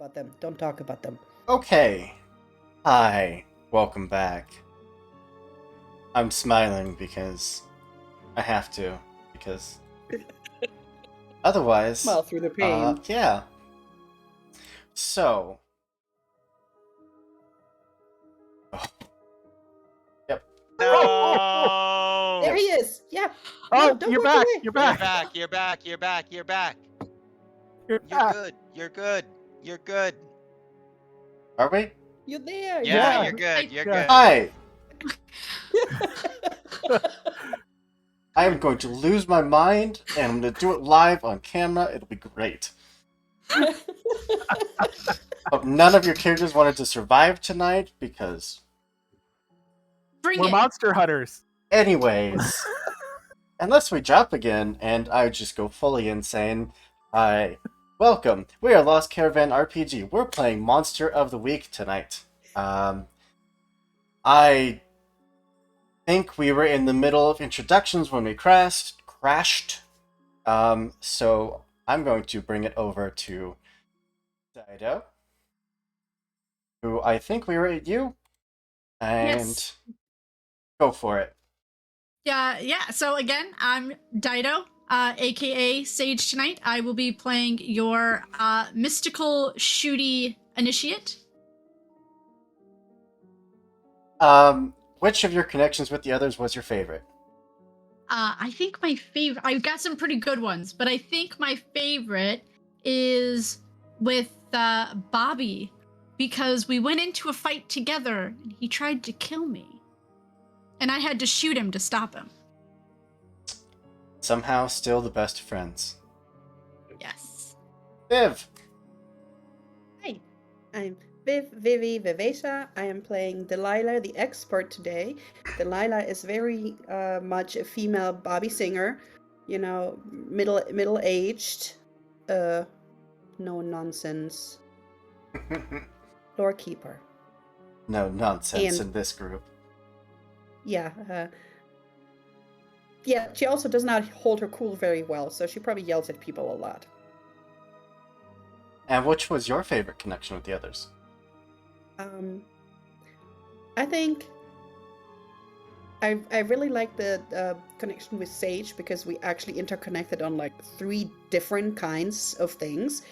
about them. Don't talk about them. Okay. Hi. Welcome back. I'm smiling because I have to, because otherwise, Smile through the pain. yeah. So, oh, yep. No! There he is. Yeah. Oh, No, don't you're walk back. away. You're You're back. back, you're back, you're back, you're back. You're You're back. good, you're good, you're good. Are we? You're there. Yeah, Yeah. you're good, you're Yeah. good. Hi. I am going to lose my mind, and I'm going to do it live on camera. It'll be great. But none of your characters wanted to survive tonight because, Bring We're it. monster hunters. anyways, unless we drop again, and I would just go fully insane. Hi. Welcome. We are Lost Caravan RPG. We're playing Monster of the Week tonight. I think we were in the middle of introductions when we crashed. So I'm going to bring it over to Dido, who I think we were at you, and Yes. go for it. Yeah. So again, I'm Dido, aka Sage tonight. I will be playing your mystical shooty initiate. Which of your connections with the others was your favorite? I think my favorite. I've got some pretty good ones, but I think my favorite is with Bobby because we went into a fight together and he tried to kill me, and I had to shoot him to stop him. Somehow still the best of friends. Yes. Viv! Hi. I'm Vivi Vivesa. I am playing Delilah the expert today. Delilah is very much a female Bobby singer. You know, middle-aged, no nonsense lore keeper. No nonsense And- in this group. Yeah. Yeah, she also does not hold her cool very well, so she probably yells at people a lot. And which was your favorite connection with the others? I think I really like the connection with Sage because we actually interconnected on like 3 different kinds of things.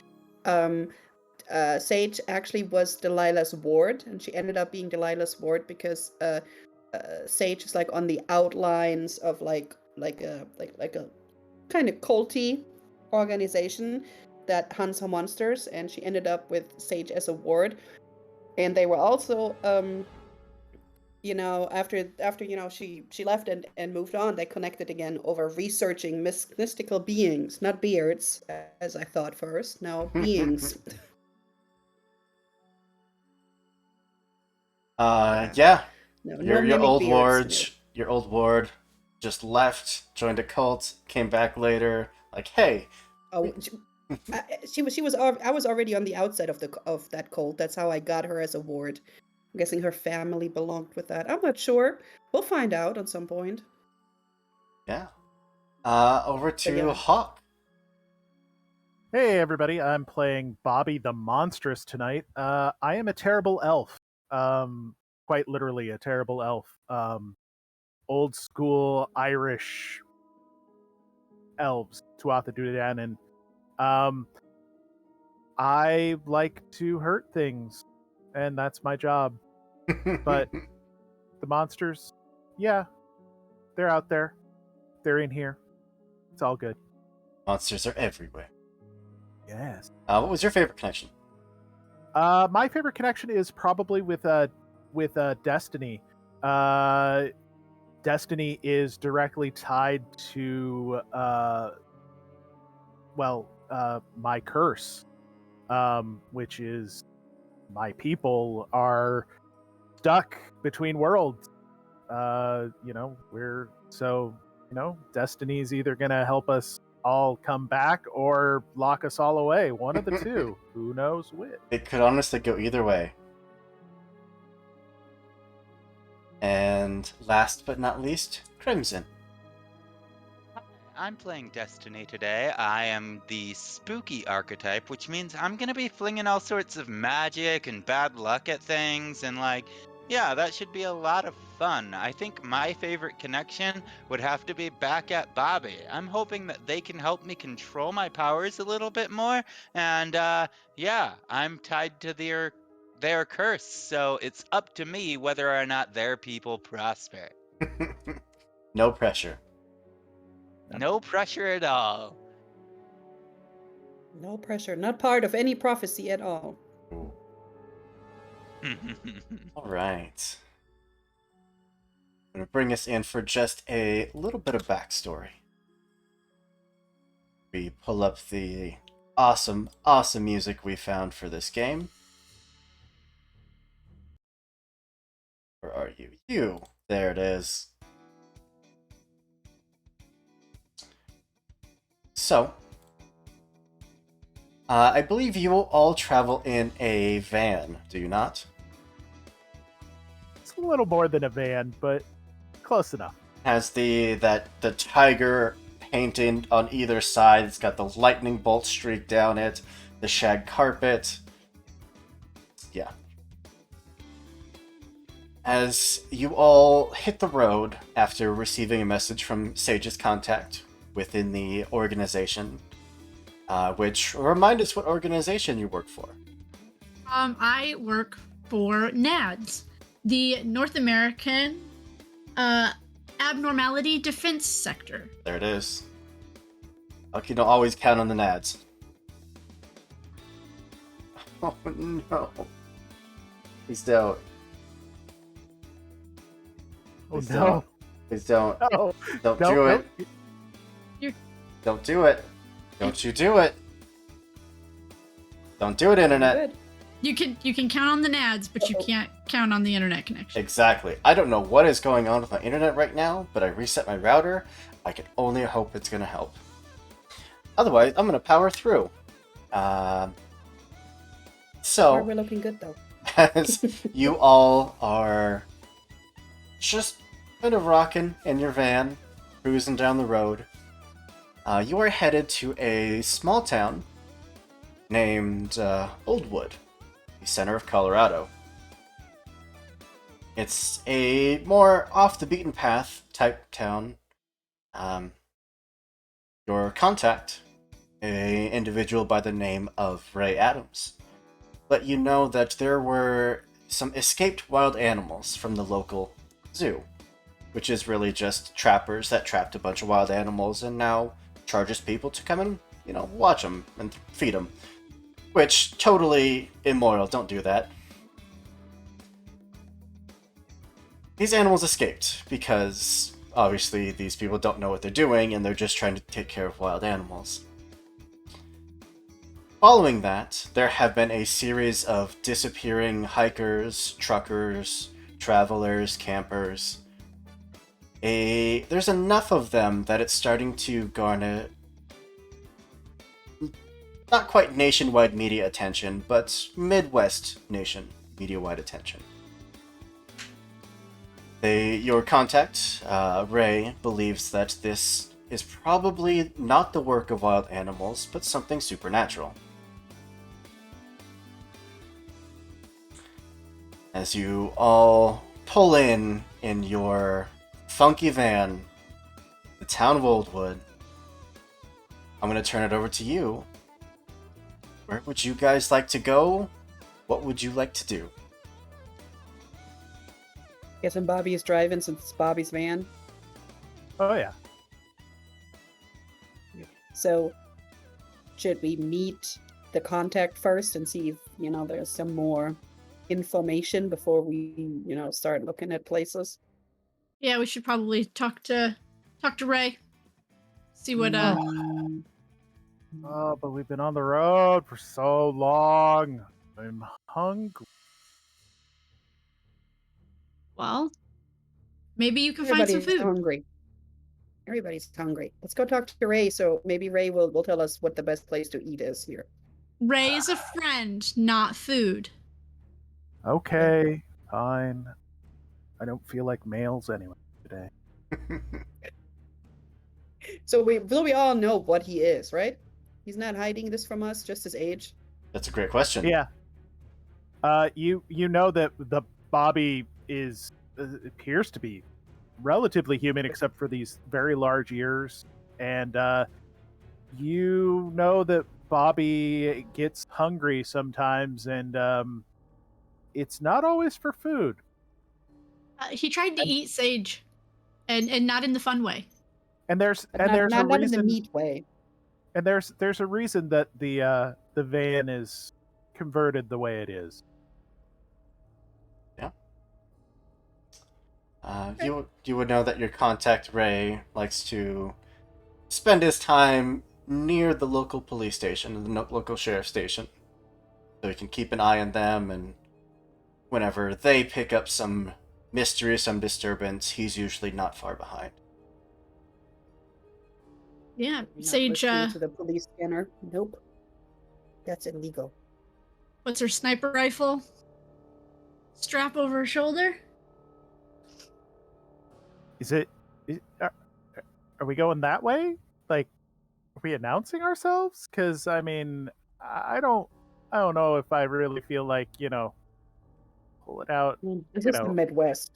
Sage actually was Delilah's ward, and she ended up being Delilah's ward because Sage is like on the outlines of like a kind of culty organization that hunts monsters, and she ended up with Sage as a ward. And they were also after she left and moved on, they connected again over researching mystical beings, not beards as I thought first. No, beings. Yeah. No, Your mimic old beards, ward, your old ward just left, joined a cult, came back later, like, hey. Oh, she was. I was already on the outside of that cult. That's how I got her as a ward. I'm guessing her family belonged with that. I'm not sure. We'll find out at some point. Yeah. Over to yeah. Hawk. Hey, everybody. I'm playing Bobby the Monstrous tonight. I am a terrible elf. Quite literally a terrible elf. Old school Irish elves, Tuatha Dé Danann. I like to hurt things, and that's my job. But the monsters, yeah, they're out there. They're in here. It's all good. Monsters are everywhere. Yes. What was your favorite connection? My favorite connection is probably with Destiny. Destiny is directly tied to my curse, which is my people are stuck between worlds. Destiny's either gonna help us all come back or lock us all away. One of the two. Who knows which? It could honestly go either way. And last but not least, Crimson. I'm playing Destiny today. I am the spooky archetype, which means I'm gonna be flinging all sorts of magic and bad luck at things, and yeah, that should be a lot of fun. I think my favorite connection would have to be back at Bobby. I'm hoping that they can help me control my powers a little bit more, and yeah, I'm tied to their curse, so it's up to me whether or not their people prosper. No pressure. No pressure at all. No pressure. Not part of any prophecy at all. Ooh. All right. I'm going to bring us in for just a little bit of backstory. We pull up the awesome, awesome music we found for this game. Where are you? You! There it is. So, I believe you will all travel in a van, do you not? It's a little more than a van, but close enough. Has the tiger painting on either side. It's got the lightning bolt streak down it, the shag carpet. Yeah. As you all hit the road after receiving a message from Sage's contact within the organization, which remind us what organization you work for. I work for NADS, the North American Abnormality Defense Sector. There it is. Lucky don't always count on the nads. Oh no. Please don't. Oh Please no. don't. Please don't. No. Don't Don't- do it. You're- Don't do it. Don't you do it. Don't do it, internet. Good. You can count on the NADS, but you can't count on the internet connection. Exactly. I don't know what is going on with my internet right now, but I reset my router. I can only hope it's going to help. Otherwise, I'm going to power through. So, We're looking good though. as you all are just kind of rocking in your van, cruising down the road, you are headed to a small town named Oldwood, the center of Colorado. It's a more off-the-beaten-path type town. Your contact, a individual by the name of Ray Adams, let you know that there were some escaped wild animals from the local zoo, which is really just trappers that trapped a bunch of wild animals and now charges people to come and, watch them and feed them. Which, totally immoral, don't do that. These animals escaped because, obviously, these people don't know what they're doing and they're just trying to take care of wild animals. Following that, there have been a series of disappearing hikers, truckers, travelers, campers. There's enough of them that it's starting to garner not quite nationwide media attention, but Midwest nation media-wide attention. Your contact, Ray, believes that this is probably not the work of wild animals, but something supernatural. As you all pull in your funky van, the town of Oldwood, I'm going to turn it over to you. Where would you guys like to go? What would you like to do? Guessing Bobby is driving since it's Bobby's van. Oh yeah. So, should we meet the contact first and see if, there's some more information before we, start looking at places? Yeah, we should probably talk to Ray. See what Mm, Oh, but we've been on the road for so long. I'm hungry. well, maybe you can find some everybody's food. hungry. Everybody's hungry. Let's go talk to Ray, so maybe Ray will tell us what the best place to eat is here. Ray is a friend, not food. Okay, fine. I don't feel like males anyway today. So we all know what he is, right? He's not hiding this from us, just his age. That's a great question. Yeah. You know that the Bobby is appears to be relatively human, except for these very large ears, and you know that Bobby gets hungry sometimes, and it's not always for food. He tried to eat Sage, and not in the fun way. And there's But and not, there's a not in the reason, meat way. and there's a reason that the van is converted the way it is. You would know that your contact Ray likes to spend his time near the local police station, the local sheriff station, so he can keep an eye on them. And whenever they pick up some mystery, some disturbance, he's usually not far behind. Yeah, Not Sage. listening to the police scanner. Nope. That's illegal. What's her sniper rifle? Strap over her shoulder. Are we going that way? Like, are we announcing ourselves? Because I mean, I don't know if I really feel like pull it out. This You is the know. Midwest.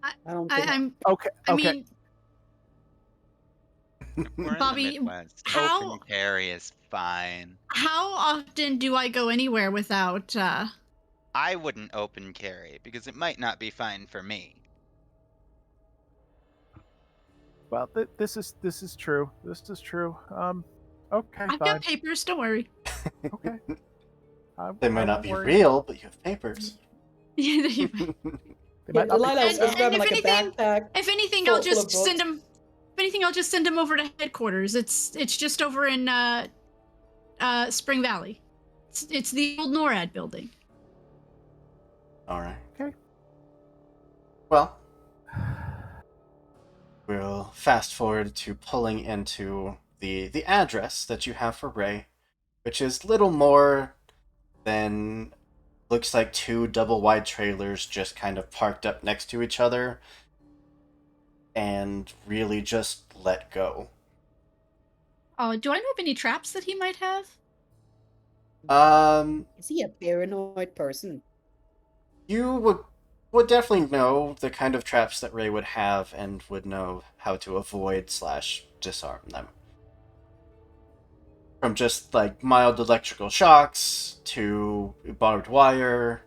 I- I don't think. I'm. Okay. I Okay. mean, We're Bobby, in the Midwest. how- Open carry is fine. how often do I go anywhere without? I wouldn't open carry because it might not be fine for me. Well, this is true. This is true. Okay. I've fine. got papers. Don't worry. Okay. They might I not won't be worry. real, but you have papers. They Yeah, might not be- Delilah has And- got and like if a anything- backpack. If anything, Full- I'll full of just send books. him. If anything, I'll just send him over to headquarters. It's just over in Spring Valley. It's the old NORAD building. All right. Okay. Well, we'll fast forward to pulling into the address that you have for Ray, which is little more than looks like two double wide trailers just kind of parked up next to each other and really just let go. Oh, do I know of any traps that he might have? Is he a paranoid person? You would definitely know the kind of traps that Ray would have and would know how to avoid / disarm them. From just like mild electrical shocks to barbed wire,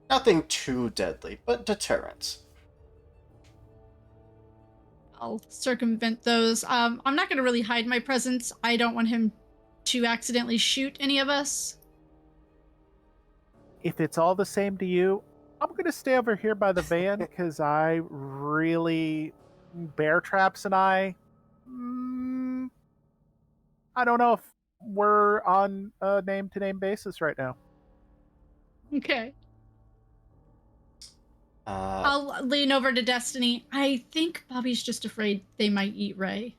nothing too deadly, but deterrence. I'll circumvent those. I'm not going to really hide my presence. I don't want him to accidentally shoot any of us. If it's all the same to you, I'm gonna stay over here by the van because I really bear traps and I don't know if we're on a name-to-name basis right now. Okay. Uh, I'll lean over to Destiny. I think Bobby's just afraid they might eat Ray.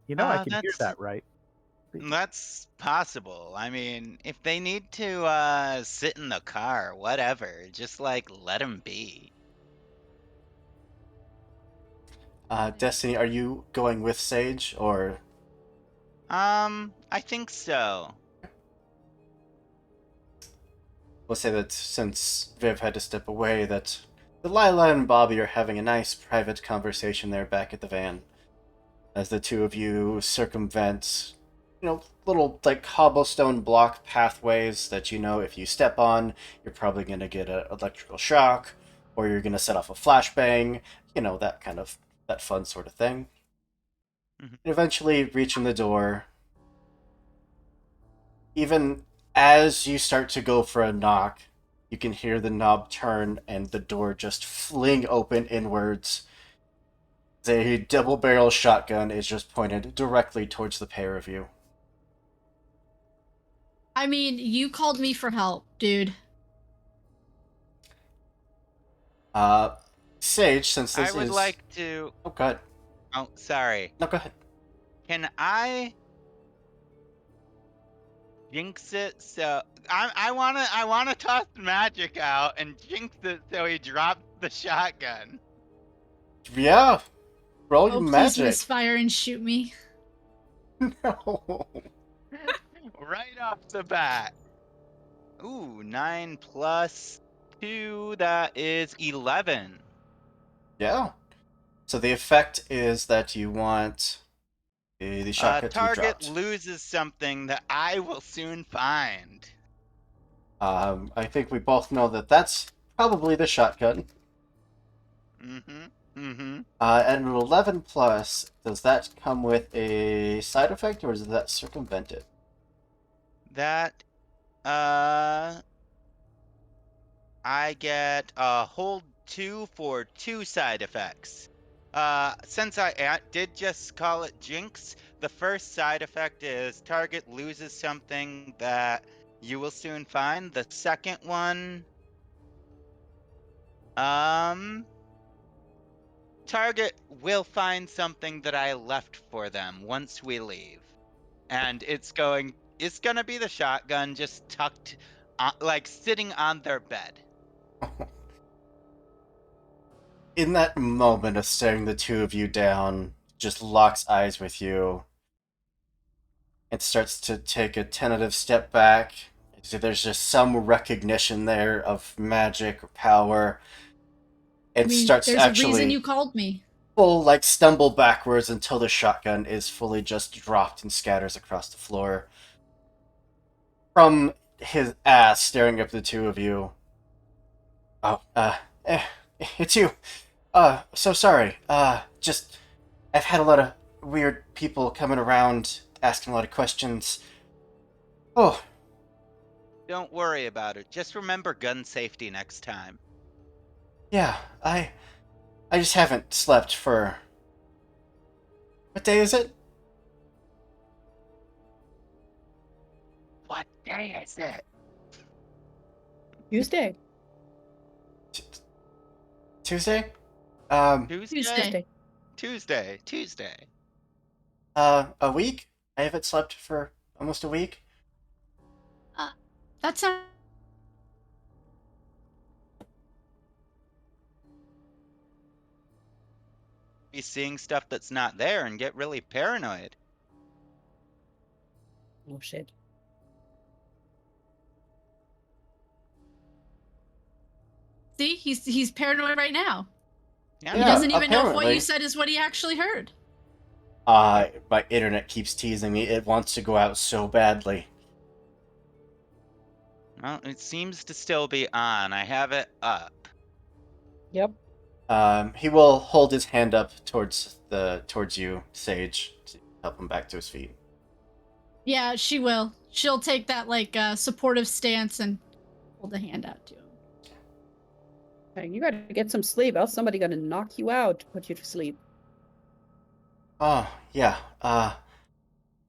I can hear that's- that, right? That's possible. I mean, if they need to sit in the car, whatever, just let them be. Destiny, are you going with Sage or? I think so. We'll say that since Viv had to step away, that Delilah and Bobby are having a nice private conversation there back at the van, as the two of you circumvent, little like cobblestone block pathways that if you step on, you're probably gonna get an electrical shock, or you're gonna set off a flashbang, that fun sort of thing. Mhm. Eventually reaching the door. Even as you start to go for a knock, you can hear the knob turn and the door just fling open inwards. A double-barrel shotgun is just pointed directly towards the pair of you. I mean, you called me for help, dude. Sage, since this I would is... like to. Oh, go ahead. Oh, sorry. No, go ahead. Can I jinx it? So I wanna toss magic out and jinx it so he drops the shotgun. Yeah. Roll your Oh, please magic. misfire and shoot me. No. Right off the bat. Ooh, 9 plus 2, that is 11. Yeah. So the effect is that you want the shotgun to be Target dropped. loses something that I will soon find. I think we both know that that's probably the shotgun. Mm-hmm. Mm-hmm. And an 11 plus, does that come with a side effect or does that circumvent it? That, I get hold 2 for 2 side effects. Since I did just call it Jinx, the first side effect is target loses something that you will soon find. The second one, target will find something that I left for them once we leave. And it's gonna be the shotgun just tucked, like sitting on their bed. In that moment of staring the two of you down, just locks eyes with you. It starts to take a tentative step back. So there's just some recognition there of magic or power. I It mean, starts to there's a reason actually you called me. stumble backwards until the shotgun is fully just dropped and scatters across the floor. From his ass staring up at the two of you. Oh, it's you. So sorry. Just, I've had a lot of weird people coming around asking a lot of questions. Oh, Don't worry about it. Just remember gun safety next time. yeah, I just haven't slept for... What day is it? What day is it? Tuesday. Tuesday? Tuesday. Tuesday. A week? I haven't slept for almost a week. That's a Be seeing stuff that's not there and get really paranoid. Oh shit. see, he's paranoid right now. Yeah. He doesn't even know if what apparently. you said is what he actually heard. My internet keeps teasing me. It wants to go out so badly. Well, it seems to still be on. I have it up. Yep. He will hold his hand up towards you, Sage, to help him back to his feet. Yeah, she will. She'll take that like supportive stance and hold a hand out to him. Hey, you gotta get some sleep, else somebody gonna knock you out to put you to sleep. Oh, yeah.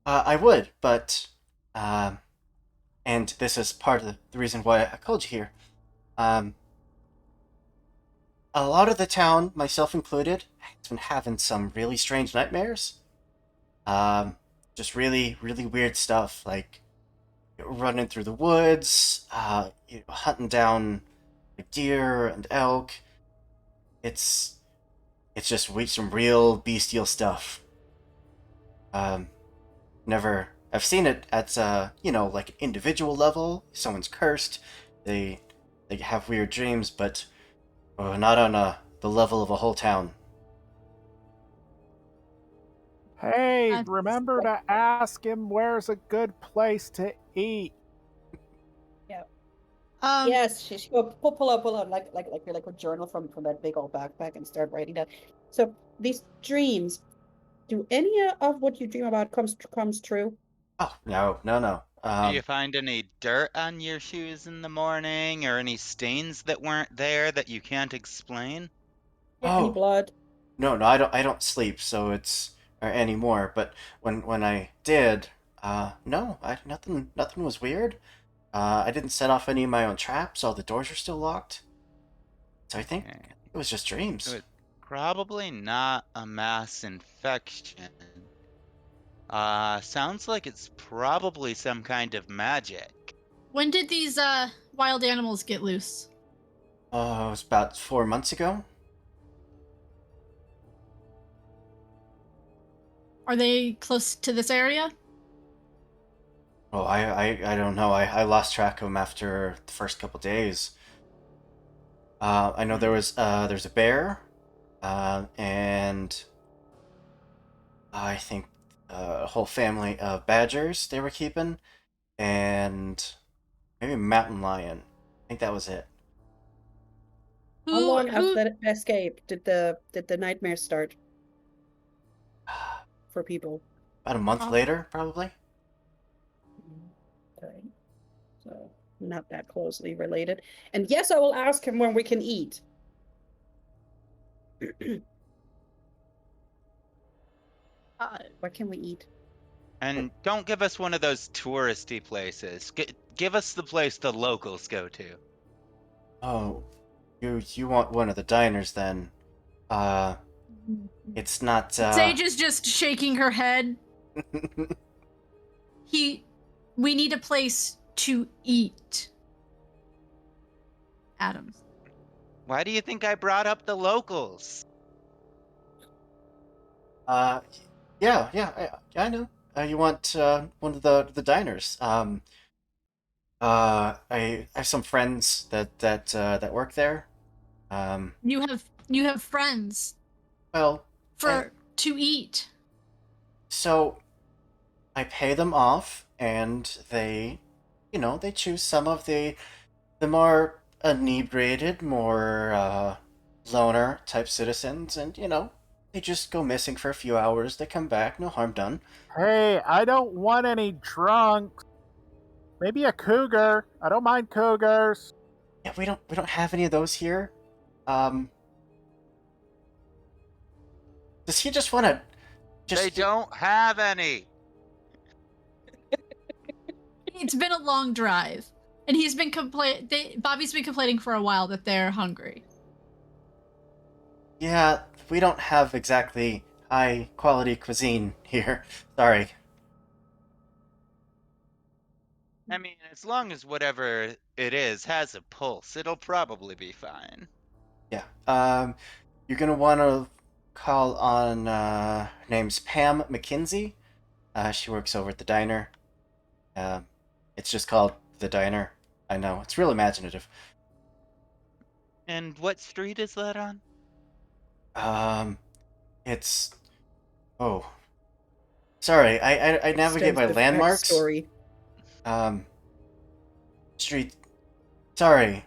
I would, but and this is part of the reason why I called you here. A lot of the town, myself included, has been having some really strange nightmares. Just really, really weird stuff, like running through the woods, hunting down deer and elk. It's just some real bestial stuff. Never. I've seen it at like an individual level. Someone's cursed. They have weird dreams, but not on the level of a whole town. Hey, Uh, remember to ask him where's a good place to eat. Yes, she will pull out like a journal from that big old backpack and start writing down. So these dreams, do any of what you dream about comes true? Oh no. Do you find any dirt on your shoes in the morning, or any stains that weren't there that you can't explain? Any Oh blood? no, I don't sleep, so it's or anymore. But when I did, no, nothing was weird. I didn't set off any of my own traps. All the doors are still locked. So I think Okay. it was just dreams. It was probably not a mass infection. Sounds like it's probably some kind of magic. When did these wild animals get loose? Oh, it was about 4 months ago. Are they close to this area? Oh, I don't know. I lost track of them after the first couple days. I know there's a bear, and I think a whole family of badgers they were keeping, and maybe a mountain lion. I think that was it. How long Who after the escape did the nightmares start for people? About a month Oh. later, probably. Okay. So not that closely related. And yes, I will ask him when we can eat. What can we eat? And don't give us one of those touristy places. Give us the place the locals go to. Oh, you want one of the diners then? Uh, it's not. Sage is just shaking her head. We need a place to eat. Adams. Why do you think I brought up the locals? Yeah, I know. You want one of the diners? I have some friends that work there. Um, You have friends well, to eat. so I pay them off, and they choose some of the more inebriated, more loner type citizens, and they just go missing for a few hours. They come back, no harm done. Hey, I don't want any drunks. Maybe a cougar. I don't mind cougars. Yeah, we don't have any of those here. Um, does he just want to They don't have any. It's been a long drive, and Bobby's been complaining for a while that they're hungry. Yeah, we don't have exactly high quality cuisine here. Sorry. I mean, as long as whatever it is has a pulse, it'll probably be fine. Yeah. You're gonna want to call on. Her name's Pam McKinsey. She works over at the diner. It's just called the diner. I know it's real imaginative. And what street is that on? It's. Oh, sorry. I navigate by Extensive landmarks. backstory. Street. Sorry.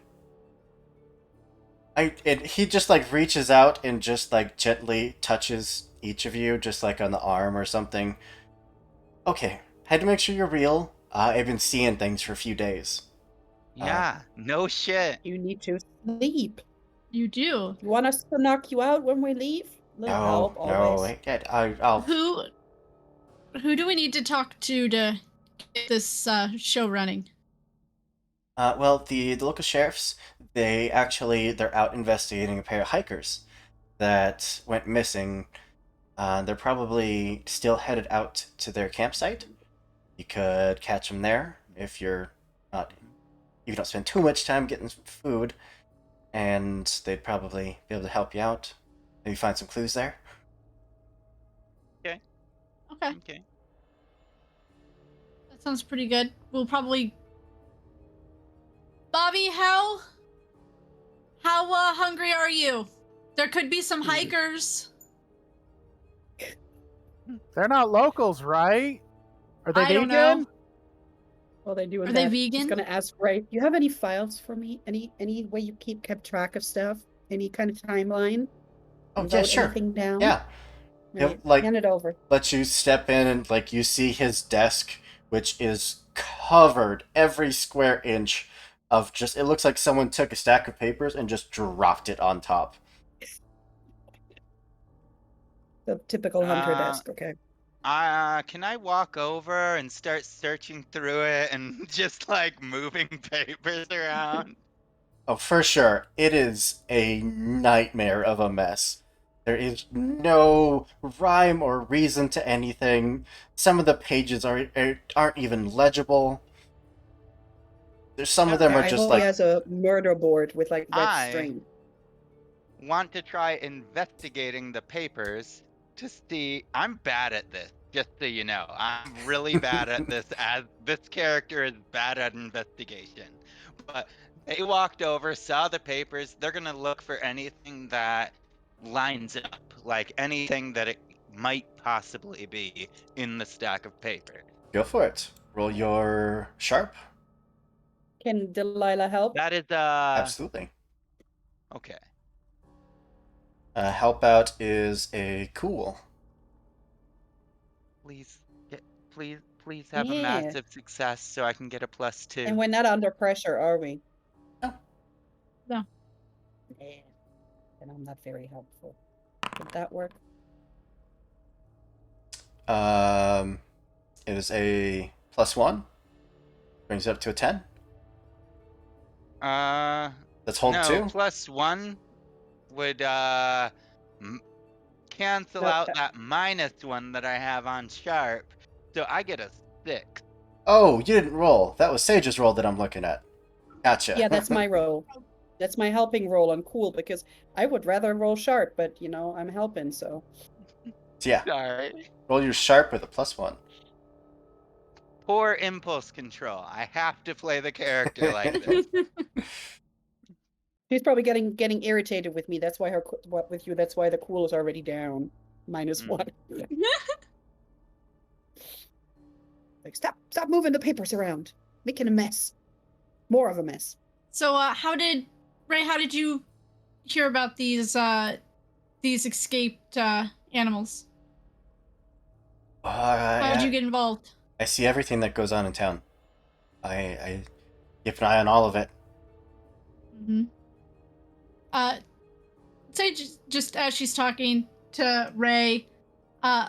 He just like reaches out and just like gently touches each of you, just like on the arm or something. Okay, had to make sure you're real. I've been seeing things for a few days. Yeah, no shit. You need to sleep. You do. You want us to knock you out when we leave? Little help, No, always. I'll. Who do we need to talk to get this show running? Well, the local sheriffs, they're out investigating a pair of hikers that went missing. They're probably still headed out to their campsite. You could catch them there if you don't spend too much time getting food, and they'd probably be able to help you out. Maybe find some clues there. Okay. Okay. That sounds pretty good. We'll probably. Bobby, how hungry are you? There could be some hikers. They're not locals, right? Are they I vegan? don't know. Well, they doing Are that. they Just vegan? gonna ask Ray. Do you have any files for me? Any way you kept track of stuff? Any kind of timeline? Oh Wrote yeah, sure. Anything down? Yeah, Right. He'll, like, hand it over. let you step in and like you see his desk, which is covered every square inch of just. It looks like someone took a stack of papers and just dropped it on top. The typical hunter Uh, desk. Okay. Can I walk over and start searching through it and just like moving papers around? Oh, for sure. It is a nightmare of a mess. There is no rhyme or reason to anything. Some of the pages aren't even legible. There's some of them Okay. are I just hope like he has a murder board with like red I- string. Want to try investigating the papers to see. I'm bad at this, just so you know. I'm really bad at this, as this character is bad at investigation. But they walked over, saw the papers. They're gonna look for anything that lines up, like anything that it might possibly be in the stack of paper. go for it. Roll your sharp. Can Delilah help? That is Absolutely. okay. Help out is a cool. Please please have a Yeah. massive success so I can get a +2. And we're not under pressure, are we? No. No. Yeah. And I'm not very helpful. Would that work? It is a +1. Brings it up to a 10. Let's hold no, 2. +1 would cancel No, out that -1 that I have on sharp, so I get a 6. Oh, you didn't roll. That was Sage's roll that I'm looking at. Gotcha. Yeah, that's my roll. That's my helping roll on cool because I would rather roll sharp, but you know, I'm helping, so. So yeah, Sorry. roll your sharp with a +1. Poor impulse control. I have to play the character like this. She's probably getting irritated with me. That's why what with you. That's why the cool is already down, -1. Like stop moving the papers around, making a mess, more of a mess. So, how did you hear about these escaped animals? How did you get involved? I see everything that goes on in town. I keep an eye on all of it. Mm-hmm. Say just as she's talking to Ray,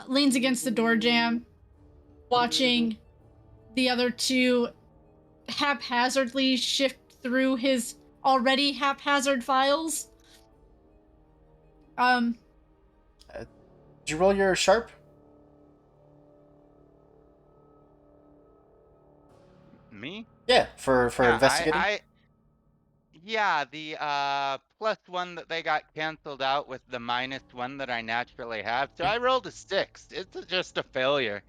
leans against the door jamb, watching the other two haphazardly shift through his already haphazard files. Did you roll your sharp? Me? Yeah, for Yeah, investigating. Yeah, the +1 that they got canceled out with the -1 that I naturally have. So I rolled a 6. It's just a failure.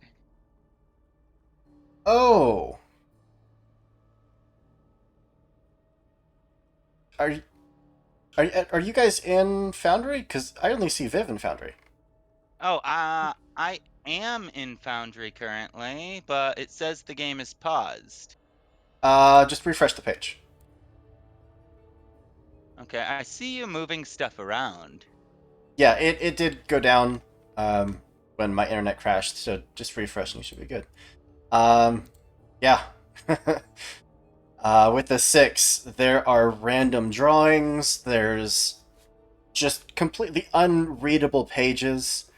Oh. Are you guys in Foundry? Because I only see Viv in Foundry. Oh, I am in Foundry currently, but it says the game is paused. Just refresh the page. Okay, I see you moving stuff around. Yeah, it did go down when my internet crashed, so just refresh and you should be good. Yeah. With the 6, there are random drawings, there's just completely unreadable pages.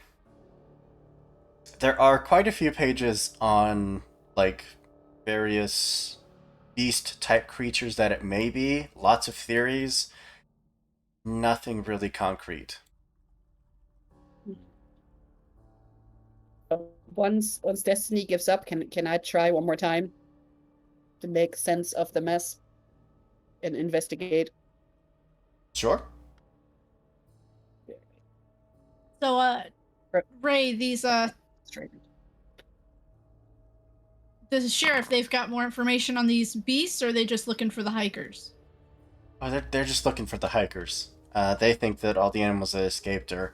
There are quite a few pages on, like, various beast-type creatures that it may be, lots of theories, nothing really concrete. Once Destiny gives up, can I try one more time to make sense of the mess and investigate? Sure. So, Ray, these Straight. the sheriff, they've got more information on these beasts, or are they just looking for the hikers? Oh, they're just looking for the hikers. They think that all the animals that escaped are...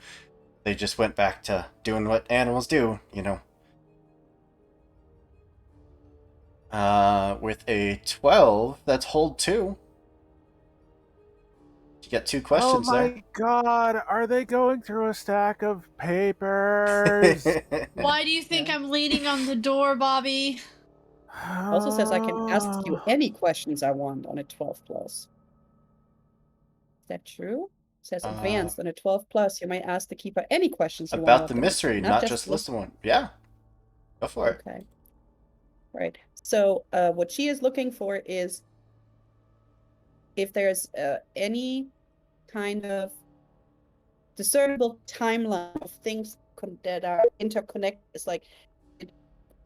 They just went back to doing what animals do, you know. With a 12, that's hold 2. You get 2 questions oh my there. god, are they going through a stack of papers? Why do you think I'm leaning on the door, Bobby? Also says I can ask you any questions I want on a 12+. Is that true? It says advanced on a 12+. You might ask the keeper any questions you want About of the them, mystery, not just list one. Yeah. Go for it. Okay. Right. So what she is looking for is if there's any kind of discernible timeline of things that are interconnected. It's like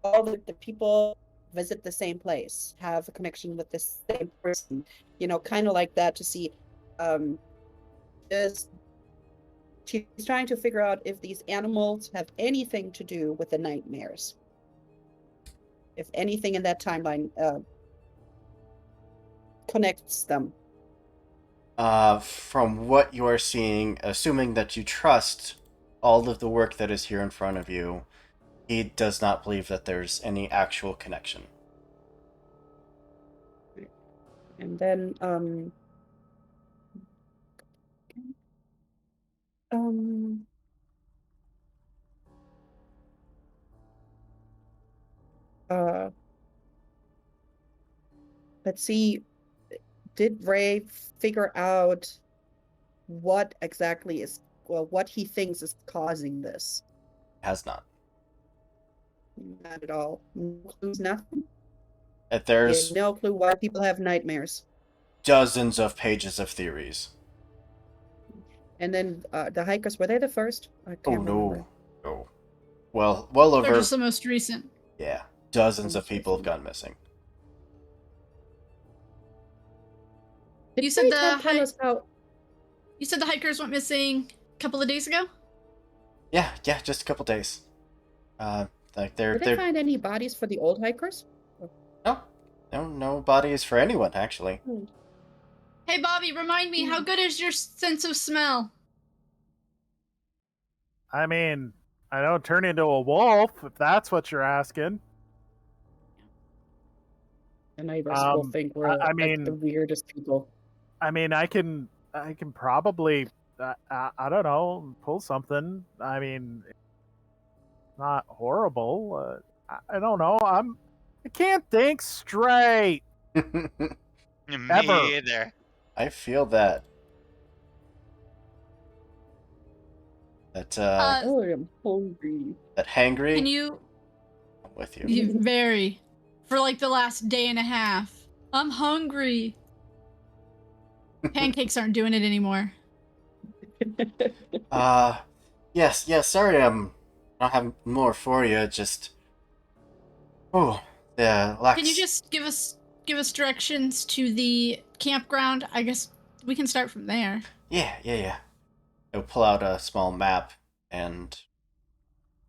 all the people visit the same place, have a connection with the same person, kind of like that to see, does she's trying to figure out if these animals have anything to do with the nightmares. If anything in that timeline connects them. From what you are seeing, assuming that you trust all of the work that is here in front of you, he does not believe that there's any actual connection. And then uh let's see, did Ray figure out what exactly is, well, what he thinks is causing this? Has not. Not at all. No clues, nothing. There's No clue why people have nightmares. dozens of pages of theories. And then the hikers, were they the first? I Oh can't remember. no. Oh. Well They're over. just the most recent. Yeah. Dozens of Most people have recent. gone missing. Did You said they the tell us how? You said the hikers went missing a couple of days ago? Yeah, just a couple days. Like Did they find any bodies for the old hikers? no bodies for anyone actually. Hey, Bobby, remind me, how good is your sense of smell? I mean, I don't turn into a wolf, if that's what you're asking. The neighbors will think we're I like mean- the weirdest people. I mean, I can probably, I don't know, pull something. I mean, not horrible. I don't know. I can't think straight. Me Ever. either. I feel that. That Oh, I'm hungry. that hangry. Can you I'm with you. You very. For like the last day and a half. I'm hungry. Pancakes aren't doing it anymore. Yes. Sorry, I don't have more for you. Just, the lax. Can you just give us directions to the campground? I guess we can start from there. Yeah. He'll pull out a small map and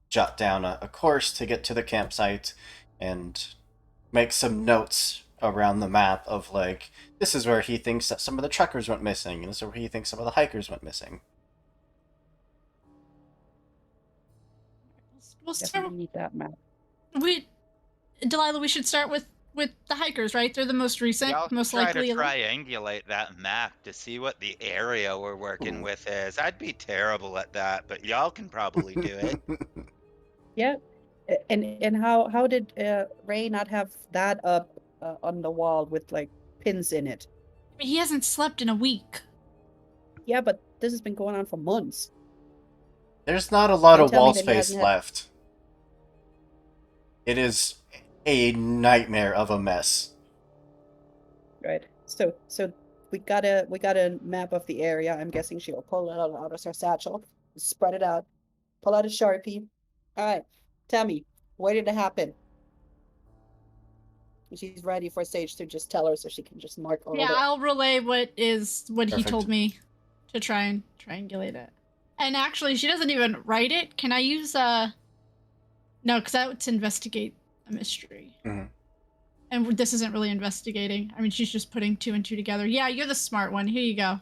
jot down a course to get to the campsite, and make some notes around the map of like, this is where he thinks that some of the truckers went missing, and this is where he thinks some of the hikers went missing. We'll start. Definitely need that map. Delilah, we should start with the hikers, right? They're the most recent, Y'all most try likely. to triangulate that map to see what the area we're working with is. I'd be terrible at that, but y'all can probably do it. Yeah. And how did Ray not have that up on the wall with like pins in it? He hasn't slept in a week. Yeah, but this has been going on for months. There's not a lot Don't of tell me wall that he space hasn't had- left. It is a nightmare of a mess. Right. So we got a map of the area. I'm guessing she'll pull it out of her satchel, spread it out, pull out a Sharpie. All right, tell me, where did it happen? She's ready for Sage to just tell her so she can just mark all Yeah, of it. I'll relay what he Perfect. told me to try and triangulate it. And actually, she doesn't even write it. Can I use no, because that's investigate a mystery. Mhm. And this isn't really investigating. I mean, she's just putting 2 and 2 together. Yeah, you're the smart one. Here you go.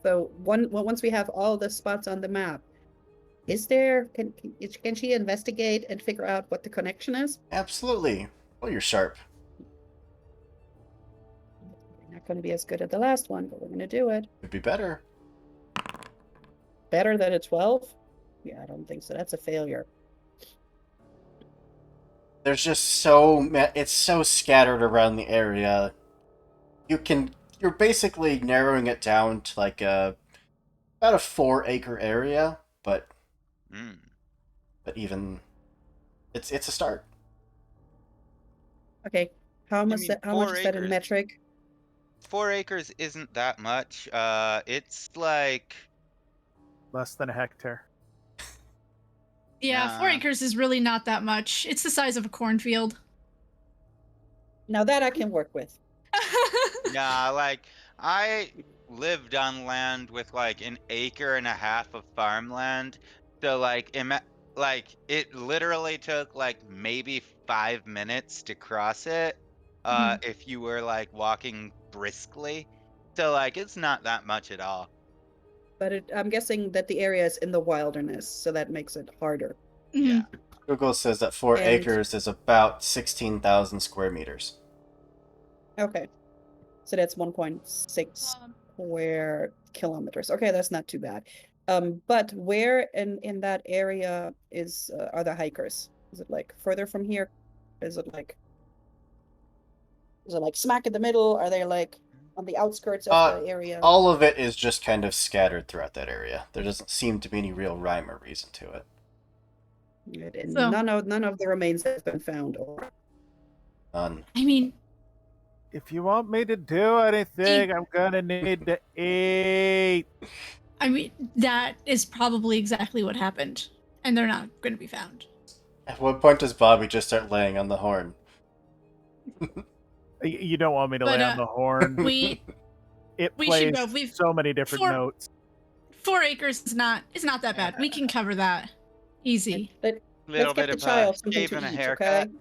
So once we have all the spots on the map, can she investigate and figure out what the connection is? Absolutely. Well, you're sharp. We're not going to be as good at the last one, but we're going to do it. Could be better. Better than a 12? Yeah, I don't think so. That's a failure. There's just it's so scattered around the area. You're basically narrowing it down to like about a 4-acre area, but even it's a start. Okay, how much mean, how much 4 is that in acres. metric? 4 acres isn't that much. It's like Less than a hectare. Yeah, 4 Yeah. acres is really not that much. It's the size of a cornfield. Now that I can work with. Yeah, like I lived on land with like an acre and a half of farmland. So like it literally took like maybe 5 minutes to cross it Mhm. if you were like walking briskly. So like it's not that much at all. But I'm guessing that the area is in the wilderness, so that makes it harder. Yeah. Mhm. Google says that 4 And- acres is about 16,000 square meters. Okay. So that's 1.6 Um, square kilometers. Okay, that's not too bad. But where in that area are the hikers? Is it like further from here? Is it like smack in the middle? Are they like on the outskirts of the area? All of it is just kind of scattered throughout that area. There doesn't seem to be any real rhyme or reason to it. Right, and So- none of the remains have been found. Or None. I mean, If you want me to do anything, I'm gonna need to eat. that is probably exactly what happened, and they're not going to be found. At what point does Bobby just start laying on the horn? You don't want me to But, lay on the horn. We It we should plays go. We've so many different four- notes. 4 acres is not that bad. We can cover that easy. let's Little get bit the of a child something shave to and a eat, haircut. okay?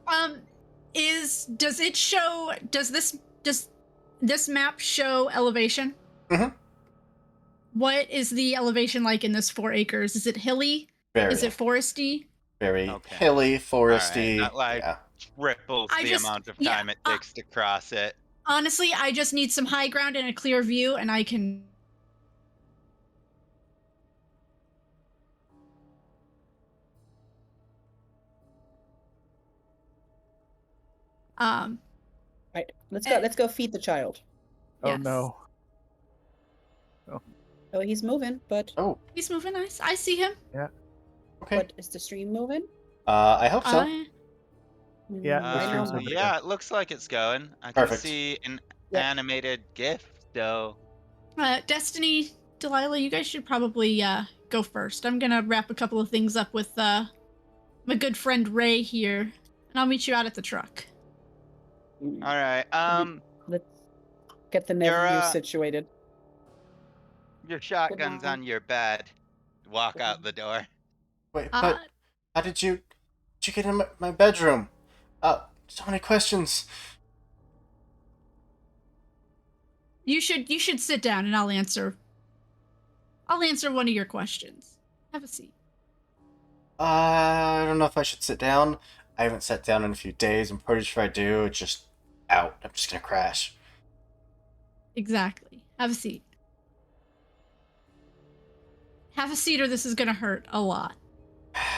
Does this map show elevation? Mhm. What is the elevation like in this 4 acres? Is it hilly? Very, Is it foresty? very Okay. hilly, foresty. Not like yeah. triples I the just- amount of yeah, time it takes to cross it. Honestly, I just need some high ground and a clear view, and I can. Right. Let's go feed the child. Oh Yes. no. Oh, he's moving, but Oh, He's moving nice. I see him. okay. but is the stream moving? I hope so. Yeah, the I stream's know. moving. Yeah, it looks like it's going. I Perfect. can see an Yep. animated GIF, so Destiny, Delilah, you guys should probably go first. I'm gonna wrap a couple of things up with my good friend Ray here, and I'll meet you out at the truck. Mm, all right. Let's get the You're, nephew uh, situated. Your shotgun's night. on your bed. Walk Good out night. the door. Wait, Uh, but how did you get in my bedroom? So many questions. you should sit down, and I'll answer one of your questions. Have a seat. I don't know if I should sit down. I haven't sat down in a few days. I'm pretty sure I do. It's just out. I'm just gonna crash. Exactly. Have a seat. Have a seat, or this is gonna hurt a lot.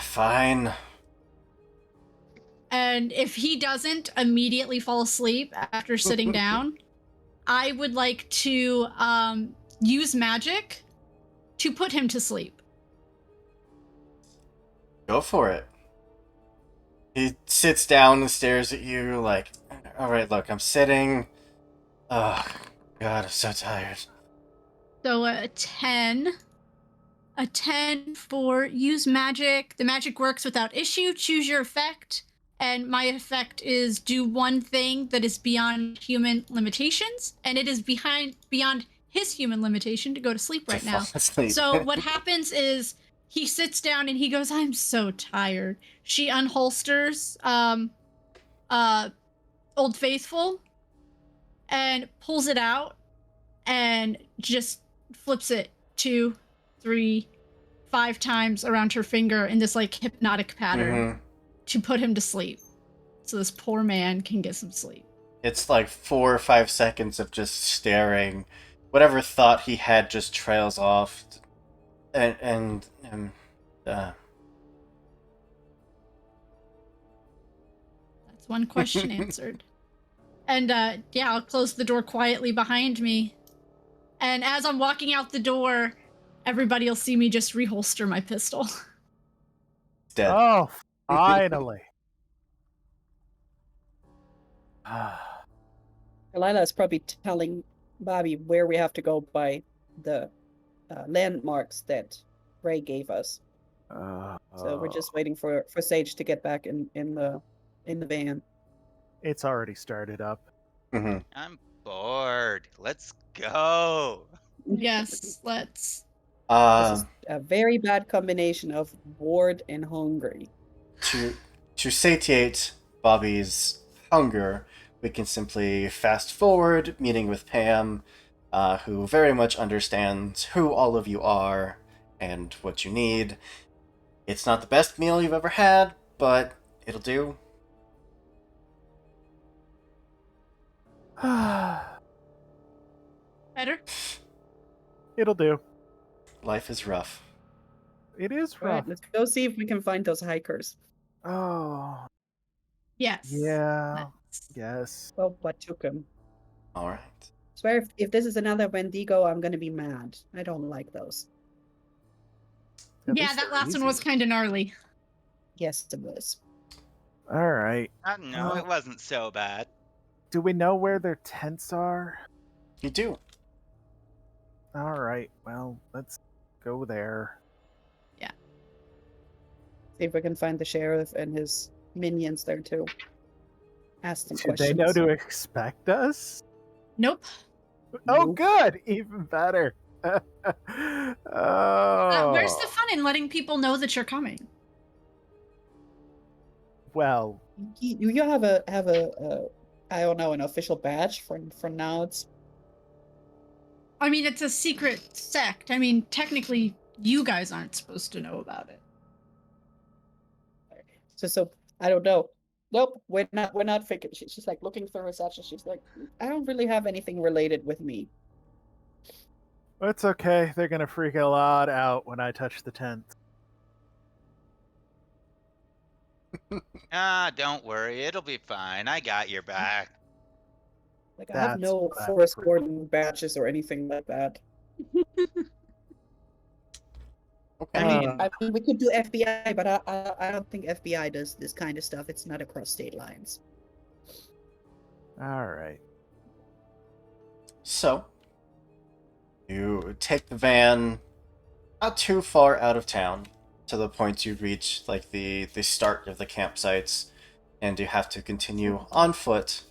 Fine. And if he doesn't immediately fall asleep after sitting down, I would like to use magic to put him to sleep. Go for it. He sits down and stares at you like, all right, look, I'm sitting. Oh, God, I'm so tired. So a 10. A 10 for use magic. The magic works without issue. Choose your effect. And my effect is do one thing that is beyond human limitations. And it is beyond his human limitation to go to sleep right To now. fall asleep. So what happens is he sits down and he goes, I'm so tired. She unholsters Old Faithful and pulls it out and just flips it 2, 3, 5 times around her finger in this like hypnotic pattern Mhm. to put him to sleep. So this poor man can get some sleep. It's like 4 or 5 seconds of just staring. Whatever thought he had just trails off. And That's one question answered. And yeah, I'll close the door quietly behind me. And as I'm walking out the door, everybody will see me just reholster my pistol. dead. Oh, finally. Delilah is probably telling Bobby where we have to go by the landmarks that Ray gave us. So we're just waiting for Sage to get back in the van. It's already started up. Hmm. I'm bored. Let's go. Yes, let's. This is Uh, a very bad combination of bored and hungry. to satiate Bobby's hunger, we can simply fast forward, meeting with Pam, who very much understands who all of you are and what you need. It's not the best meal you've ever had, but it'll do. Better? It'll do. Life is rough. It is All right, rough. let's go see if we can find those hikers. Oh, Yes. yeah. Let's- Yes. Well, what took them? All right. Swear if this is another Wendigo, I'm gonna be mad. I don't like those. At Yeah, least that they're last one was easy. kind of gnarly. Yes, it was. All right. No, it wasn't so bad. Do we know where their tents are? You do. All right. Well, let's go there. See if we can find the sheriff and his minions there too. Ask them Do questions. they know to expect us? Nope. Oh, Nope. good. Even better. Oh. Where's the fun in letting people know that you're coming? Well, You have a I don't know, an official badge for now. It's I mean, it's a secret sect. I mean, technically, you guys aren't supposed to know about it. so I don't know. Nope, we're not faking. She's like looking through her satchel. She's like, I don't really have anything related with me. it's okay. They're gonna freak a lot out when I touch the tent. Don't worry. It'll be fine. I got your back. Like I have That's no what I'm forest afraid. warden badges or anything like that. Okay. I mean, we could do FBI, but I don't think FBI does this kind of stuff. It's not across state lines. All right. So, you take the van not too far out of town to the point you reach like the start of the campsites, and you have to continue on foot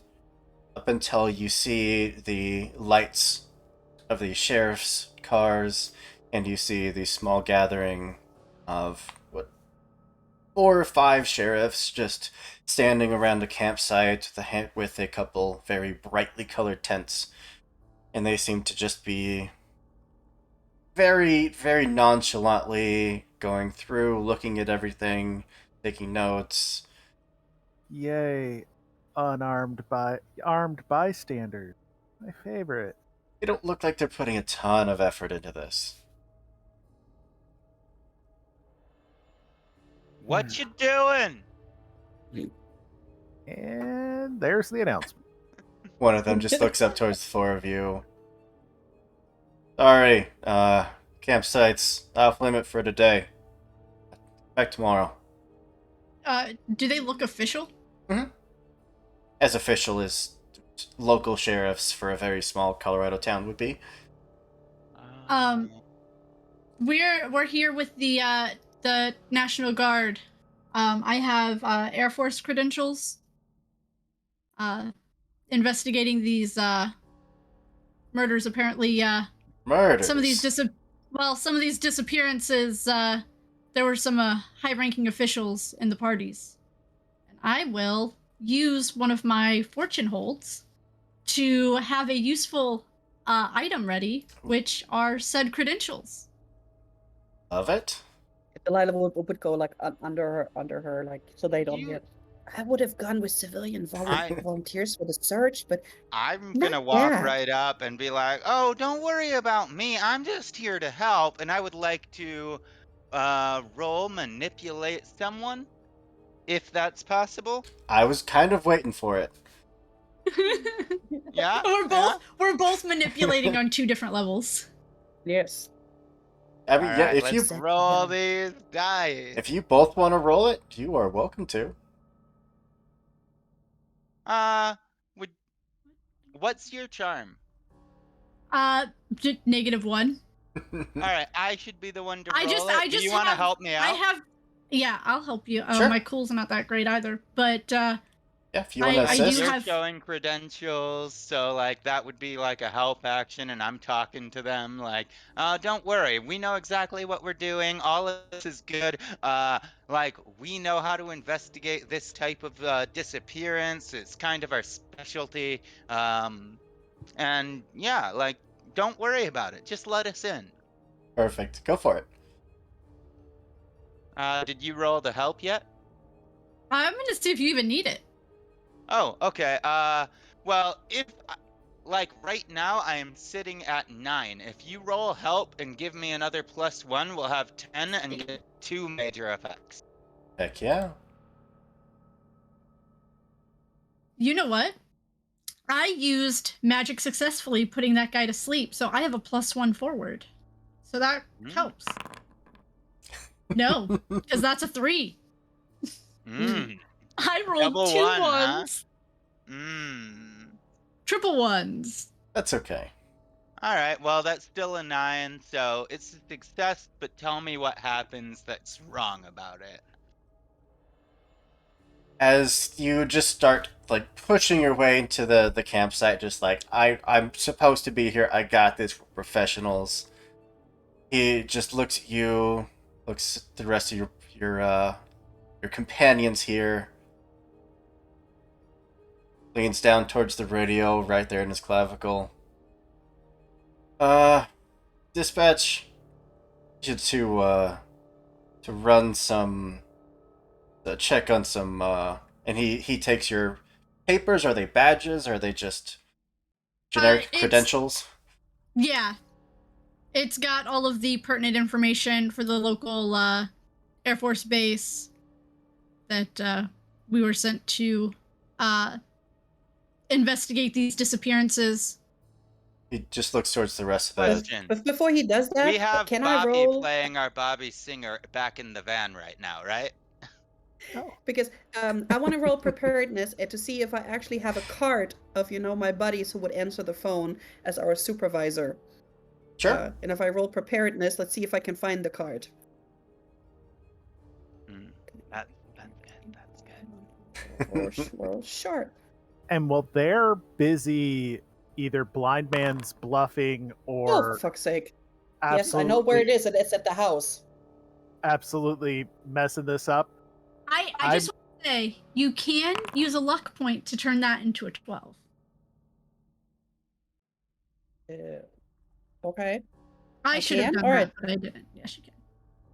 up until you see the lights of the sheriff's cars, and you see the small gathering of what 4 or 5 sheriffs just standing around a campsite with a couple very brightly colored tents, and they seem to just be very, very nonchalantly going through, looking at everything, taking notes. Yay. Armed bystanders. My favorite. They don't look like they're putting a ton of effort into this. What you doing? And there's the announcement. One of them just looks up towards the 4 of you. Sorry, campsites off limit for today. Back tomorrow. Do they look official? As official as local sheriffs for a very small Colorado town would be. We're here with the National Guard. I have Air Force credentials. Investigating these murders. Apparently, Murders. some of these disappearances. There were some high-ranking officials in the parties, and I will use one of my fortune holds to have a useful item ready, which are said credentials. Love it. Delilah would go like under her, like so they don't You- get. I would have gone with civilian I- volunteers for the search, but I'm Not gonna walk bad. right up and be like, "Oh, don't worry about me. I'm just here to help, and I would like to manipulate someone, if that's possible." I was kind of waiting for it. Yeah. We're both manipulating on 2 different levels. yes. I mean, All yeah, right, if you let's roll these dice. if you both want to roll it, you are welcome to. What's your charm? -1. All right, I should be the one to I roll just, it. I Do just you want to have, help me I out? have, yeah, I'll help you. Sure. My cool's not that great either, but Yeah, if you want to I do assist. You're have. showing credentials, so like that would be like a help action, and I'm talking to them like, don't worry, we know exactly what we're doing. All of this is good. Like we know how to investigate this type of disappearance. It's kind of our specialty. And yeah, like don't worry about it. Just let us in. Perfect. Go for it. Did you roll the help yet? I'm gonna see if you even need it. Oh, okay. Well, if like right now I am sitting at 9. If you roll help and give me another +1, we'll have 10 and get 2 major effects. Heck yeah. You know what? I used magic successfully, putting that guy to sleep, so I have a +1 forward. So that Mm. helps. No, because that's a 3. Mm. I rolled Double 2 one, huh? ones, Mm. triple ones. That's okay. All right. Well, that's still a 9, so it's a success. But tell me what happens that's wrong about it. As you just start like pushing your way into the campsite, just like I'm supposed to be here. I got this. We're professionals. He just looks at you, looks at the rest of your companions here, leans down towards the radio right there in his clavicle. Dispatch, you to run some check on some and he takes your papers. Are they badges? Are they just generic It's credentials? yeah. It's got all of the pertinent information for the local Air Force base that we were sent to investigate these disappearances. He just looks towards the rest of the. Question. But before he does that, We have can I Bobby roll? playing our Bobby Singer back in the van right now, right? Because I want to roll preparedness to see if I actually have a card of my buddies who would answer the phone as our supervisor. Sure. And if I roll preparedness, let's see if I can find the card. Mm. That's good. That's good. Roll sharp. And while they're busy either blind man's bluffing Oh, or for fuck's sake. absolutely, Yes, I know where it is. It's at the house. absolutely messing this up, I just want to say you can use a luck point to turn that into a 12. Okay. I should have can? done All that, right. but I didn't. Yes, you can.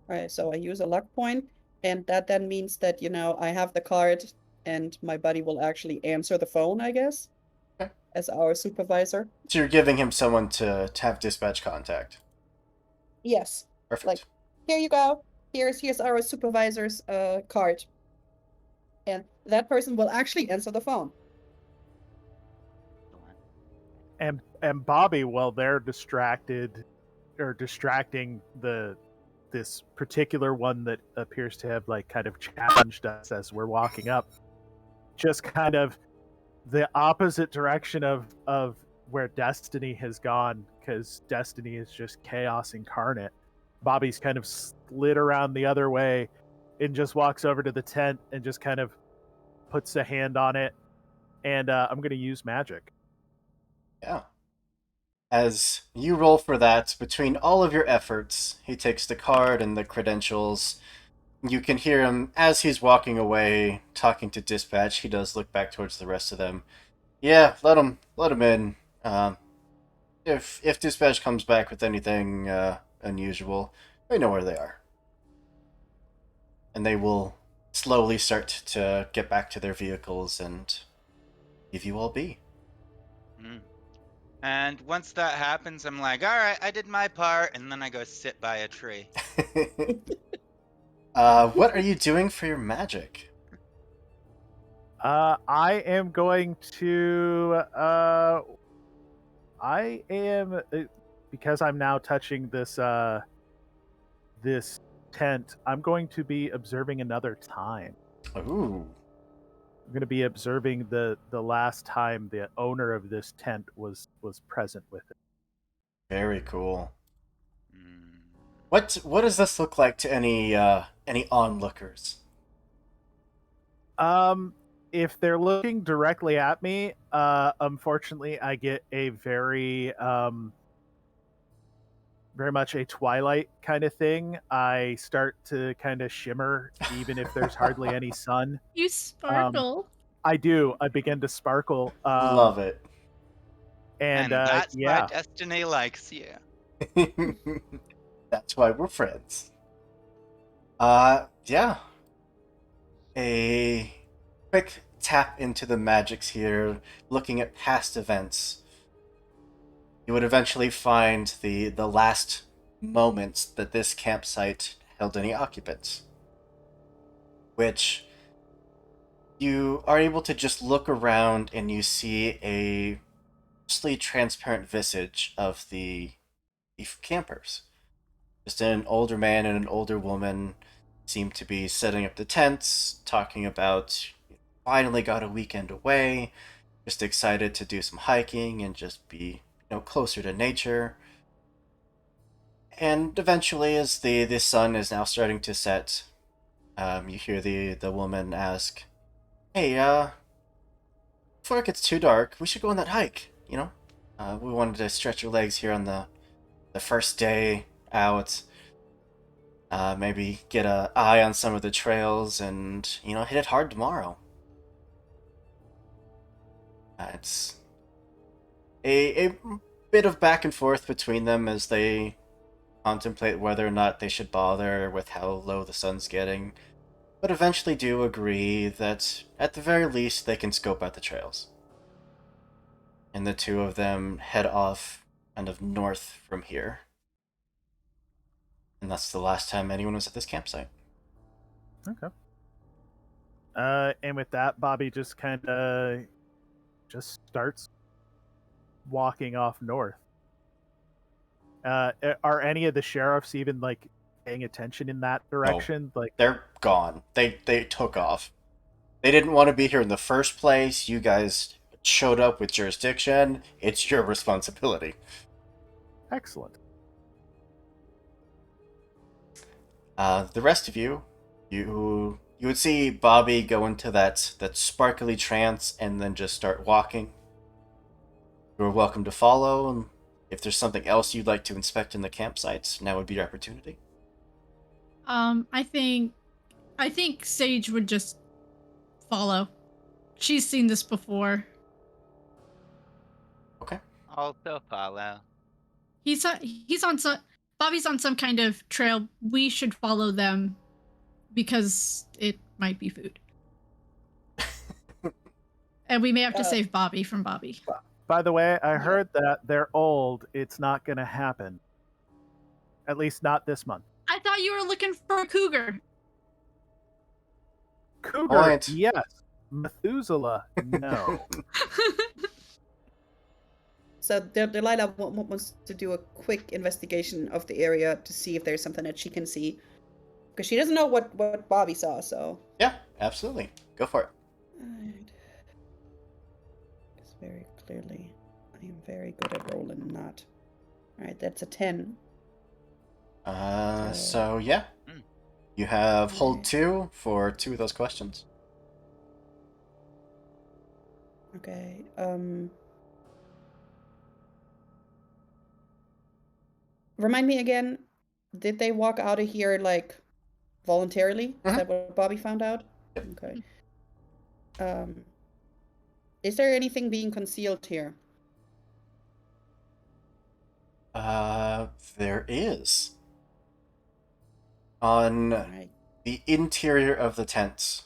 All right, so I use a luck point, and that then means that, I have the card, and my buddy will actually answer the phone, I guess, Okay. as our supervisor. So you're giving him someone to have dispatch contact. Yes. Perfect. Like, here you go. Here's our supervisor's card. And that person will actually answer the phone. and Bobby, while they're distracted or distracting this particular one that appears to have like kind of challenged us as we're walking up, just kind of the opposite direction of where Destiny has gone, because Destiny is just chaos incarnate. Bobby's kind of slid around the other way and just walks over to the tent and just kind of puts a hand on it, and I'm going to use magic. Yeah. As you roll for that, between all of your efforts, he takes the card and the credentials. You can hear him as he's walking away, talking to dispatch. He does look back towards the rest of them. Yeah, let him in. If dispatch comes back with anything unusual, we know where they are, and they will slowly start to get back to their vehicles and leave you all be. Mm. And once that happens, I'm like, all right, I did my part, and then I go sit by a tree. What are you doing for your magic? I am going to. I am because I'm now touching this this tent. I'm going to be observing another time. Ooh. I'm going to be observing the last time the owner of this tent was present with it. Very cool. Mm. What does this look like to any onlookers? If they're looking directly at me, unfortunately, I get a very much a Twilight kind of thing. I start to kind of shimmer, even if there's hardly any sun. You sparkle. I do. I begin to sparkle. Love it. And And that's why yeah, Destiny likes you. That's why we're friends. Yeah. A quick tap into the magics here, looking at past events. You would eventually find the last moments that this campsite held any occupants, which you are able to just look around and you see a mostly transparent visage of the campers. Just an older man and an older woman seem to be setting up the tents, talking about finally got a weekend away, just excited to do some hiking and just be closer to nature. And eventually, as the sun is now starting to set, you hear the woman ask, "Hey, before it gets too dark, we should go on that hike. We wanted to stretch your legs here on the first day out. Maybe get an eye on some of the trails and hit it hard tomorrow." It's a bit of back and forth between them as they contemplate whether or not they should bother with how low the sun's getting, but eventually do agree that at the very least they can scope out the trails. And the two of them head off kind of north from here. And that's the last time anyone was at this campsite. okay. And with that, Bobby just kind of just starts walking off north. Are any of the sheriffs even like paying attention in that direction? Like, They're gone. They took off. They didn't want to be here in the first place. You guys showed up with jurisdiction. It's your responsibility. excellent. The rest of you would see Bobby go into that sparkly trance and then just start walking. You're welcome to follow, and if there's something else you'd like to inspect in the campsites, now would be your opportunity. I think Sage would just follow. She's seen this before. Okay. Also follow. He's on some Bobby's on some kind of trail. We should follow them because it might be food. And we may have to save Bobby from Bobby. By the way, I heard that they're old. It's not going to happen. At least not this month. I thought you were looking for a cougar. Cougar, Point. yes. Methuselah, no. So Delilah wants to do a quick investigation of the area to see if there's something that she can see, because she doesn't know what Bobby saw. So Yeah, absolutely. Go for it. Alright. It's very clearly I am very good at rolling not. Alright, that's a 10. So yeah. You have hold 2 for 2 of those questions. Okay. Remind me again, did they walk out of here like voluntarily? Is that what Bobby found out? Okay. Is there anything being concealed here? There is. On Alright. the interior of the tents,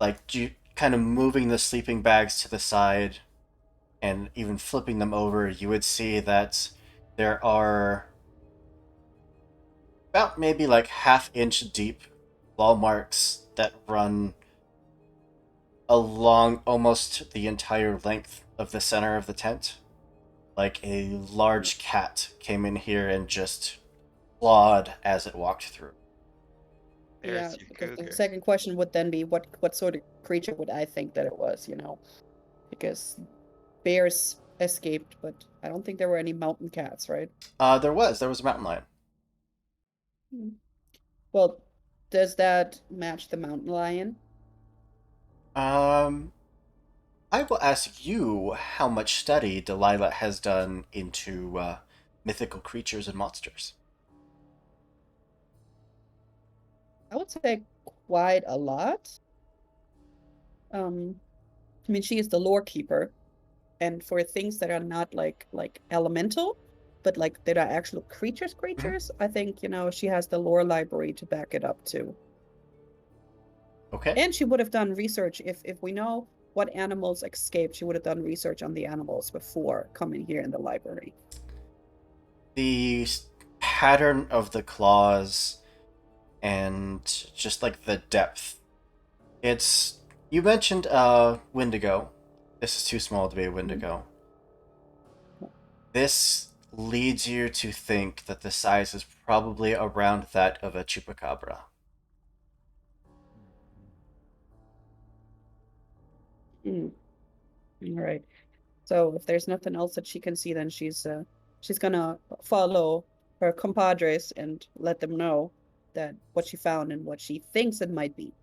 like kind of moving the sleeping bags to the side and even flipping them over, you would see that there are about maybe like half-inch deep claw marks that run along almost the entire length of the center of the tent. Like a large cat came in here and just clawed as it walked through. Yeah, There's your because the cougar. second question would then be what sort of creature would I think that it was, Because bears escaped, but I don't think there were any mountain cats, right? There was a mountain lion. Well, does that match the mountain lion? I will ask you how much study Delilah has done into mythical creatures and monsters. I would say quite a lot. I mean, she is the lore keeper, and for things that are not like elemental, but like that are actual Mhm. creatures, I think, she has the lore library to back it up too. Okay. And she would have done research if we know what animals escaped, she would have done research on the animals before coming here in the library. The pattern of the claws and just like the depth. It's you mentioned Wendigo. This is too small to be a Wendigo. This leads you to think that the size is probably around that of a chupacabra. Mm, all right. So if there's nothing else that she can see, then she's gonna follow her compadres and let them know that what she found and what she thinks it might be.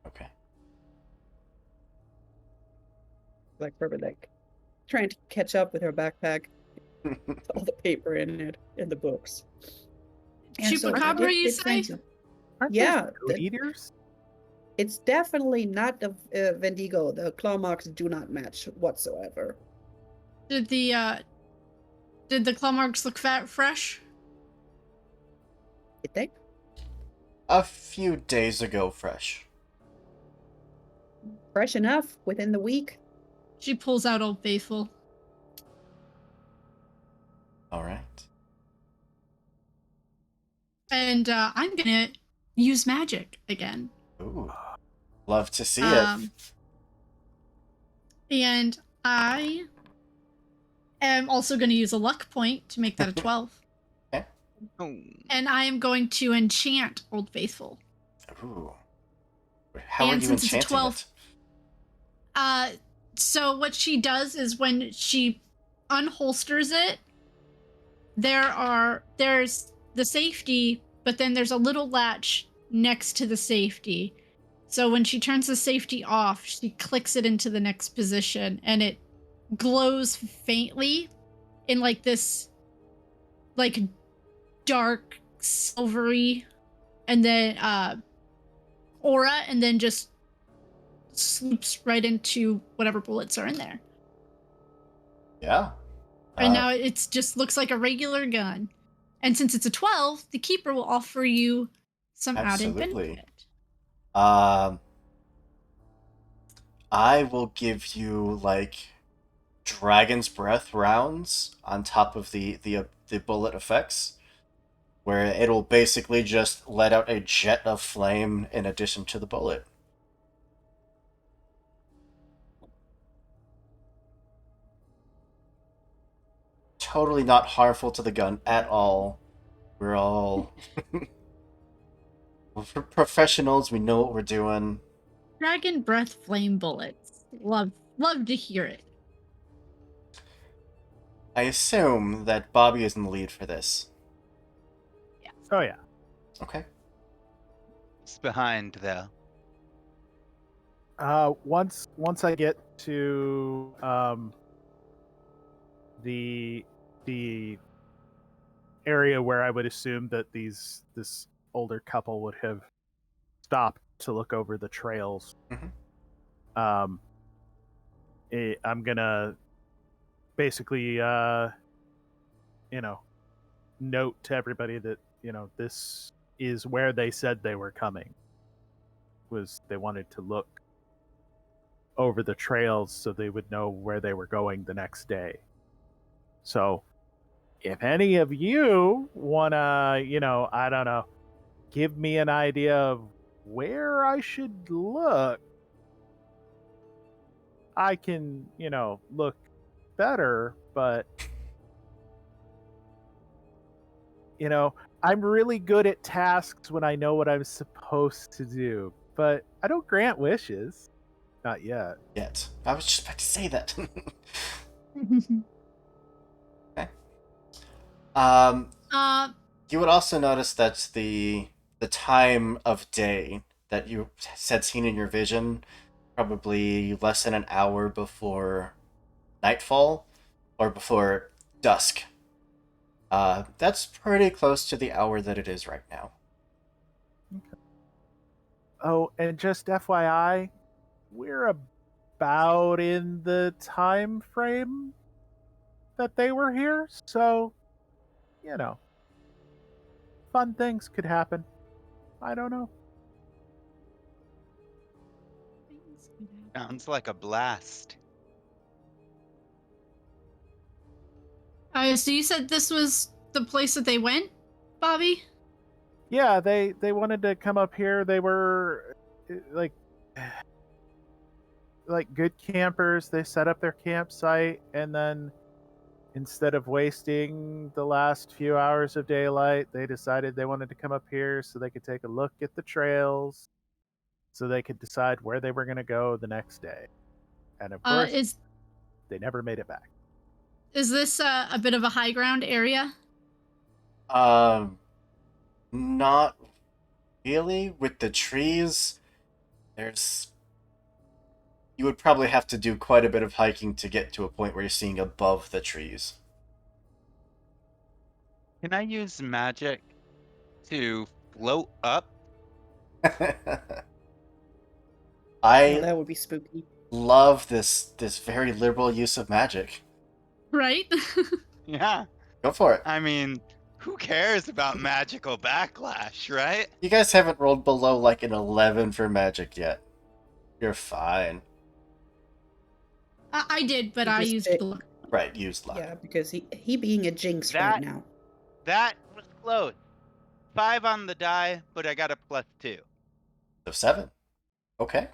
Okay. Like probably like trying to catch up with her backpack, all the paper in it, and the books. And so Chupacabra, you it say? turns out, Aren't yeah, those food eaters? it's definitely not the Vendigo. The claw marks do not match whatsoever. Did the claw marks look fresh? Did they? A few days ago, fresh. Fresh enough within the week. She pulls out Old Faithful. All right. And I'm gonna use magic again. Ooh, love to see Um, it. And I am also going to use a luck point to make that a 12. Oh. And I am going to enchant Old Faithful. Ooh. How are And you since it's a enchanting 12, it? So what she does is when she unholsters it, there's the safety, but then there's a little latch next to the safety. So when she turns the safety off, she clicks it into the next position and it glows faintly in like this like dark silvery and then aura, and then just sloops right into whatever bullets are in there. Yeah. And now it's just looks like a regular gun. And since it's a 12, the keeper will offer you some added Absolutely. benefit. I will give you like Dragon's Breath rounds on top of the bullet effects, where it'll basically just let out a jet of flame in addition to the bullet. Totally not harmful to the gun at all. We're all we're professionals. We know what we're doing. Dragon breath flame bullets. Love to hear it. I assume that Bobby is in the lead for this. Oh yeah. Okay. It's behind though. Once I get to the area where I would assume that this older couple would have stopped to look over the trails. Mhm. I'm gonna basically note to everybody that this is where they said they were coming. Was they wanted to look over the trails so they would know where they were going the next day. So if any of you wanna, I don't know, give me an idea of where I should look, I can, look better, but I'm really good at tasks when I know what I'm supposed to do, but I don't grant wishes. Not yet. Yet. I was just about to say that. Okay. Uh, You would also notice that the time of day that you had seen in your vision, probably less than an hour before nightfall or before dusk. That's pretty close to the hour that it is right now. Oh, and just FYI, we're about in the time frame that they were here, so you know, fun things could happen. I don't know. Sounds like a blast. So you said this was the place that they went, Bobby? Yeah, they wanted to come up here. They were like good campers. They set up their campsite, and then instead of wasting the last few hours of daylight, they decided they wanted to come up here so they could take a look at the trails, so they could decide where they were going to go the next day. And of course, Is they never made it back. this a bit of a high ground area? Not really. With the trees, you would probably have to do quite a bit of hiking to get to a point where you're seeing above the trees. Can I use magic to float up? I Oh, that would be spooky. love this very liberal use of magic. Right? Yeah. Go for it. I mean, who cares about magical backlash, right? You guys haven't rolled below like an 11 for magic yet. You're fine. I did, but You I just used did- the luck. Right, use luck. Yeah, because he being a jinx That- right now. That was close. 5 on the die, but I got a +2. So 7. Okay.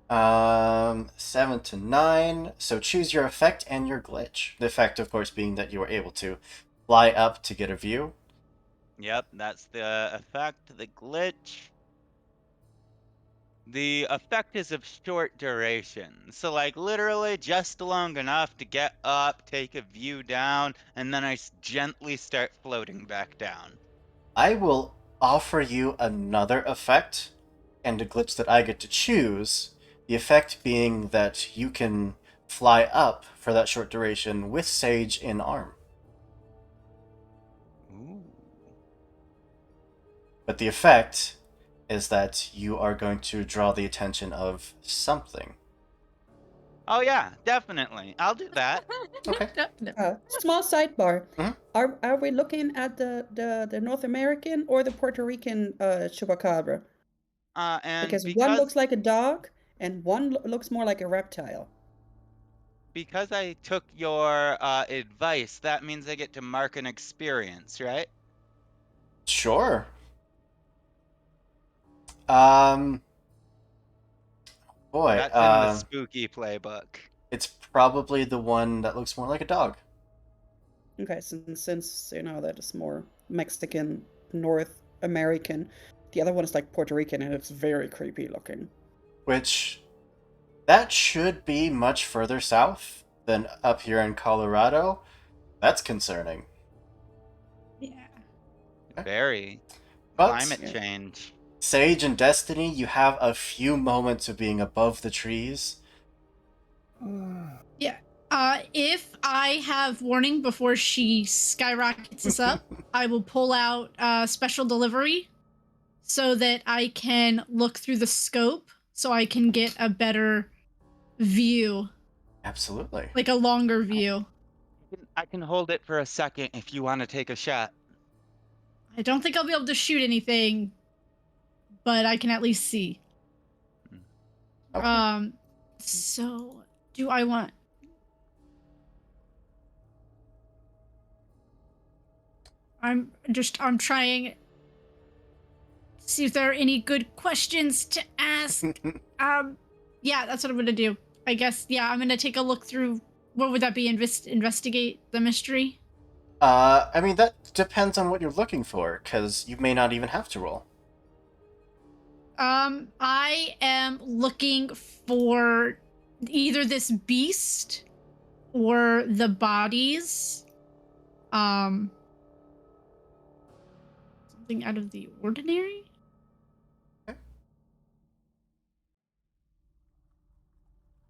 7 to 9. So choose your effect and your glitch. The effect, of course, being that you were able to fly up to get a view. Yep, that's the effect. The glitch. The effect is of short duration. So, like, literally just long enough to get up, take a view down, and then I gently start floating back down. I will offer you another effect and a glitch that I get to choose. The effect being that you can fly up for that short duration with Sage in arm. Ooh. But the effect is that you are going to draw the attention of something. Oh, yeah, definitely. I'll do that. Okay. Small sidebar. Mhm. Are we looking at the North American or the Puerto Rican chupacabra? And Because one looks like a dog and one looks more like a reptile. because I took your advice, that means I get to mark an experience, right? Sure. Boy, That's in the spooky playbook. it's probably the one that looks more like a dog. Okay, since you know that is more Mexican, North American, the other one is like Puerto Rican and it's very creepy looking. Which, that should be much further south than up here in Colorado. That's concerning. Yeah. Very. But Climate change. Sage and Destiny, you have a few moments of being above the trees. If I have warning before she skyrockets us up, I will pull out special delivery so that I can look through the scope so I can get a better view, Absolutely. like a longer view. I can hold it for a second if you want to take a shot. I don't think I'll be able to shoot anything, but I can at least see. Okay. So do I want... I'm trying to see if there are any good questions to ask. Yeah, that's what I'm gonna do. I guess, yeah, I'm gonna take a look through, what would that be, investigate the mystery? I mean, that depends on what you're looking for, because you may not even have to roll. I am looking for either this beast or the bodies. Something out of the ordinary?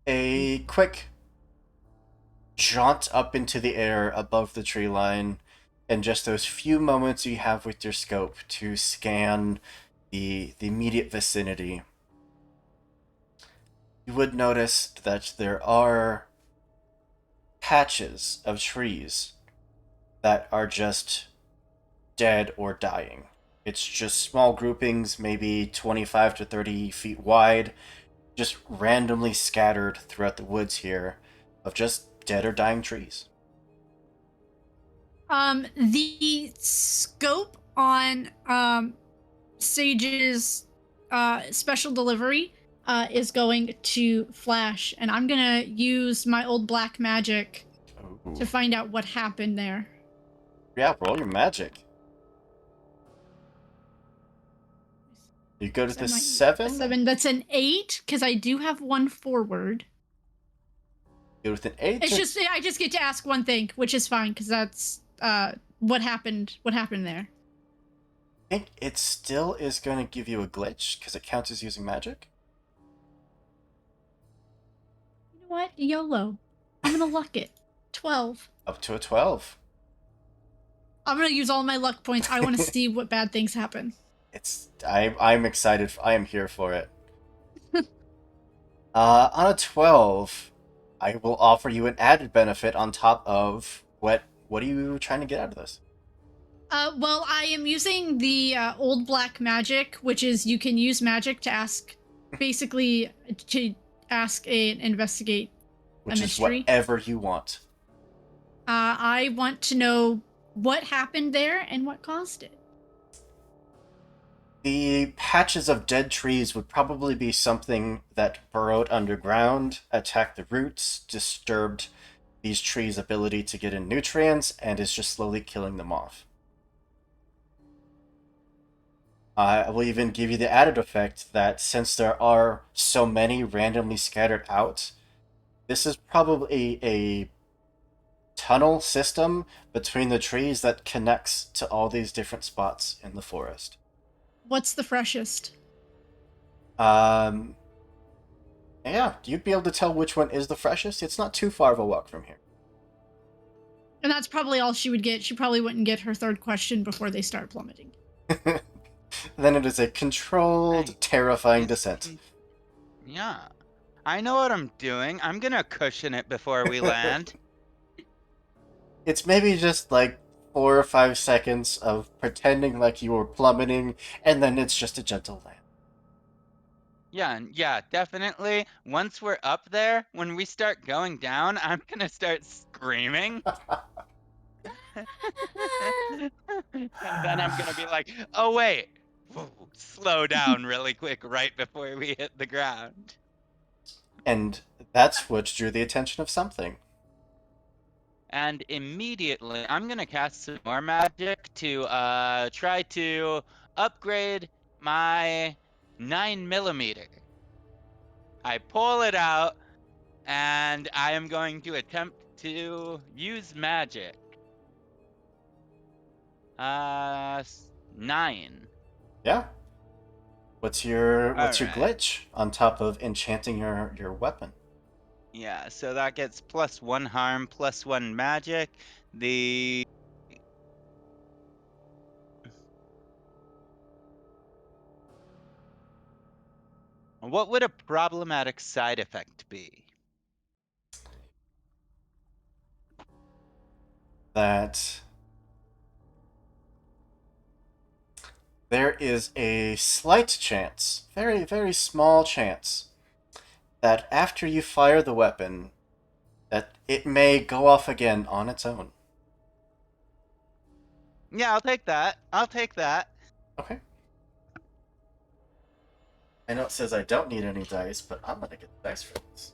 A quick jaunt up into the air above the tree line, and just those few moments you have with your scope to scan the immediate vicinity, you would notice that there are patches of trees that are just dead or dying. It's just small groupings, maybe 25 to 30 feet wide, just randomly scattered throughout the woods here, of just dead or dying trees. The scope on Sage's special delivery is going to flash, and I'm gonna use my old black magic Ooh. to find out what happened there. Yeah, roll your magic. You go to the A 7? 7. That's an 8 because I do have one forward. Go with an 8. It's just I just get to ask one thing, which is fine because that's what happened. What happened there? I think it still is going to give you a glitch because it counts as using magic. You know what? YOLO. I'm gonna luck it. 12. Up to a 12. I'm gonna use all my luck points. I want to see what bad things happen. I'm excited. I am here for it. On a 12, I will offer you an added benefit on top of what are you trying to get out of this? Well, I am using the old black magic, which is you can use magic to ask, basically, to ask an investigate Which a is mystery. whatever you want. I want to know what happened there and what caused it. The patches of dead trees would probably be something that burrowed underground, attacked the roots, disturbed these trees' ability to get in nutrients, and is just slowly killing them off. I will even give you the added effect that since there are so many randomly scattered out, this is probably a tunnel system between the trees that connects to all these different spots in the forest. What's the freshest? Yeah, you'd be able to tell which one is the freshest. It's not too far of a walk from here. And that's probably all she would get. She probably wouldn't get her third question before they start plummeting. Then it is a controlled, Hey, terrifying is- descent. Yeah. I know what I'm doing. I'm gonna cushion it before we land. It's maybe just like 4 or 5 seconds of pretending like you were plummeting, and then it's just a gentle land. Yeah, definitely. Once we're up there, when we start going down, I'm gonna start screaming. And then I'm gonna be like, oh wait, whoa, slow down really quick right before we hit the ground. And that's what drew the attention of something. And immediately, I'm gonna cast some more magic to try to upgrade my 9mm. I pull it out, and I am going to attempt to use magic. 9. Yeah. What's your Alright. glitch on top of enchanting your weapon? Yeah, so that gets +1 harm, +1 magic. What would a problematic side effect be? That there is a slight chance, very, very small chance, that after you fire the weapon, that it may go off again on its own. Yeah, I'll take that. I'll take that. Okay. I know it says I don't need any dice, but I'm gonna get the dice for this.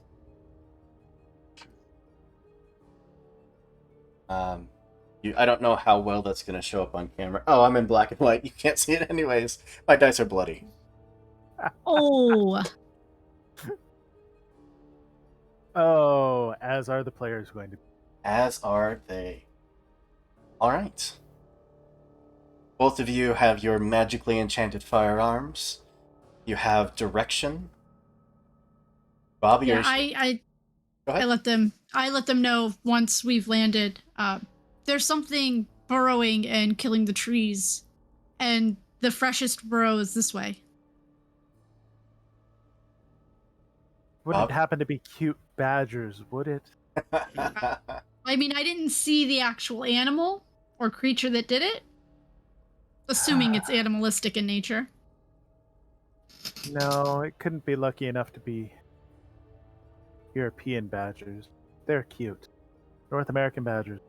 I don't know how well that's gonna show up on camera. Oh, I'm in black and white. You can't see it anyways. My dice are bloody. Oh. Oh, as are the players going to be. As are they. All right. Both of you have your magically enchanted firearms. You have direction. Bobby, Yeah, are you... Go I ahead. let them know once we've landed. There's something burrowing and killing the trees, and the freshest burrow is this way. Wouldn't Bob? happen to be cute badgers, would it? I mean, I didn't see the actual animal or creature that did it, assuming it's animalistic in nature. No, it couldn't be lucky enough to be European badgers. They're cute. North American badgers.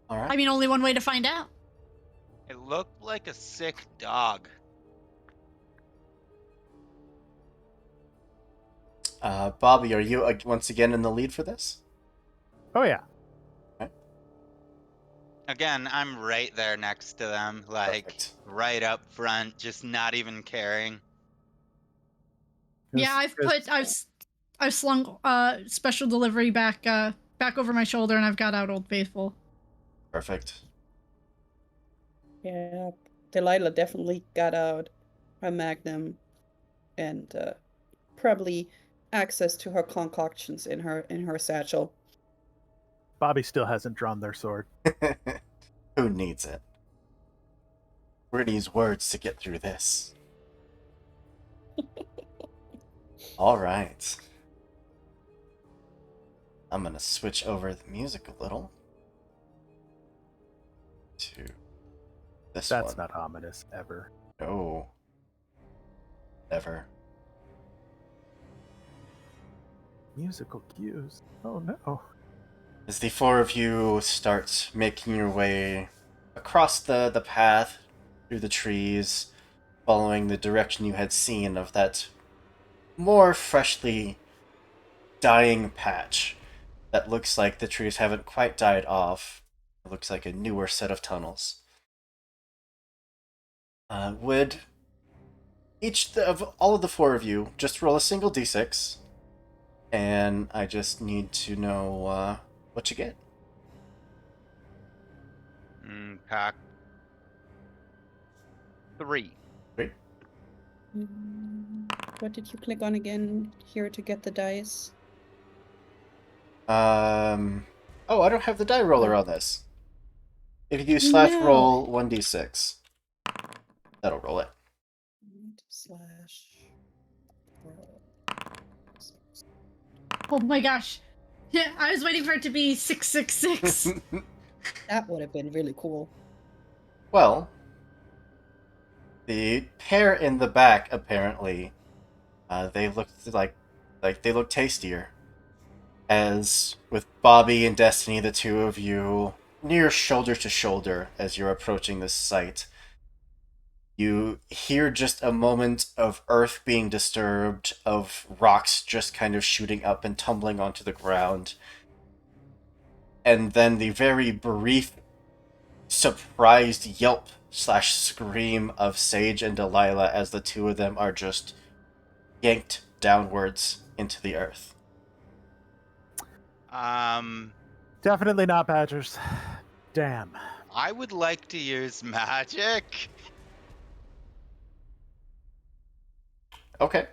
All right. I mean, only one way to find out. It looked like a sick dog. Bobby, are you once again in the lead for this? Oh yeah. Again, I'm right there next to them, like Perfect. right up front, just not even caring. Yeah, I've slung special delivery back over my shoulder, and I've got out Old Faithful. Perfect. Yeah, Delilah definitely got out a magnum and probably access to her concoctions in her satchel. Bobby still hasn't drawn their sword. Who needs it? We're gonna use words to get through this. All right. I'm gonna switch over the music a little to this That's one. not ominous ever. No. Never. Musical cues. Oh no. As the four of you start making your way across the path, through the trees, following the direction you had seen of that more freshly dying patch that looks like the trees haven't quite died off. It looks like a newer set of tunnels. Would of all of the four of you just roll a single d6, and I just need to know what you get. Pack 3. Great. What did you click on again here to get the dice? Oh, I don't have the die roller on this. If you do / roll 1d6, that'll roll it. Oh my gosh. Yeah, I was waiting for it to be 666. That would have been really cool. Well, the pair in the back apparently, they looked like they look tastier. As with Bobby and Destiny, the two of you near shoulder to shoulder as you're approaching this site, you hear just a moment of earth being disturbed, of rocks just kind of shooting up and tumbling onto the ground, and then the very brief, surprised yelp / scream of Sage and Delilah as the two of them are just yanked downwards into the earth. Definitely not badgers. Damn. I would like to use magic. Okay.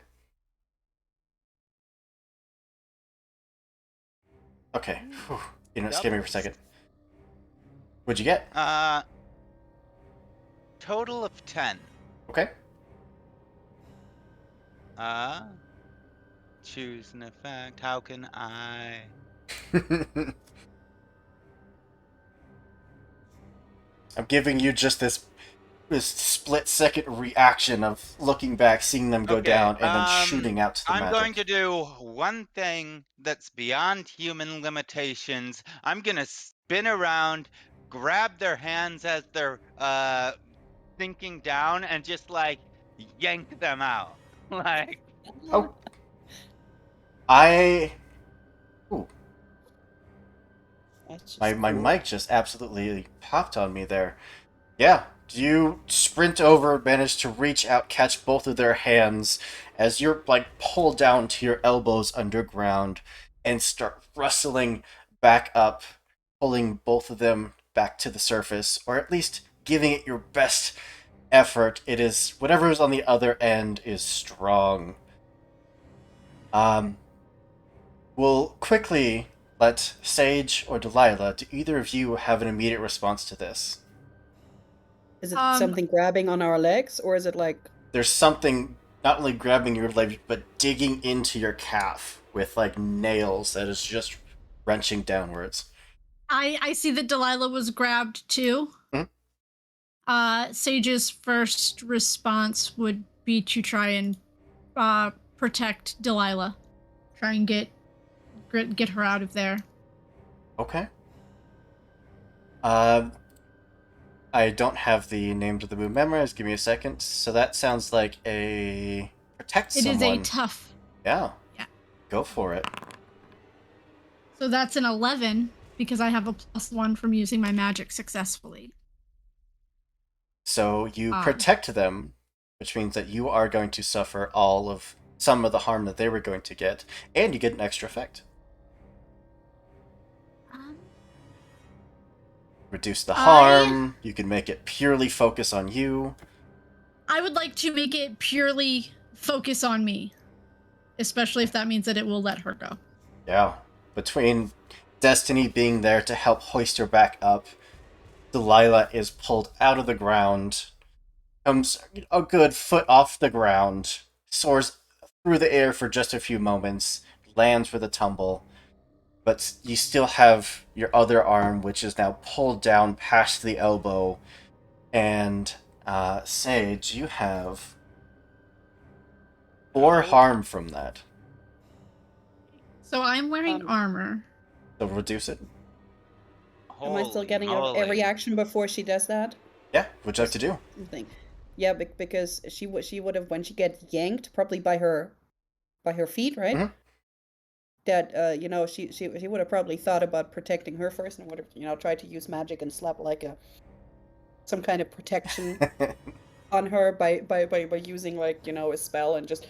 Okay. Whew. You know, scare me for a second. What'd you get? Total of 10. Okay. Choose an effect. How can I? I'm giving you just this split-second reaction of looking back, seeing them go Okay, down, and then shooting out to the I'm magic. going to do one thing that's beyond human limitations. I'm gonna spin around, grab their hands as they're sinking down, and just like yank them out. Like, Oh. Ooh, That's just my cool. mic just absolutely popped on me there. Yeah, you sprint over, manage to reach out, catch both of their hands as you're like pulled down to your elbows underground and start wrestling back up, pulling both of them back to the surface, or at least giving it your best effort. It is whatever is on the other end is strong. We'll quickly let Sage or Delilah, do either of you have an immediate response to this? Is it something grabbing on our legs, or is it like... There's something not only grabbing your leg, but digging into your calf with like nails that is just wrenching downwards. I see that Delilah was grabbed too. Sage's first response would be to try and protect Delilah. Try and get her out of there. Okay. I don't have the names of the move memorized. Give me a second. So that sounds like a protect someone. It is a tough. Yeah. Yeah. Go for it. So that's an 11 because I have a +1 from using my magic successfully. So you protect them, which means that you are going to suffer some of the harm that they were going to get, and you get an extra effect. Reduce the harm. You can make it purely focus on you. I would like to make it purely focus on me, especially if that means that it will let her go. Yeah. Between Destiny being there to help hoist her back up, Delilah is pulled out of the ground, comes a good foot off the ground, soars through the air for just a few moments, lands with a tumble, but you still have your other arm, which is now pulled down past the elbow, and Sage, you have 4 harm from that. So I'm wearing armor. So reduce it. Am I still getting a reaction before she does that? Yeah, what'd you like to do? Yeah, because she would have, when she gets yanked, probably by her feet, right? Mm-hmm. That she would have probably thought about protecting her first, and would have tried to use magic and slap like some kind of protection on her by using a spell and just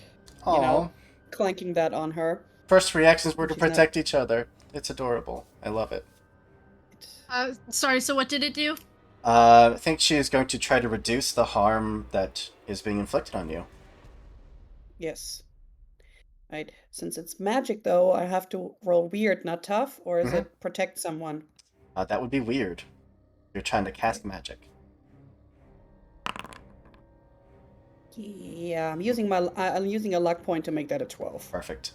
clanking that on her. First reactions were to protect each other. It's adorable. I love it. Sorry, so what did it do? I think she is going to try to reduce the harm that is being inflicted on you. Yes. Right. Since it's magic, though, I have to roll weird, not tough, or is it protect someone? That would be weird. You're trying to cast magic. Yeah, I'm using a luck point to make that a 12. Perfect.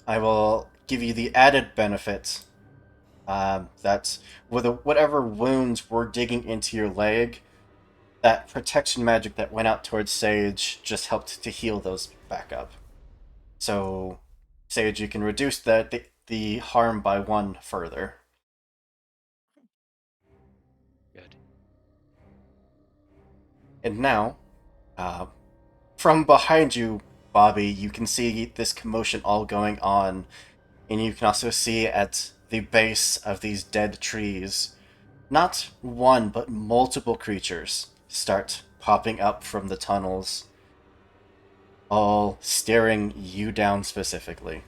I will give you the added benefit. That's with whatever wounds were digging into your leg, that protection magic that went out towards Sage just helped to heal those back up. So, Sage, you can reduce the harm by 1 further. Good. And now, from behind you, Bobby, you can see this commotion all going on, and you can also see at the base of these dead trees, not one, but multiple creatures start popping up from the tunnels, all staring you down specifically.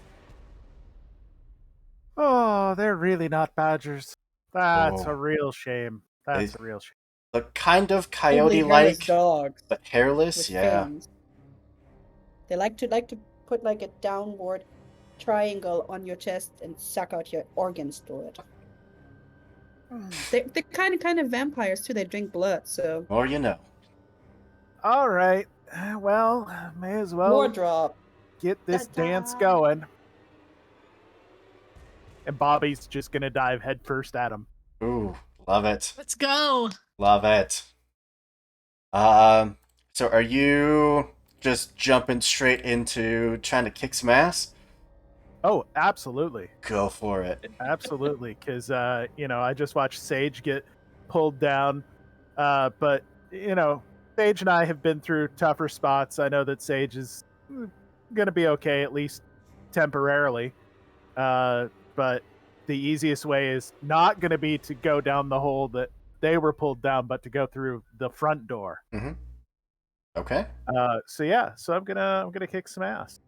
Oh, they're really not badgers. That's a real shame. That's a real shame. The kind of coyote-like, dogs, but hairless, yeah. Fangs. They like to put like a downward triangle on your chest and suck out your organs through it. They're kind of vampires too. They drink blood, so. More you know. All right. Well, may as well More drop. Get this dance going. And Bobby's just gonna dive headfirst at him. Ooh, love it. Let's go. Love it. So are you just jumping straight into trying to kick some ass? Oh, absolutely. Go for it. Absolutely, because I just watched Sage get pulled down, but Sage and I have been through tougher spots. I know that Sage is gonna be okay, at least temporarily. But the easiest way is not gonna be to go down the hole that they were pulled down, but to go through the front door. Mm-hmm. Okay. So I'm gonna kick some ass.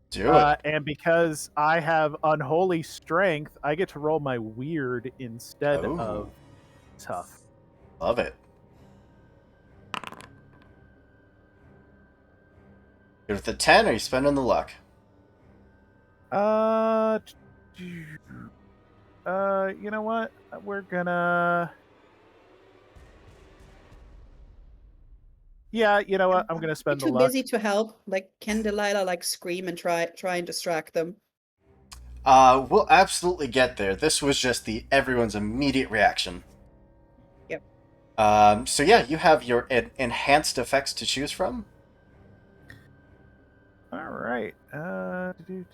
Do it. And because I have unholy strength, I get to roll my weird instead Oh. of tough. Love it. You're with the 10, or are you spending the luck? You know what? We're gonna. Yeah, you know what? I'm gonna spend the Too luck. busy to help. Like, can Delilah like scream and try and distract them? We'll absolutely get there. This was just everyone's immediate reaction. Yep. So yeah, you have your enhanced effects to choose from. All right. There it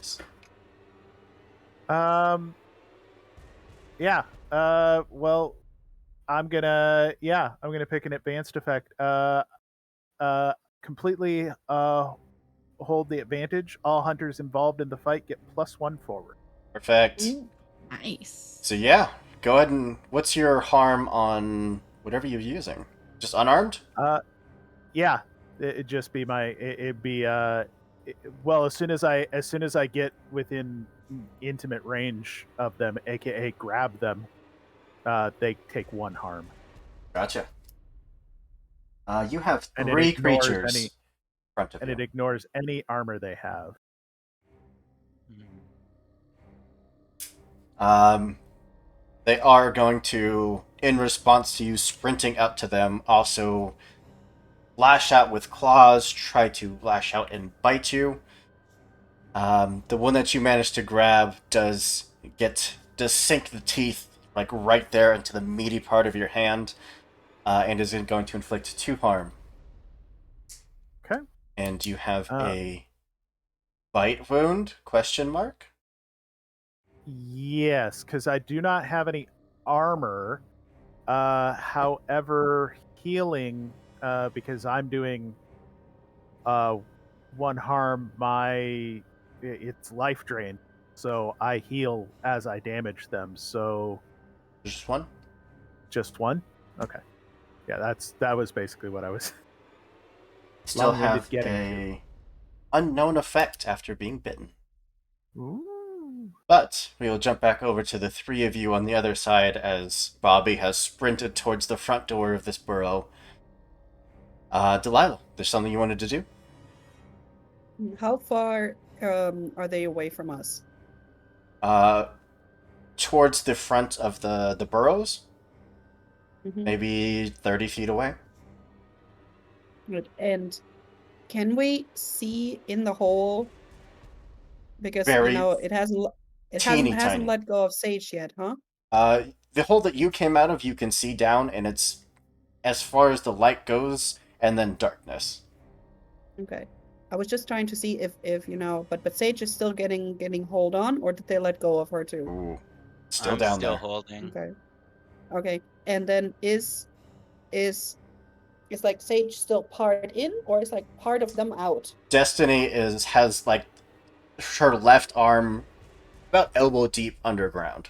is. Yeah. Well, I'm gonna pick an advanced effect. Completely hold the advantage. All hunters involved in the fight get +1 forward. Perfect. Ooh, nice. So yeah, go ahead and what's your harm on whatever you're using? Just unarmed? Yeah, it'd just be it'd be well, as soon as I get within intimate range of them, aka grab them, they take 1 harm. Gotcha. You have And 3 creatures in front of and you. it ignores any armor they have. They are going to, in response to you sprinting up to them, also lash out with claws, try to lash out and bite you. The one that you managed to grab does sink the teeth like right there into the meaty part of your hand, and is going to inflict 2 harm. Okay. And you have a bite wound? Question mark. Yes, because I do not have any armor. However, healing, because I'm doing 1 harm, it's life drain, so I heal as I damage them. So Just 1. just 1. Okay. Yeah, that was basically what I was. Still long-winded have getting a unknown effect after being bitten. Ooh. But we will jump back over to the 3 of you on the other side as Bobby has sprinted towards the front door of this burrow. Delilah, there's something you wanted to do? How far are they away from us? Towards the front of the burrows, Mhm. maybe 30 feet away. Good. And can we see in the hole? Because Very it hasn't teeny tiny. let go of Sage yet, huh? The hole that you came out of, you can see down, and it's as far as the light goes, and then darkness. Okay. I was just trying to see if but Sage is still getting hold on, or did they let go of her too? Ooh, still I'm down still there. holding. Okay. Okay. And then is like Sage still part in, or is like part of them out? Destiny has like her left arm about elbow deep underground.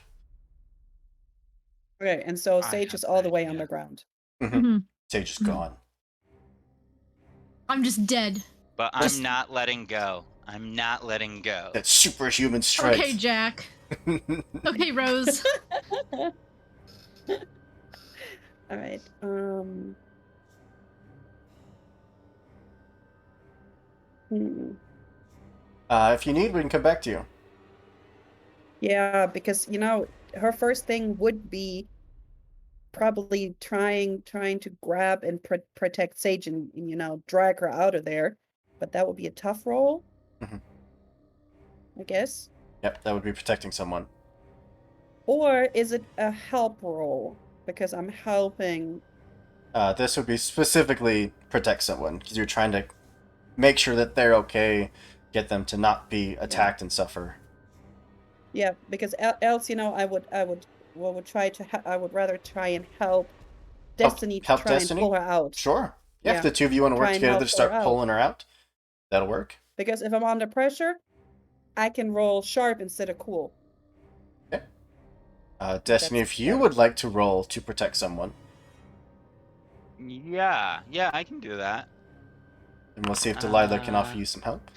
Okay, and so I Sage have is all an the way idea. underground. Mhm. Sage is Mhm. gone. I'm just dead. But This- I'm not letting go. I'm not letting go. That superhuman Okay, strength. Jack. Okay, Rose. All right. If you need, we can come back to you. Yeah, because her first thing would be probably trying to grab and protect Sage and drag her out of there, but that would be a tough role. Mhm. I guess. Yep, that would be protecting someone. Or is it a help role because I'm helping? This would be specifically protect someone because you're trying to make sure that they're okay, get them to not be attacked and suffer. Yeah, because else, I would I would rather try and help Destiny to help try Destiny? and pull her out. Sure. Yeah, Yeah, if the 2 of you want to work try and together help to pull her start out. pulling her out, that'll work. Because if I'm under pressure, I can roll sharp instead of cool. Destiny, That's if you better. would like to roll to protect someone. Yeah, I can do that. And we'll see if Delilah can offer Uh, you some help.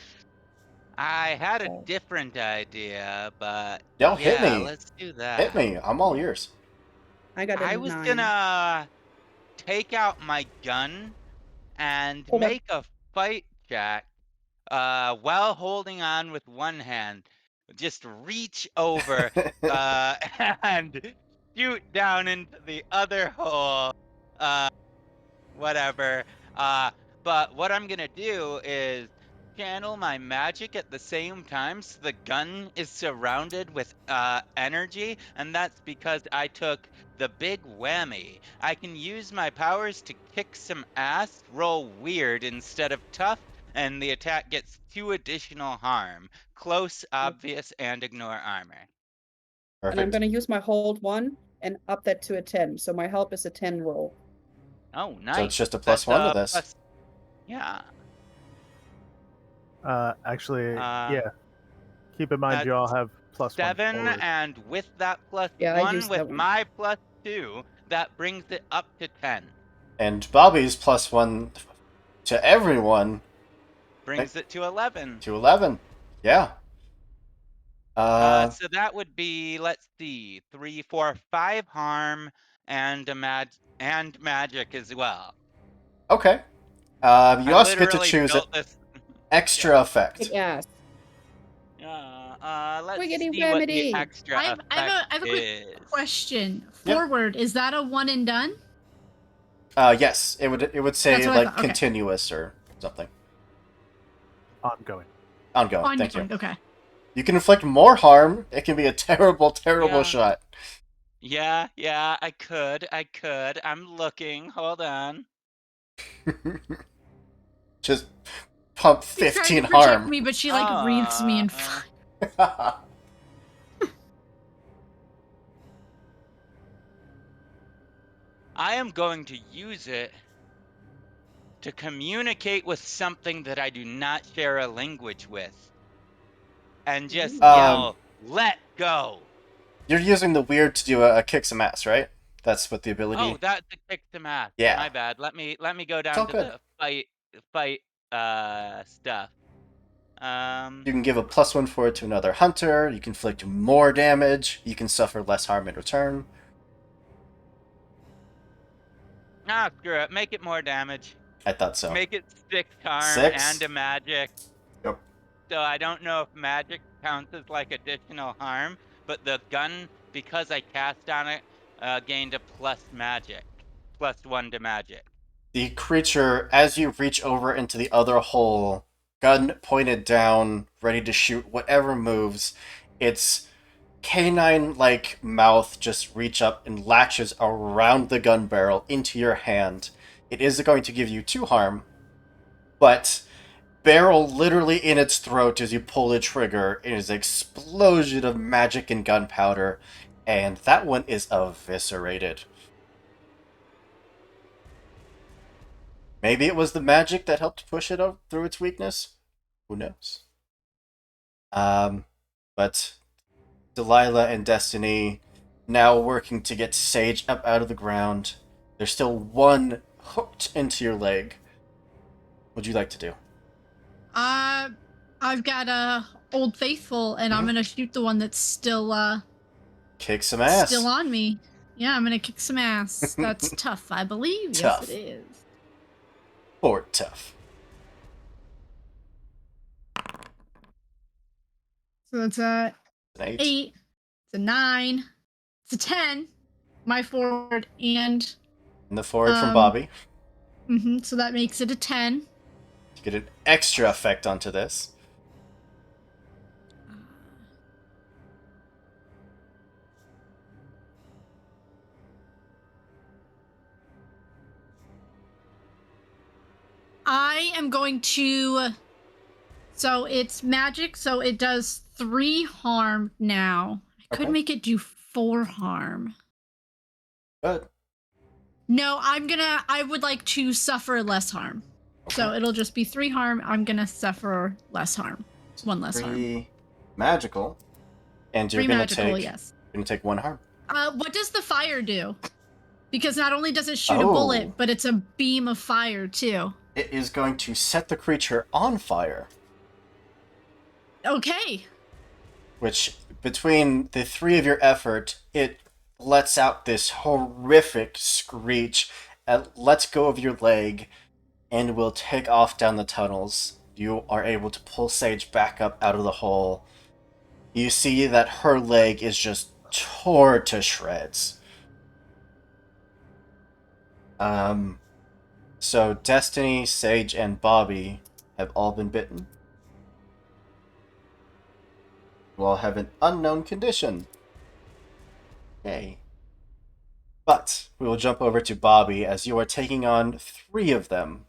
I had a Oh. different idea, but Yo, hit yeah, me. let's do Hit that. me. I'm all ears. I got a I was 9. gonna take out my gun and Hold on. make a fight check while holding on with one hand. Just reach over and shoot down into the other hole. Uh, whatever. But what I'm gonna do is channel my magic at the same time, so the gun is surrounded with energy, and that's because I took the big whammy. I can use my powers to kick some ass, roll weird instead of tough, and the attack gets 2 additional harm. Close, obvious, and ignore armor. And I'm Perfect. gonna use my hold 1 and up that to a 10. So my help is a 10 roll. Oh, nice. So it's just a That's +1 to this. plus, yeah. Actually, Uh, yeah. Keep in mind you all that's have +1 7, forward. and with that Yeah, I +1 used that with one. my +2, that brings it up to 10. And Bobby's +1 to everyone Brings it to 11. to 11. Yeah. So that would be, let's see, 3, 4, 5 harm and and magic as well. Okay. You I also get to literally choose an built this. extra effect. Kick ass. Let's Wiggity see what the whamity. extra I have a quick is. question. Yeah. Forward, is that a one and done? Yes, it would say That's what I like thought, okay. continuous or something. Ongoing. Ongoing. Thank you. Okay. You can inflict more harm. It can be a terrible, terrible Yeah. shot. Yeah, I could. I'm looking. Hold on. Just pump She's trying 15 to protect harm. me, but she like wreathes me in front. I am going to use it to communicate with something that I do not share a language with. And just yell, let go. You're using the weird to do a kick some ass, right? That's what the ability. Oh, that's a kick to math. Yeah. My bad. Let me go all down to good. the fight stuff. You can give a +1 for it to another hunter. You can inflict more damage. You can suffer less harm in return. Screw it. Make it more damage. I thought so. Make it 6 harm 6? and a magic. Yep. So I don't know if magic counts as like additional harm, but the gun, because I cast on it, gained a +1 to magic. The creature, as you reach over into the other hole, gun pointed down, ready to shoot whatever moves, its canine-like mouth just reach up and latches around the gun barrel into your hand. It is going to give you 2 harm, but barrel literally in its throat as you pull the trigger. It is an explosion of magic and gunpowder, and that one is eviscerated. Maybe it was the magic that helped push it through its weakness. Who knows? But Delilah and Destiny now working to get Sage up out of the ground. There's still one hooked into your leg. What'd you like to do? I've got a Old Faithful, and I'm gonna shoot the one that's still Kick some ass. still on me. Yeah, I'm gonna kick some ass. That's tough, I believe. Tough. Yes, it is. Or tough. So that's a An 8. 8. It's a 9. It's a 10. My forward and And the forward from Bobby. so that makes it a 10. To get an extra effect onto this. I am going to. So it's magic, so it does 3 harm now. I could Okay. make it do 4 harm. Good. No, I would like to suffer less harm. So Okay. it'll just be 3 harm. I'm gonna suffer less harm. 1 less harm. 3 magical. And you're 3 gonna magical, take yes. you're gonna take 1 harm. What does the fire do? Because not only does it shoot a Oh. bullet, but it's a beam of fire too. It is going to set the creature on fire, Okay. which, between the three of your effort, it lets out this horrific screech, lets go of your leg, and will take off down the tunnels. You are able to pull Sage back up out of the hole. You see that her leg is just tore to shreds. So Destiny, Sage, and Bobby have all been bitten. You all have an unknown condition. Okay. But we will jump over to Bobby as you are taking on 3 of them.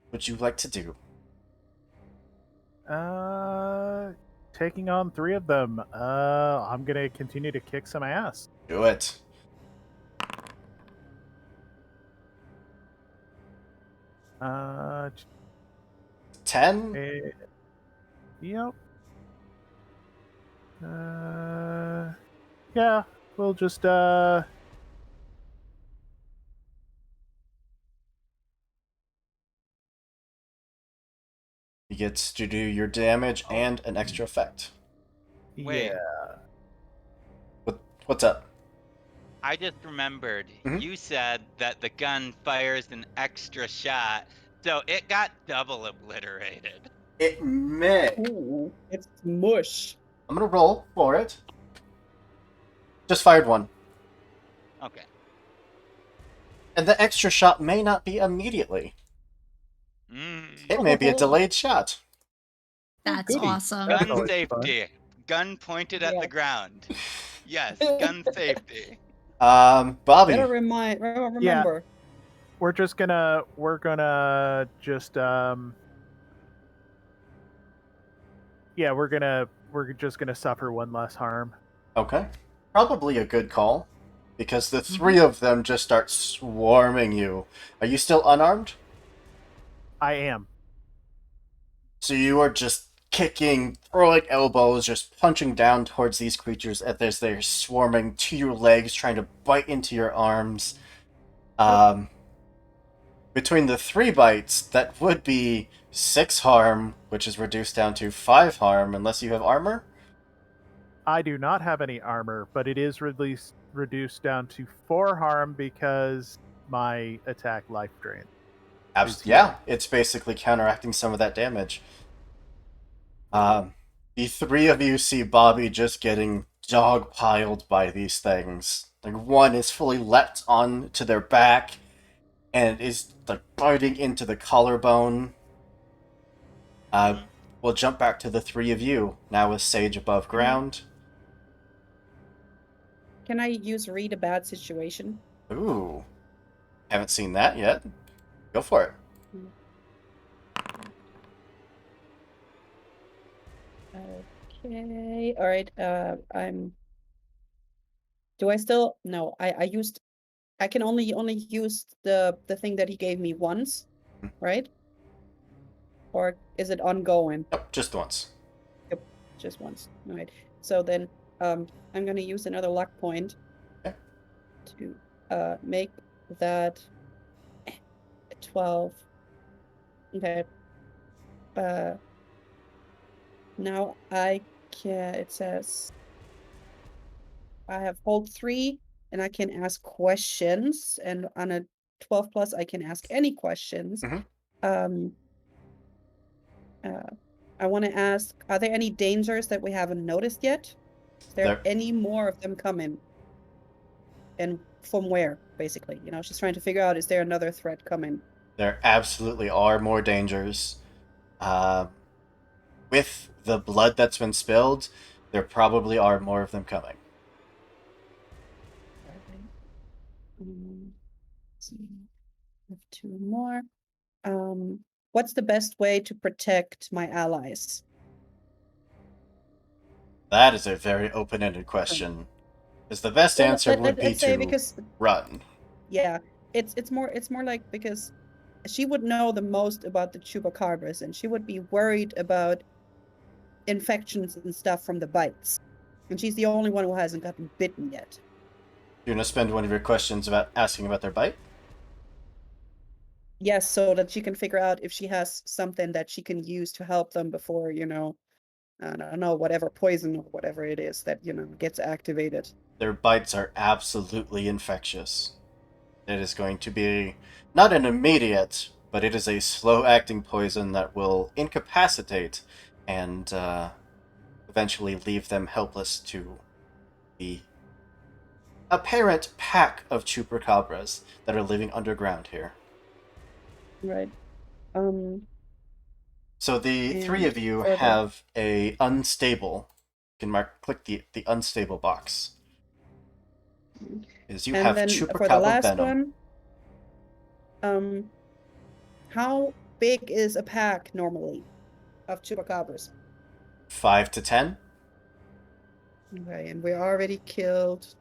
What would you like to do? Taking on 3 of them. I'm gonna continue to kick some ass. Do it. Uh, 10? Yep. Yeah, we'll just You get to do your damage and an extra effect. Wait. Yeah. What's up? I just remembered Mhm. you said that the gun fires an extra shot, so it got double obliterated. It may. Ooh, it's mush. I'm gonna roll for it. Just fired 1. Okay. And the extra shot may not be immediately. It may be a delayed shot. That's goody. awesome. That's Gun always safety. Gun pointed at Yeah. the ground. Yes, gun safety. Bobby. Better remember. We're gonna just yeah, we're just gonna suffer 1 less harm. Okay. Probably a good call. Because the 3 of them just start swarming you. Are you still unarmed? I am. So you are just kicking, throwing elbows, just punching down towards these creatures as they're swarming to your legs, trying to bite into your arms. Between the 3 bites, that would be 6 harm, which is reduced down to 5 harm, unless you have armor. I do not have any armor, but it is reduced down to 4 harm because my attack life drain. Yeah, it's basically counteracting some of that damage. The 3 of you see Bobby just getting dogpiled by these things. Like, one is fully leapt onto their back and is like biting into the collarbone. We'll jump back to the 3 of you, now with Sage above ground. Can I use read a bad situation? Ooh. Haven't seen that yet. Go for it. Okay. All right. Do I still? No. I can only use the thing that he gave me once, right? Or is it ongoing? Nope, just once. Just once. All right. So then, I'm gonna use another luck point Okay. to make that 12. Okay. Now I can. It says I have hold 3, and I can ask questions, and on a 12 plus, I can ask any questions. Mhm. I want to ask: are there any dangers that we haven't noticed yet? Is there any more of them coming? And from where, basically? She's trying to figure out: is there another threat coming? There absolutely are more dangers. With the blood that's been spilled, there probably are more of them coming. See. I have 2 more. What's the best way to protect my allies? That is a very open-ended question. Because the best answer would be let's say to because run. yeah, it's more like because she would know the most about the chupacabras, and she would be worried about infections and stuff from the bites, and she's the only one who hasn't gotten bitten yet. You're gonna spend one of your questions about asking about their bite? Yes, so that she can figure out if she has something that she can use to help them before, I don't know, whatever poison or whatever it is that, gets activated. Their bites are absolutely infectious. It is going to be not an immediate, but it is a slow-acting poison that will incapacitate and eventually leave them helpless to the apparent pack of chupacabras that are living underground here. Right. So the three And of you for the- have a unstable. You can click the unstable box. Is you and have then for the chupacabra last venom. one, how big is a pack normally of chupacabras? 5 to 10. Okay, and we already killed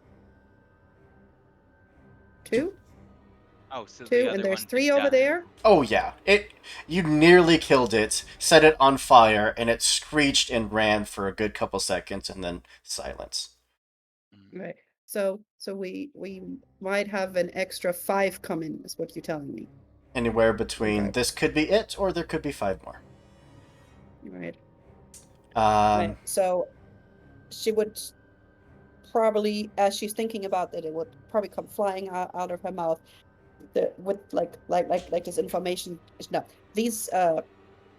two? Oh, so the Two, other and there's one's 3 over done. there? Oh yeah, you nearly killed it, set it on fire, and it screeched and ran for a good couple seconds, and then silence. Mm. Right. So we might have an extra 5 coming, is what you're telling me. Anywhere between Okay. this could be it, or there could be 5 more. Right. Um, Right. So she would probably, as she's thinking about that, it would probably come flying out of her mouth. With like this information. No, these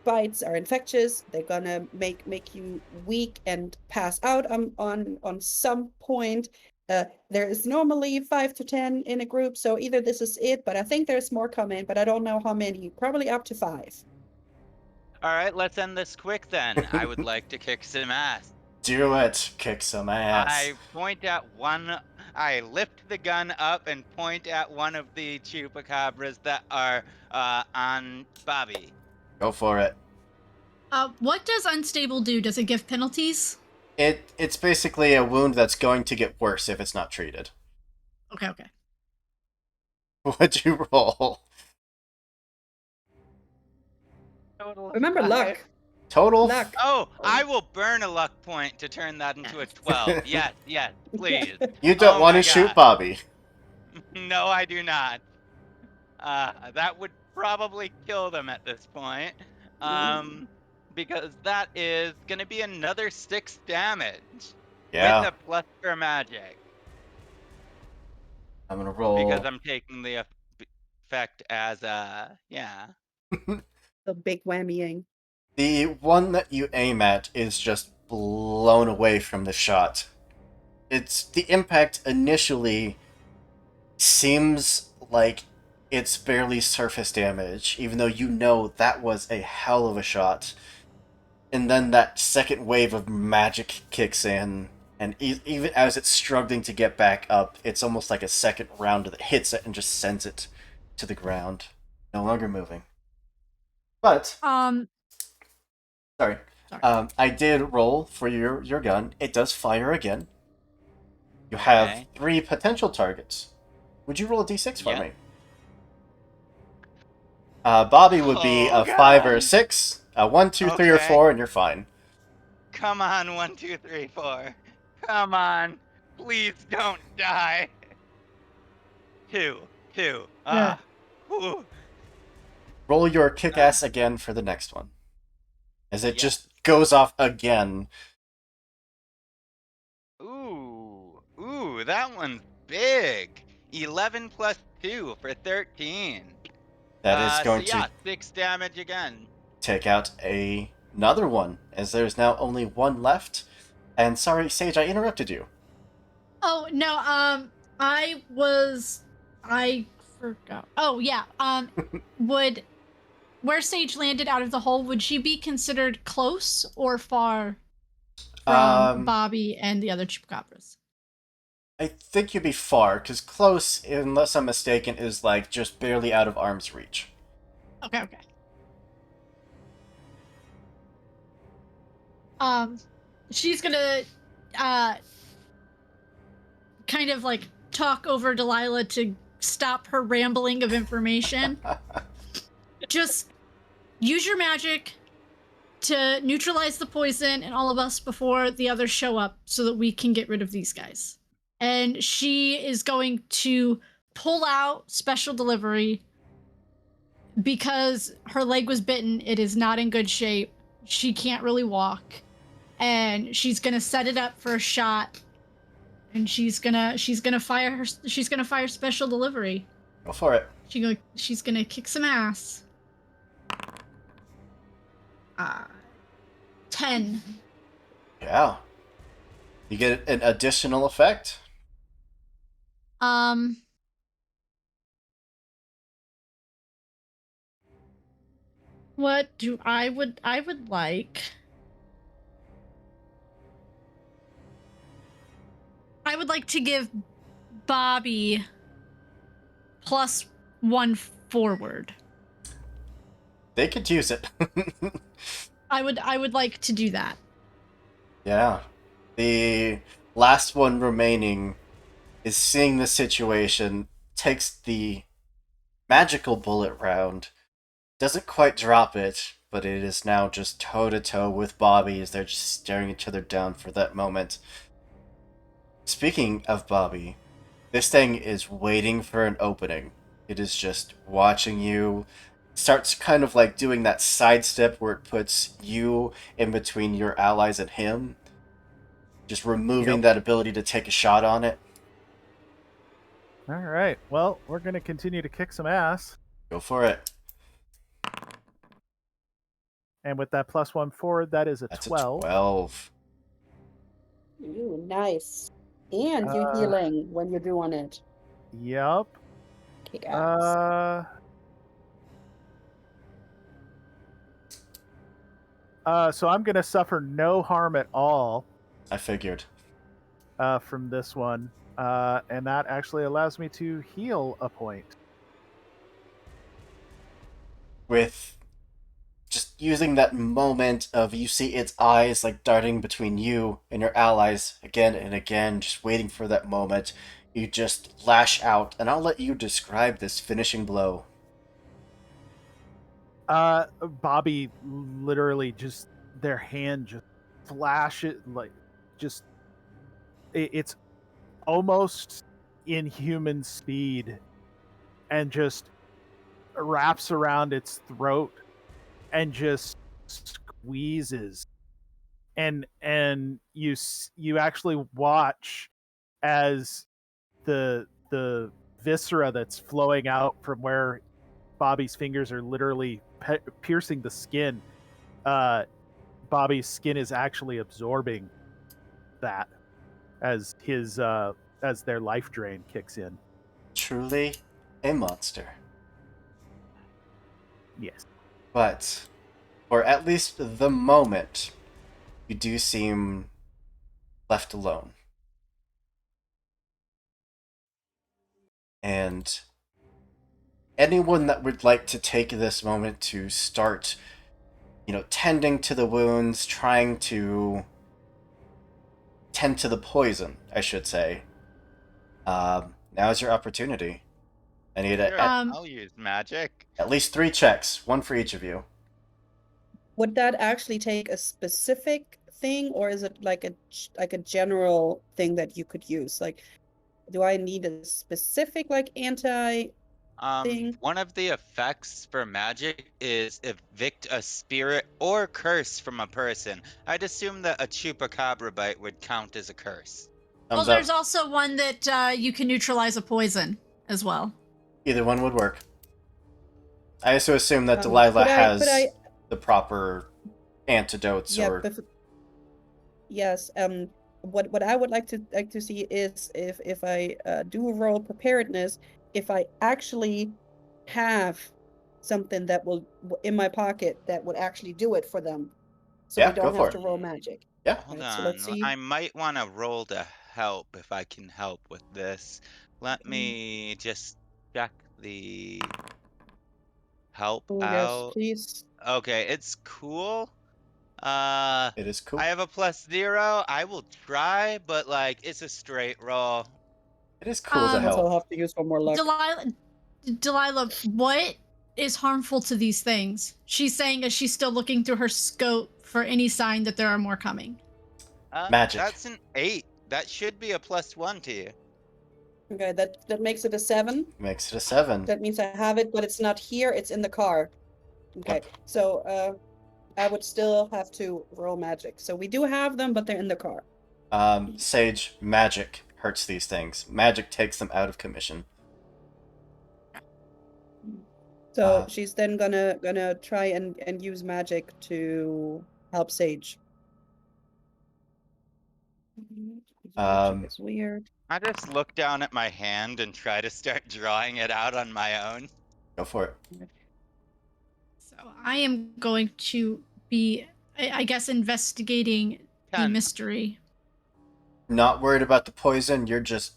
bites are infectious. They're gonna make you weak and pass out on some point. There is normally 5 to 10 in a group, so either this is it, but I think there's more coming, but I don't know how many. Probably up to 5. All right, let's end this quick then. I would like to kick some ass. do it, kick some ass. I point at one. I lift the gun up and point at one of the chupacabras that are on Bobby. Go for it. What does unstable do? Does it give penalties? It's basically a wound that's going to get worse if it's not treated. Okay. What'd you roll? Total Remember 5. luck. Total. Luck. Oh, I will burn a luck point to turn that into a 12. Yes, please. You don't Oh want my to shoot God. Bobby. No, I do not. That would probably kill them at this point. Because that is gonna be another 6 damage. Yeah, With a plus for magic. I'm gonna roll. Because I'm taking the effect as yeah. The big whammying. The one that you aim at is just blown away from the shot. It's the impact initially seems like it's barely surface damage, even though you know that was a hell of a shot. And then that second wave of magic kicks in, and even as it's struggling to get back up, it's almost like a second round that hits it and just sends it to the ground, no longer moving. But sorry. I did roll for your gun. It does fire again. You have Okay. 3 potential targets. Would you roll a d6 for Yeah. me? Bobby would be Oh, a 5 or a God. 6, a 1, 2, 3, or Okay. 4, and you're fine. Come on, 1, 2, 3, 4. Come on. Please don't die. 2. Yeah. Whew. Roll your kick-ass again for the next one. As it Yeah. just goes off again. Ooh, that one's big. 11 plus 2 for 13. That is going so yeah, to 6 damage again. take out another one, as there's now only one left. And sorry, Sage, I interrupted you. Oh no. I forgot. Oh yeah. Would where Sage landed out of the hole? Would she be considered close or far from Bobby and the other chupacabras? I think you'd be far, because close, unless I'm mistaken, is like just barely out of arm's reach. Okay. She's gonna kind of like talk over Delilah to stop her rambling of information. Just use your magic to neutralize the poison in all of us before the others show up so that we can get rid of these guys. and she is going to pull out special delivery because her leg was bitten. It is not in good shape. She can't really walk, and she's gonna set it up for a shot, and she's gonna fire special delivery. Go for it. She's gonna kick some ass. 10. Yeah. You get an additional effect. What do I would like? I would like to give Bobby +1 forward. They could use it. I would like to do that. Yeah. The last one remaining is seeing the situation, takes the magical bullet round, doesn't quite drop it, but it is now just toe-to-toe with Bobby as they're just staring each other down for that moment. Speaking of Bobby, this thing is waiting for an opening. It is just watching you. Starts kind of like doing that sidestep where it puts you in between your allies and him. Just removing that ability to take a shot on it. All right. Well, we're going to continue to kick some ass. Go for it. And with that +1 forward, that is a That's 12. a 12. Ooh, nice. And you're healing when you're doing it. Yep. Kick ass. So I'm going to suffer no harm at all I figured. from this one. And that actually allows me to heal a point. With just using that moment of you see its eyes like darting between you and your allies again and again, just waiting for that moment, you just lash out, and I'll let you describe this finishing blow. Bobby literally just, their hand just flashes, like, just, it's almost inhuman speed, and just wraps around its throat and just squeezes, and you actually watch as the viscera that's flowing out from where Bobby's fingers are literally piercing the skin. Bobby's skin is actually absorbing that as as their life drain kicks in. Truly a monster. Yes. But for at least the moment, you do seem left alone. And anyone that would like to take this moment to start, tending to the wounds, trying to tend to the poison, I should say, now's your opportunity. I need Sure, at I'll use magic. least 3 checks, 1 for each of you. Would that actually take a specific thing, or is it like a general thing that you could use? Like, do I need a specific anti thing? One of the effects for magic is evict a spirit or curse from a person. I'd assume that a chupacabra bite would count as a curse. Well, Thumbs up. there's also one that you can neutralize a poison as well. Either one would work. I also assume that Could Delilah I- has could I- the proper antidotes or... Yes. What I would like to see is if I do roll preparedness, if I actually have something that will in my pocket that would actually do it for them, so Yeah, we go don't for have it. to roll magic. Yeah. Hold Alright, so on. let's see. I might want to roll to help if I can help with this. Let me just check the help Oh, yes, out. please. Okay, it's cool. It is cool. I have a +0. I will try, but it's a straight roll. It is cool to Um, Unless I'll help. have to use one more luck. Delilah, what is harmful to these things? She's saying as she's still looking through her scope for any sign that there are more coming. Magic. That's an 8. That should be a +1 to you. Okay, that makes it a 7. Makes it a 7. That means I have it, but it's not here. It's in the car. Okay, so I would still have to roll magic. So we do have them, but they're in the car. Sage, magic hurts these things. Magic takes them out of commission. So she's then gonna try and use magic to help Sage. Magic is weird. I just look down at my hand and try to start drawing it out on my own. Go for it. So I am going to be, I guess, investigating the 10. mystery. Not worried about the poison, you're just...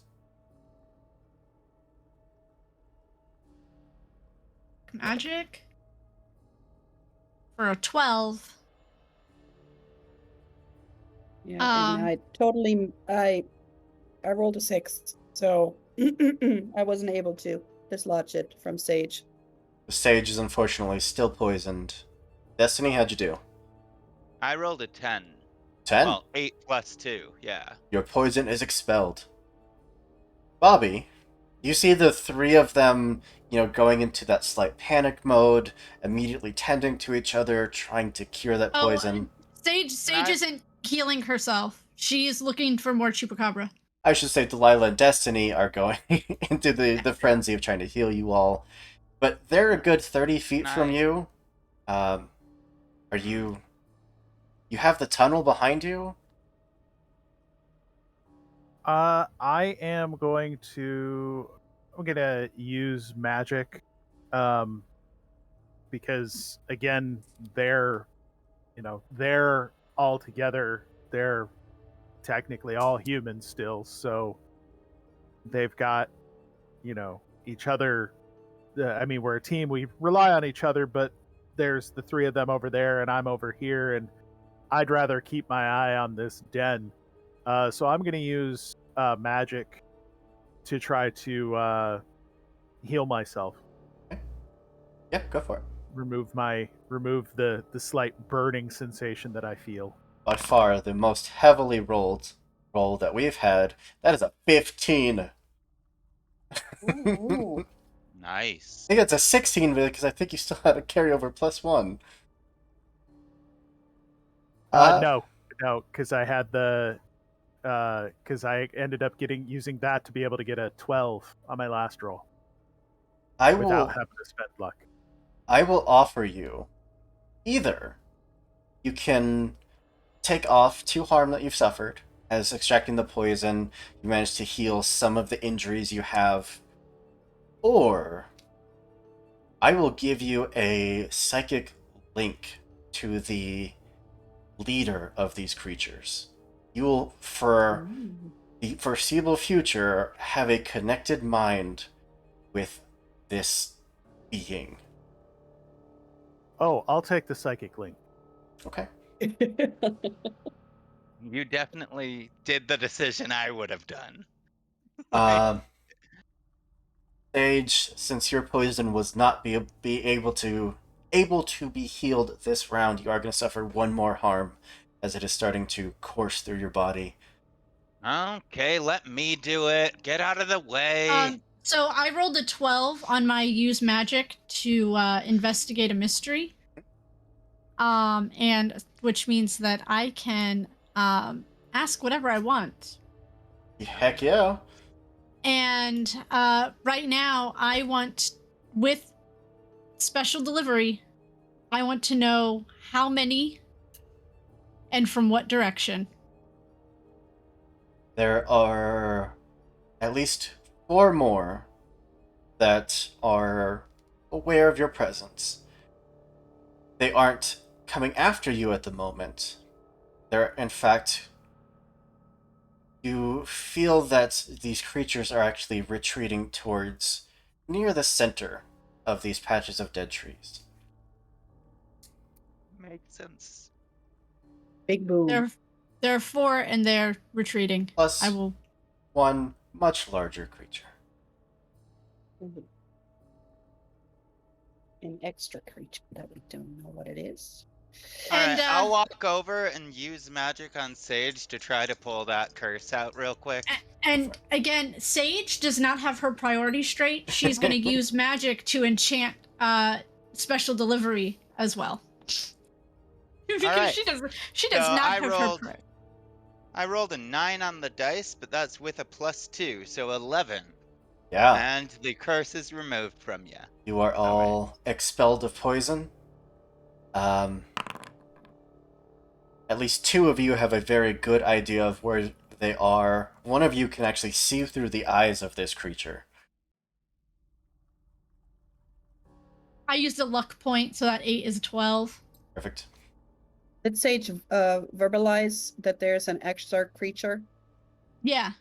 Magic for a 12. Yeah, and I rolled a 6, so I wasn't able to dislodge it from Sage. The sage is unfortunately still poisoned. Destiny, how'd you do? I rolled a 10. 10? Well, 8 + 2, yeah. Your poison is expelled. Bobby, you see the three of them, going into that slight panic mode, immediately tending to each other, trying to cure that poison. Sage isn't healing herself. She is looking for more chupacabra. I should say Delilah and Destiny are going into the frenzy of trying to heal you all. But they're a good 30 feet from you. Are you... You have the tunnel behind you? I am going to... I'm going to use magic. Because, again, they're all together. They're technically all humans still, so they've got, each other. I mean, we're a team. We rely on each other, but there's the three of them over there, and I'm over here, and I'd rather keep my eye on this den. So I'm going to use magic to try to heal myself. Yeah, go for it. Remove the slight burning sensation that I feel. By far the most heavily rolled roll that we've had. That is a 15. Ooh. Nice. I think it's a 16 because I think you still had a carryover +1. No, because I had because I ended up using that to be able to get a 12 on my last roll. Without having to spend luck. I will offer you either you can take off 2 harm that you've suffered, as extracting the poison, you manage to heal some of the injuries you have, or I will give you a psychic link to the leader of these creatures. You will, for the foreseeable future, have a connected mind with this being. Oh, I'll take the psychic link. Okay. You definitely did the decision I would have done. Sage, since your poison was not be able to be healed this round, you are going to suffer 1 more harm as it is starting to course through your body. Okay, let me do it. Get out of the way. So I rolled a 12 on my use magic to investigate a mystery. And which means that I can ask whatever I want. Heck yeah. And right now, I want, with special delivery, I want to know how many and from what direction. There are at least 4 more that are aware of your presence. They aren't coming after you at the moment. They're, in fact, you feel that these creatures are actually retreating towards near the center of these patches of dead trees. Makes sense. Big boom. There are 4 and they're retreating. Plus I will. 1 much larger creature. An extra creature that we don't know what it is. And Alright, I'll walk over and use magic on Sage to try to pull that curse out real quick. and again, Sage does not have her priorities straight. She's going to use magic to enchant special delivery as well. Because Alright, she does so not I have rolled- her. I rolled a 9 on the dice, but that's with a +2, so 11. Yeah. And the curse is removed from you. You are all expelled of poison. At least 2 of you have a very good idea of where they are. One of you can actually see through the eyes of this creature. I used a luck point, so that 8 is 12. Perfect. Did Sage verbalize that there's an extra creature? Yeah.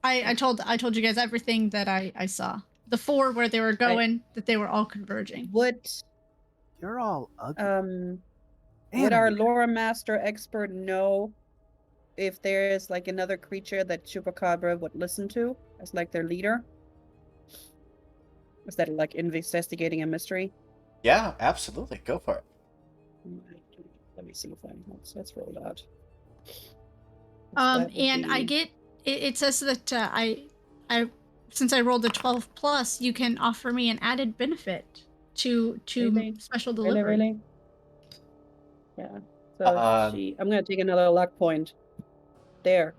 I told you guys everything that I saw. The 4 where they were going, that they were all converging. Would You're all ugly. would our Animated. lore master expert know if there is like another creature that Chupacabra would listen to as like their leader? Is that like investigating a mystery? Yeah, absolutely. Go for it. Let me see if let's roll that. And I get it says that I since I rolled a 12 plus, you can offer me an added benefit to Really? special delivery. Really? Yeah. So Um, I'm gonna take another luck point. There.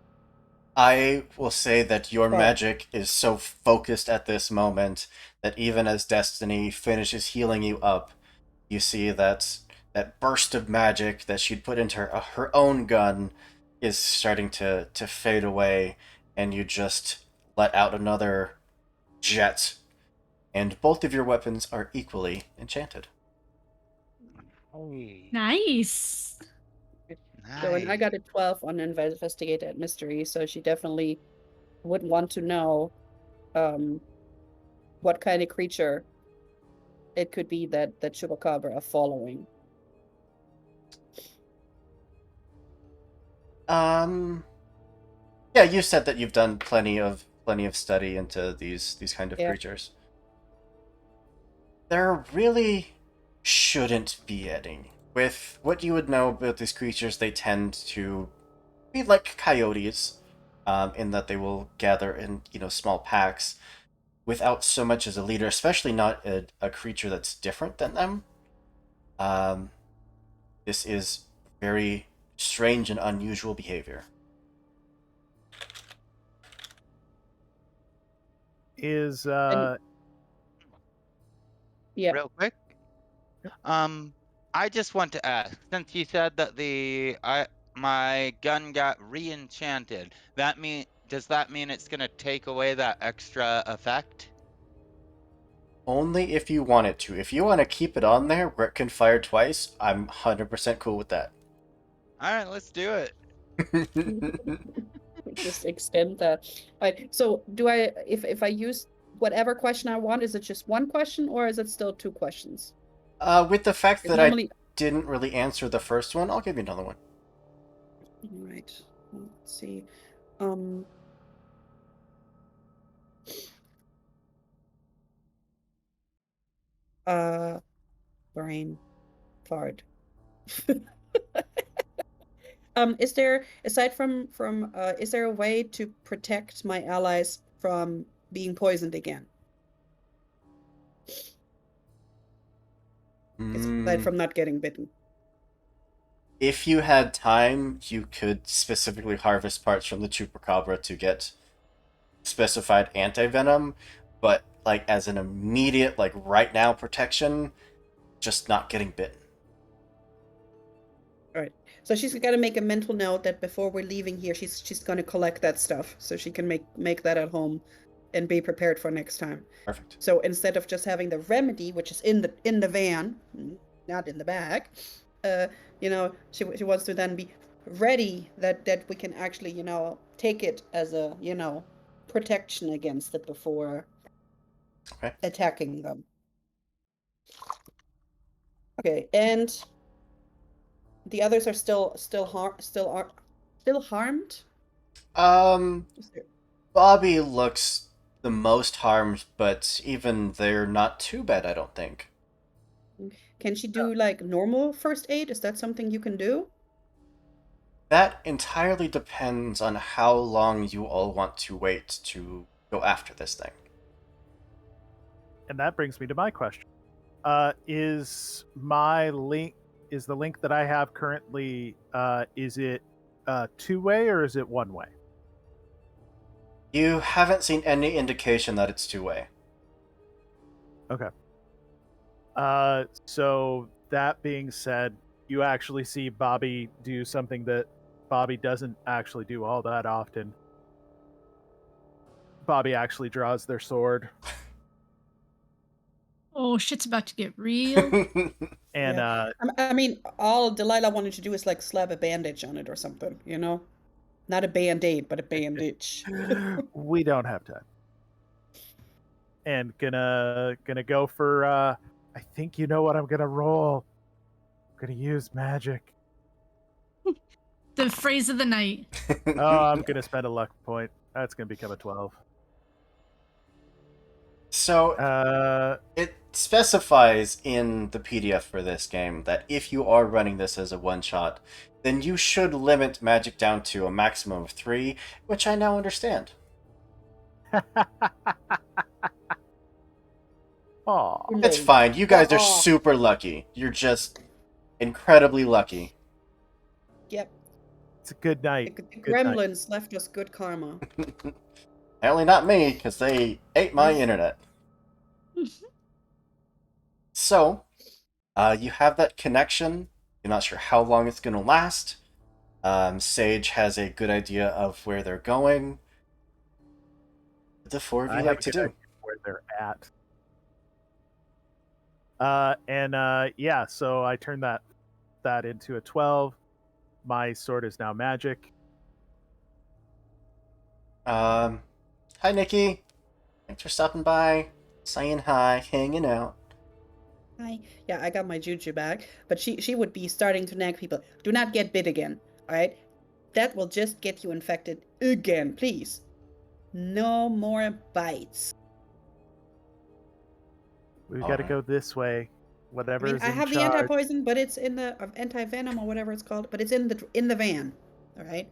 I will say that your Right. magic is so focused at this moment that even as Destiny finishes healing you up, you see that that burst of magic that she'd put into her own gun is starting to fade away, and you just let out another jet, and both of your weapons are equally enchanted. Nice. So and I got a 12 on investigate that mystery, so she definitely would want to know what kind of creature it could be that Chupacabra are following. Yeah, you said that you've done plenty of study into these kind of Yeah. creatures. There really shouldn't be any. With what you would know about these creatures, they tend to be like coyotes, in that they will gather in small packs, without so much as a leader, especially not a creature that's different than them. This is very strange and unusual behavior. Is Yeah. Real quick. I just want to ask, since you said that my gun got re-enchanted, does that mean it's gonna take away that extra effect? Only if you want it to. If you want to keep it on there where it can fire twice, I'm 100% cool with that. Alright, let's do it. Just extend that. Alright, so do I if I use whatever question I want, is it just one question or is it still 2 questions? With the fact that Normally, I didn't really answer the first one, I'll give you another one. right. Let's see. Brain fart. Is there, aside from is there a way to protect my allies from being poisoned again? Aside from not getting bitten. If you had time, you could specifically harvest parts from the Chupacabra to get specified anti-venom, but like as an immediate, like right now protection, just not getting bitten. So she's got to make a mental note that before we're leaving here, she's going to collect that stuff so she can make that at home and be prepared for next time. Perfect. So instead of just having the remedy, which is in the van, not in the bag, she wants to then be ready that we can actually take it as a protection against it before attacking them. Okay, and the others are still harmed. Bobby looks the most harmed, but even they're not too bad, I don't think. Can she do like normal first aid? Is that something you can do? That entirely depends on how long you all want to wait to go after this thing. And that brings me to my question. Is the link that I have currently, is it two-way or is it one-way? You haven't seen any indication that it's two-way. Okay. So that being said, you actually see Bobby do something that Bobby doesn't actually do all that often. Bobby actually draws their sword, Oh, shit's about to get real. and Yeah. I mean, all Delilah wanted to do is like slap a bandage on it or something, you know? Not a band-aid, but a bandage. we don't have time. And gonna go for I think you know what I'm gonna roll. I'm gonna use magic. The phrase of the night. Oh, I'm gonna spend a luck point. That's gonna become a 12. So, it specifies in the PDF for this game that if you are running this as a one-shot, then you should limit magic down to a maximum of 3, which I now understand. Aw. It's fine. You guys are Aw. super lucky. You're just incredibly lucky. Yep. It's a good The, night. the Good night. gremlins left us good karma. Apparently not me, because they ate my internet. So, you have that connection. You're not sure how long it's going to last. Sage has a good idea of where they're going. What the four of you I like have to a good do? idea where they're at. Yeah, so I turned that into a 12. My sword is now magic. Hi, Nikki. Thanks for stopping by, saying hi, hanging out. Hi. Yeah, I got my juju back, but she would be starting to nag people. Do not get bit again, alright? That will just get you infected again, please. No more bites. We've got to Alright. go this way. I Whatever's mean, I in have the charge. anti-poison, but it's in the anti-venom or whatever it's called, but it's in the van. All right,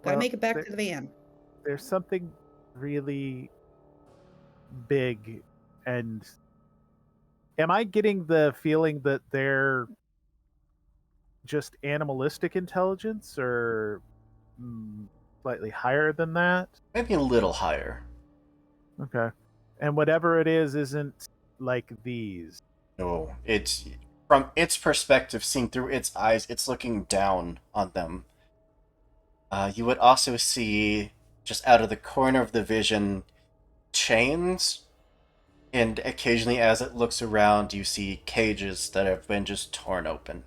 gotta Well, make it back to the van. There's something really big, and am I getting the feeling that they're just animalistic intelligence, or slightly higher than that? Maybe a little higher. Okay. And whatever it is isn't like these. No, it's from its perspective, seeing through its eyes, it's looking down on them. You would also see, just out of the corner of the vision, chains, and occasionally as it looks around, you see cages that have been just torn open.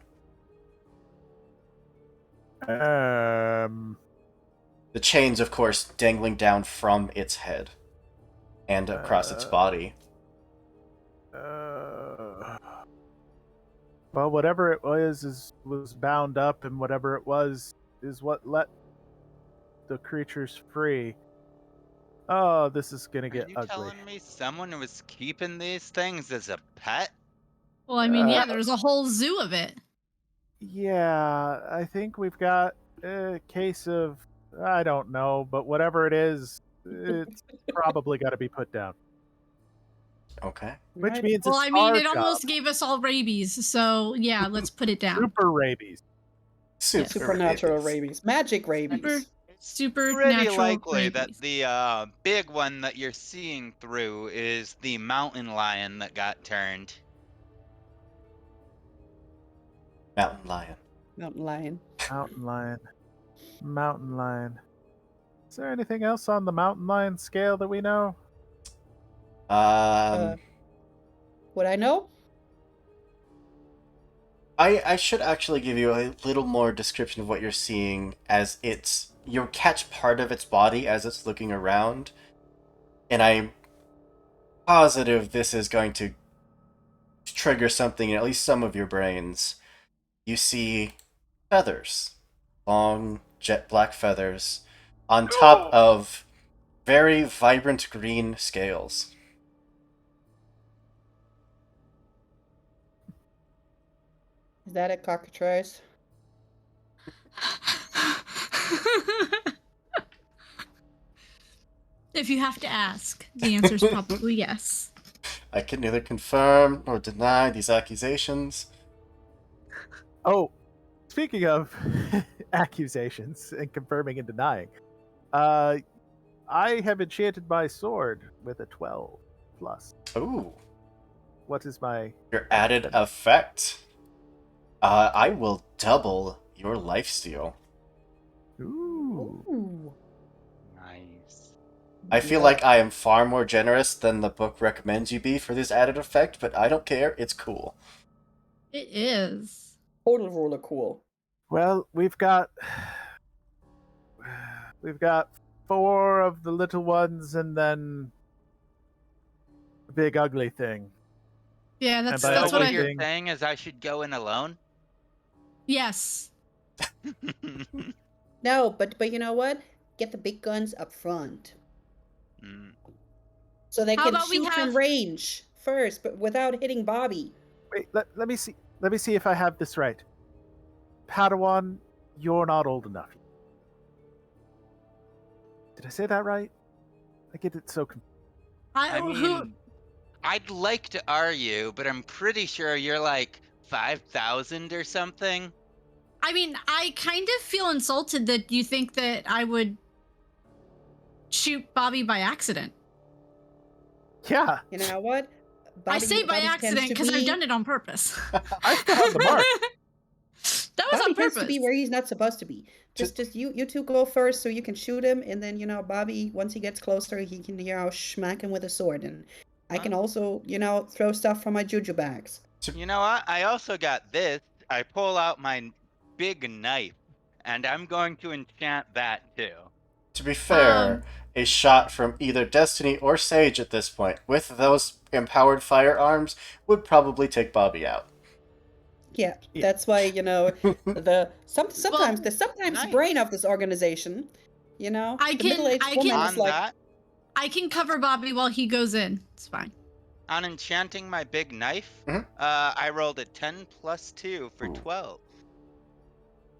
Um, The chains, of course, dangling down from its head and across its body. Well, whatever it was bound up, and whatever it was is what let the creatures free. Oh, this is gonna Are get you ugly. telling me someone was keeping these things as a pet? Well, I mean, yeah, Uh, there's a whole zoo of it. Yeah, I think we've got a case of, I don't know, but whatever it is, it's probably got to be put down. Okay. Which Right. means Well, it's I mean, our it job. almost gave us all rabies, so yeah, let's put it down. Super rabies. Super Supernatural rabies. rabies, magic rabies. Super Pretty natural likely that rabies. the big one that you're seeing through is the mountain lion that got turned. Mountain lion. Mountain lion. Mountain lion. Mountain lion. Is there anything else on the mountain lion scale that we know? Would I know? I should actually give you a little more description of what you're seeing as you'll catch part of its body as it's looking around, and I'm positive this is going to trigger something in at least some of your brains. You see feathers, long jet black feathers, on top of very vibrant green scales. Is that a cockatrice? If you have to ask, the answer is probably yes. I can neither confirm nor deny these accusations. Oh, speaking of accusations and confirming and denying, I have enchanted my sword with a 12 plus. Ooh, What is my your added effect. I will double your lifesteal. Ooh. Ooh. Nice. I feel like I am far more generous than the book recommends you be for this added effect, but I don't care. It's cool. It is. Total roller cool. Well, we've got 4 of the little ones and then a big ugly thing. Yeah, that's by that's So what what I. you're think- saying is I should go in alone? Yes. No, but you know what? Get the big guns up front. Mm. So they How can about we shoot from have- range first, but without hitting Bobby. Wait, let me see. Let me see if I have this right. Padawan, you're not old enough. Did I say that right? I get it so confused. I mean, I'd like to argue, but I'm pretty sure you're like 5,000 or something. I mean, I kind of feel insulted that you think that I would shoot Bobby by accident. Yeah, You know what? I say by Bobby accident tends to because I've be- done it on purpose. I still have the mark. That was Bobby on tends purpose. to be where he's not supposed to be. Just you two go first so you can shoot him, and then Bobby, once he gets closer, he can smack him with a sword, and I can Huh? also throw stuff from my juju bags. You know what? I also got this. I pull out my big knife, and I'm going to enchant that too. To be fair, Um, a shot from either Destiny or Sage at this point, with those empowered firearms, would probably take Bobby out. Yeah, Yeah. that's why sometimes the nice. brain of this organization, I the can- middle-aged I woman can- is On like, that, I can cover Bobby while he goes in. It's fine. on enchanting my big knife, Mhm. I rolled a 10 plus 2 for Ooh. 12.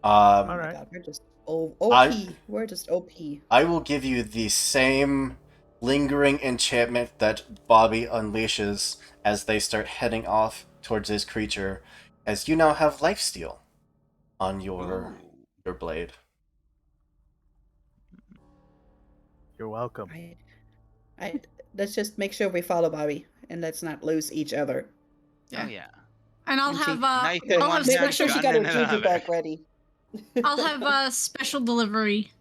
oh Um, my Alright. god, we're just OP. We're just OP. I will give you the same lingering enchantment that Bobby unleashes as they start heading off towards this creature, as you now have lifesteal on your blade. You're welcome. I let's just make sure we follow Bobby and let's not lose each other. Oh yeah. And I'll And she- have Knife in I'll one have Make hand, sure she special got her gun in juju another. bag ready. I'll have a special delivery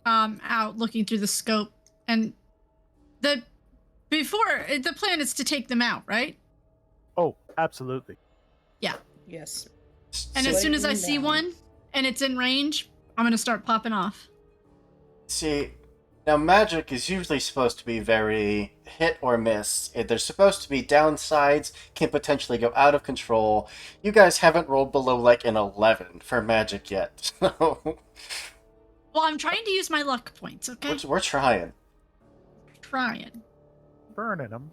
out looking through the scope, and the plan is to take them out, right? Oh, absolutely. Yes. And as soon as I Slowing see down. one and it's in range, I'm gonna start popping off. See, now magic is usually supposed to be very hit or miss. There's supposed to be downsides, can potentially go out of control. You guys haven't rolled below like an 11 for magic yet. So Well, I'm trying to use my luck points, okay? we're trying. Trying. Burning them.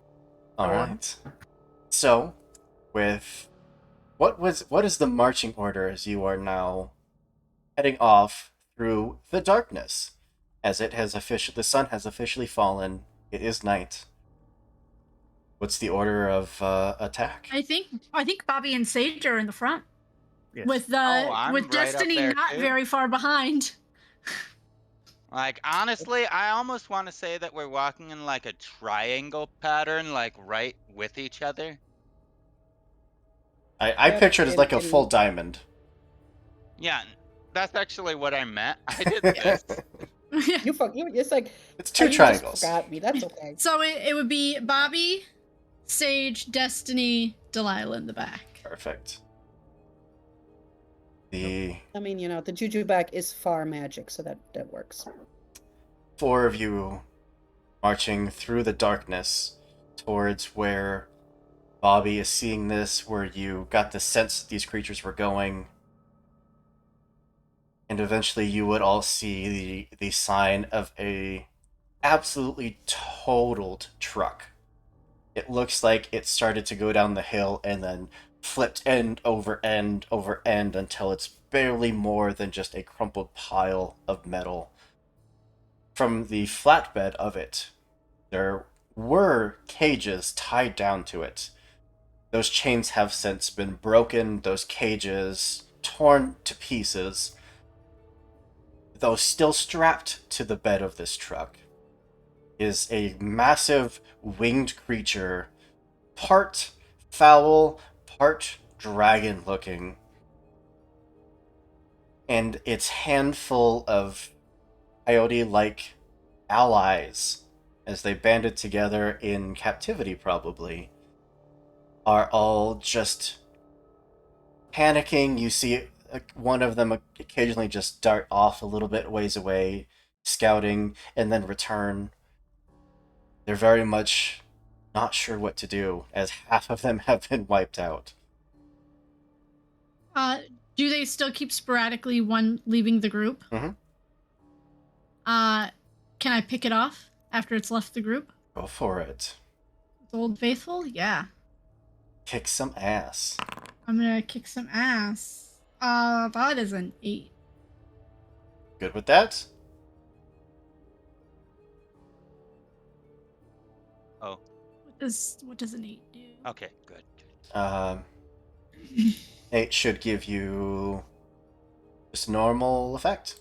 All Go on. right. So, with what is the marching order as you are now heading off through the darkness, as the sun has officially fallen. It is night. What's the order of attack? I think Bobby and Sage are in the front Yes. with I'm with right up Destiny there, not too. very far behind. Like, honestly, I almost want to say that we're walking in like a triangle pattern, like right with each other. I Yep, pictured it as like a and- full diamond. Yeah, that's actually what I meant. I did this. It's like It's oh, two you just triangles. forgot me. That's okay. So it would be Bobby, Sage, Destiny, Delilah in the back. Perfect. The I mean, the juju bag is far magic, so that works. 4 of you marching through the darkness towards where Bobby is seeing this, where you got the sense that these creatures were going. And eventually you would all see the sign of a absolutely totaled truck. It looks like it started to go down the hill and then flipped end over end until it's barely more than just a crumpled pile of metal. From the flatbed of it, there were cages tied down to it. Those chains have since been broken, those cages torn to pieces, though still strapped to the bed of this truck is a massive winged creature, part fowl, part dragon looking, and its handful of coyote-like allies, as they banded together in captivity probably, are all just panicking. You see one of them occasionally just dart off a little bit ways away, scouting, and then return. They're very much not sure what to do, as half of them have been wiped out. Do they still keep sporadically one leaving the group? Mhm. Can I pick it off after it's left the group? Go for it. Old Faithful? Yeah. Kick some ass. I'm gonna kick some ass. That is an 8. Good with that? Oh, What does an 8 do? okay, good. Um, 8 should give you just normal effect.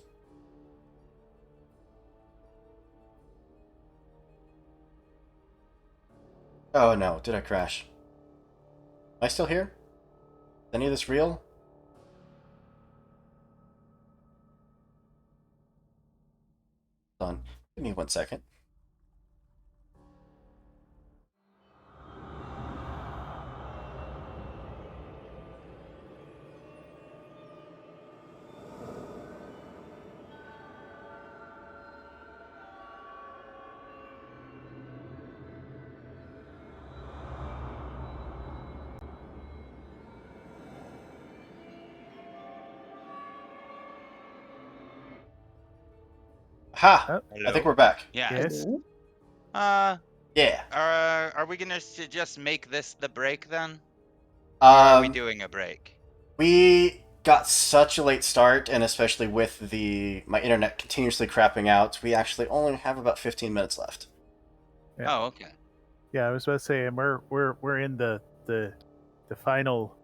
Oh no, did I crash? Am I still here? Is any of this real? Hold on, give me 1 second. Ha! Oh. I think we're back. Yeah. Yes. Yeah. Are we gonna just make this the break then? Or are we doing a break? We got such a late start, and especially with my internet continuously crapping out, we actually only have about 15 minutes left. Yeah. Oh, okay. Yeah, I was about to say, and we're in the final.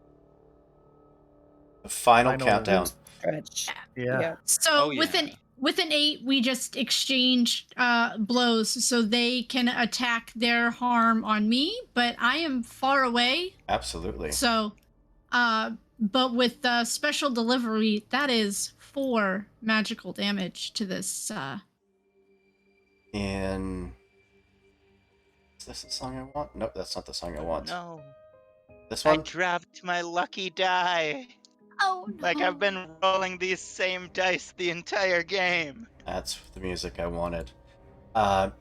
The final Final- countdown. Stretch. Yeah. So Oh, with yeah. an 8, we just exchange blows so they can attack their harm on me, but I am far away. Absolutely. So, but with special delivery, that is 4 magical damage to this. Is this the song I want? Nope, that's not the song I want. No. This I one? dropped my lucky die. Oh, Like I've been rolling these same dice the entire game. That's the music I wanted.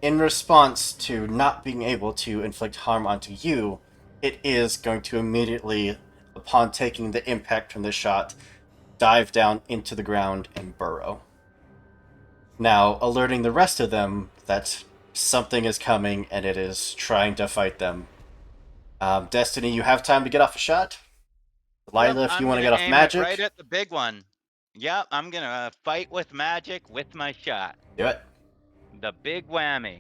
In response to not being able to inflict harm onto you, it is going to immediately, upon taking the impact from the shot, dive down into the ground and burrow. Now, alerting the rest of them that something is coming and it is trying to fight them. Destiny, you have time to get off a shot? Lila, Yep, if I'm you want to gonna get off aim it magic, right at the big one. Yep, I'm gonna fight with magic with my shot. do it. The big whammy.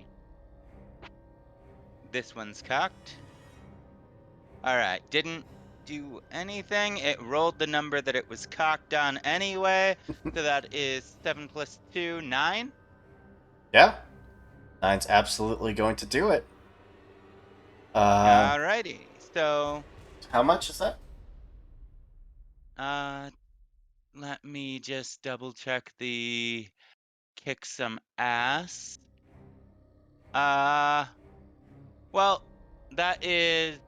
This one's cocked. Alright, didn't do anything. It rolled the number that it was cocked on anyway. So that is 7 plus 2, 9. Yeah. 9's absolutely going to do it. Alrighty, so How much is that? let me just double check the kick some ass. Well, that is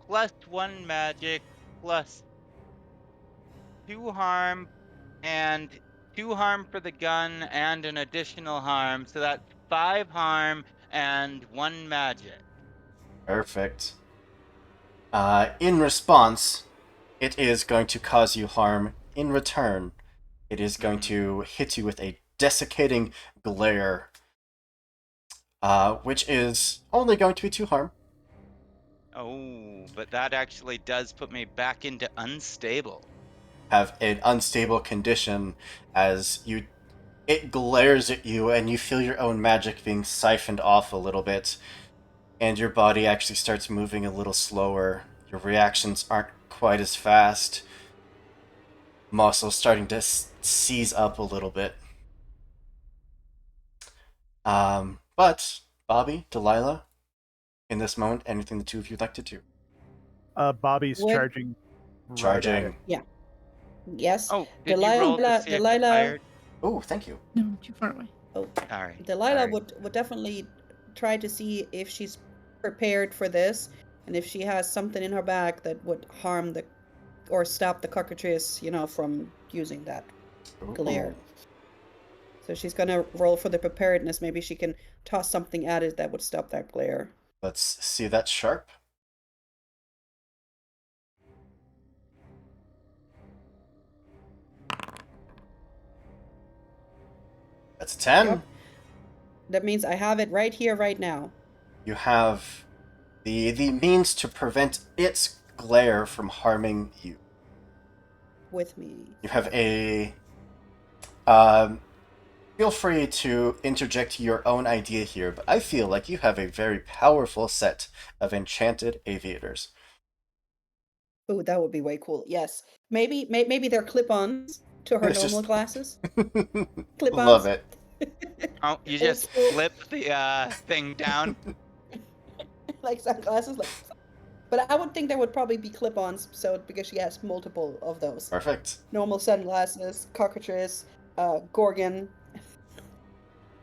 plus 1 magic, plus 2 harm, and 2 harm for the gun, and an additional harm. So that's 5 harm and 1 magic. Perfect. In response, it is going to cause you harm. In return, it is going to hit you with a desiccating glare, which is only going to be 2 harm. Oh, but that actually does put me back into unstable. Have an unstable condition as it glares at you and you feel your own magic being siphoned off a little bit, and your body actually starts moving a little slower. Your reactions aren't quite as fast. Muscles starting to seize up a little bit. But Bobby, Delilah, in this moment, anything the two of you would like to do? Bobby's Would- charging. Right at Charging. it. Yes. Oh, did you roll to see if it fired? Oh, thank you. No, too far away. Sorry. Delilah sorry. would definitely try to see if she's prepared for this, and if she has something in her bag that would harm or stop the cockatrice, from using that glare. So she's gonna roll for the preparedness. Maybe she can toss something at it that would stop that glare. Let's see that sharp. That's a 10. Yep. That means I have it right here, right now. You have the means to prevent its glare from harming you. With me. You have a... feel free to interject your own idea here, but I feel like you have a very powerful set of enchanted aviators. Oh, that would be way cool. Yes. Maybe they're clip-ons to her It's normal just- glasses. Clip-ons. Love it. Oh, you Old just school. flip the thing down. Like sunglasses. But I would think there would probably be clip-ons, because she has multiple of those. Perfect. Normal sunglasses, cockatrice, Gorgon.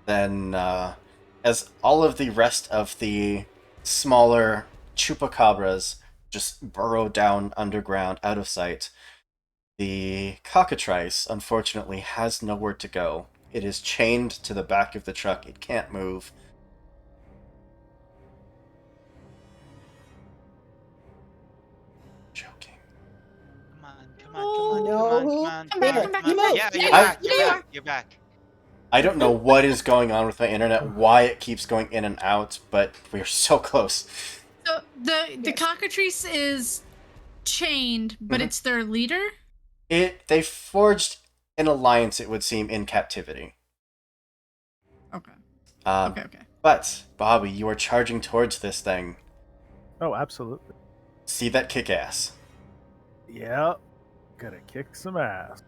Then, as all of the rest of the smaller chupacabras just burrow down underground out of sight, the cockatrice, unfortunately, has nowhere to go. It is chained to the back of the truck. It can't move. Joking. Come on, come on, come on, No. come on, Come come back, on, come back, come come on. back. Yeah, There you're you back, are, you're there you back, you're back. I don't know what is going on with my internet, why it keeps going in and out, but we're so close. So the Yes. cockatrice is chained, but Mhm. it's their leader. They forged an alliance, it would seem, in captivity. Okay. Um, Okay. But, Bobby, you are charging towards this thing. Oh, absolutely. See that kick ass. Yep. Gonna kick some ass.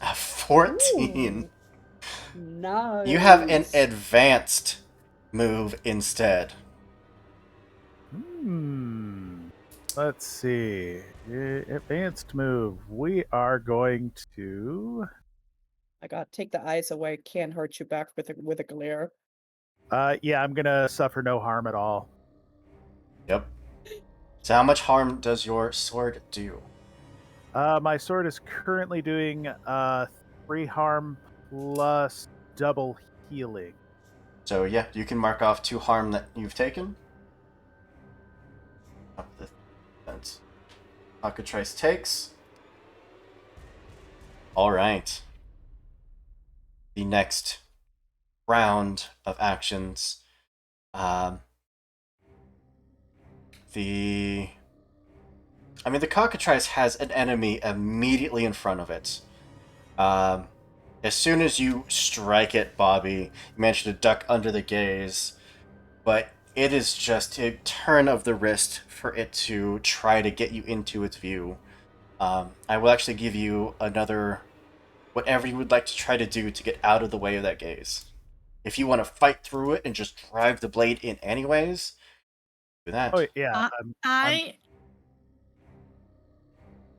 A 14. Ooh. Nice. You have an advanced move instead. Let's see. Advanced move. We are going to. I got take the eyes away. Can't hurt you back with a glare. Yeah, I'm gonna suffer no harm at all. Yep. So how much harm does your sword do? My sword is currently doing 3 harm plus double healing. So yeah, you can mark off 2 harm that you've taken. Up the fence. Cockatrice takes. Alright. The next round of actions. The cockatrice has an enemy immediately in front of it. As soon as you strike it, Bobby, you manage to duck under the gaze, but it is just a turn of the wrist for it to try to get you into its view. I will actually give you another, whatever you would like to try to do to get out of the way of that gaze. If you want to fight through it and just drive the blade in anyways, do that. Oh yeah.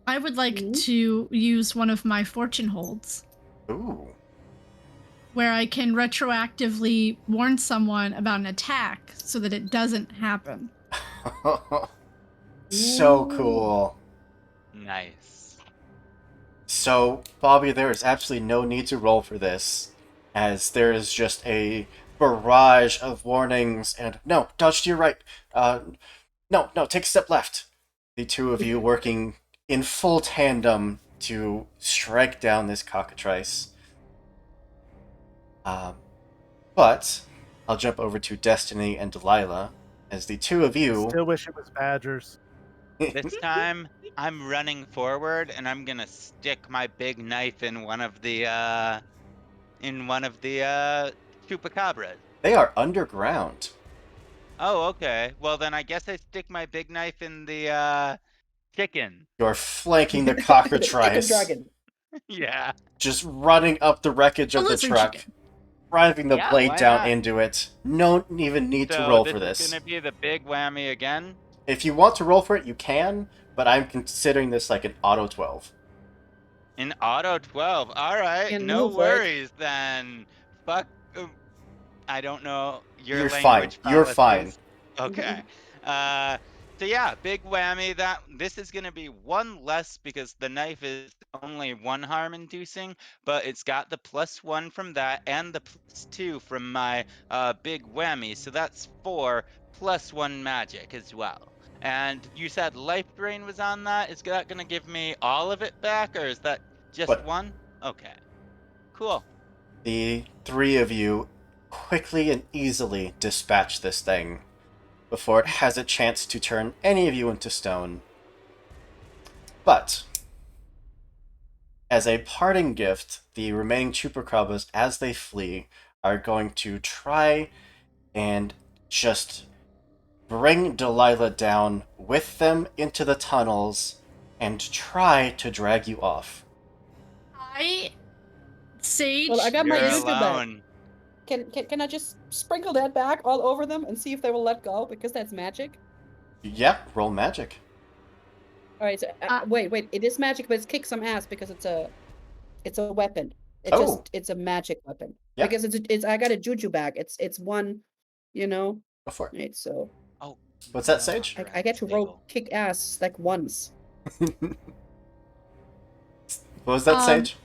I would like Mhm. to use one of my fortune holds, Ooh. where I can retroactively warn someone about an attack so that it doesn't happen. So Ooh. cool. Nice. So, Bobby, there is absolutely no need to roll for this, as there is just a barrage of warnings and no, dodge to your right. No, take a step left. The two of you working in full tandem to strike down this cockatrice. But I'll jump over to Destiny and Delilah. as the two of you. Still wish it was badgers. This time, I'm running forward, and I'm gonna stick my big knife in one of the chupacabras. They are underground. Oh, okay. Well, then I guess I stick my big knife in the chicken. You're flanking the Chicken cockatrice, dragon. Yeah. just running up the wreckage of A the lizard truck, chicken. driving the Yeah, blade why down not? into it. No even need to So roll this for is this. gonna be the big whammy again. If you want to roll for it, you can, but I'm considering this like an auto 12. An auto 12. All right, Can no move for it. worries then. Fuck. I don't know your You're fine. language. You're fine. policies. Okay. So yeah, big whammy. That this is gonna be one less because the knife is only one harm inducing, but it's got the +1 from that and the +2 from my big whammy. So that's 4 +1 magic as well. And you said life drain was on that. Is that gonna give me all of it back, or is that just What? one? Okay. Cool. The three of you quickly and easily dispatch this thing before it has a chance to turn any of you into stone. But, as a parting gift, the remaining chupacabras, as they flee, are going to try and just bring Delilah down with them into the tunnels and try to drag you off. Sage. Well, I got my You're juju back. alone. Can I just sprinkle that back all over them and see if they will let go? Because that's magic. Yeah, roll magic. All right. So, wait. It is magic, but it's kick some ass because it's a weapon. Oh. It's a magic weapon. Yeah. Because it's I got a juju bag. It's one, you know. Go for it. Right. So Oh. What's that, Sage? I get to roll kick ass like once. What was that, Sage?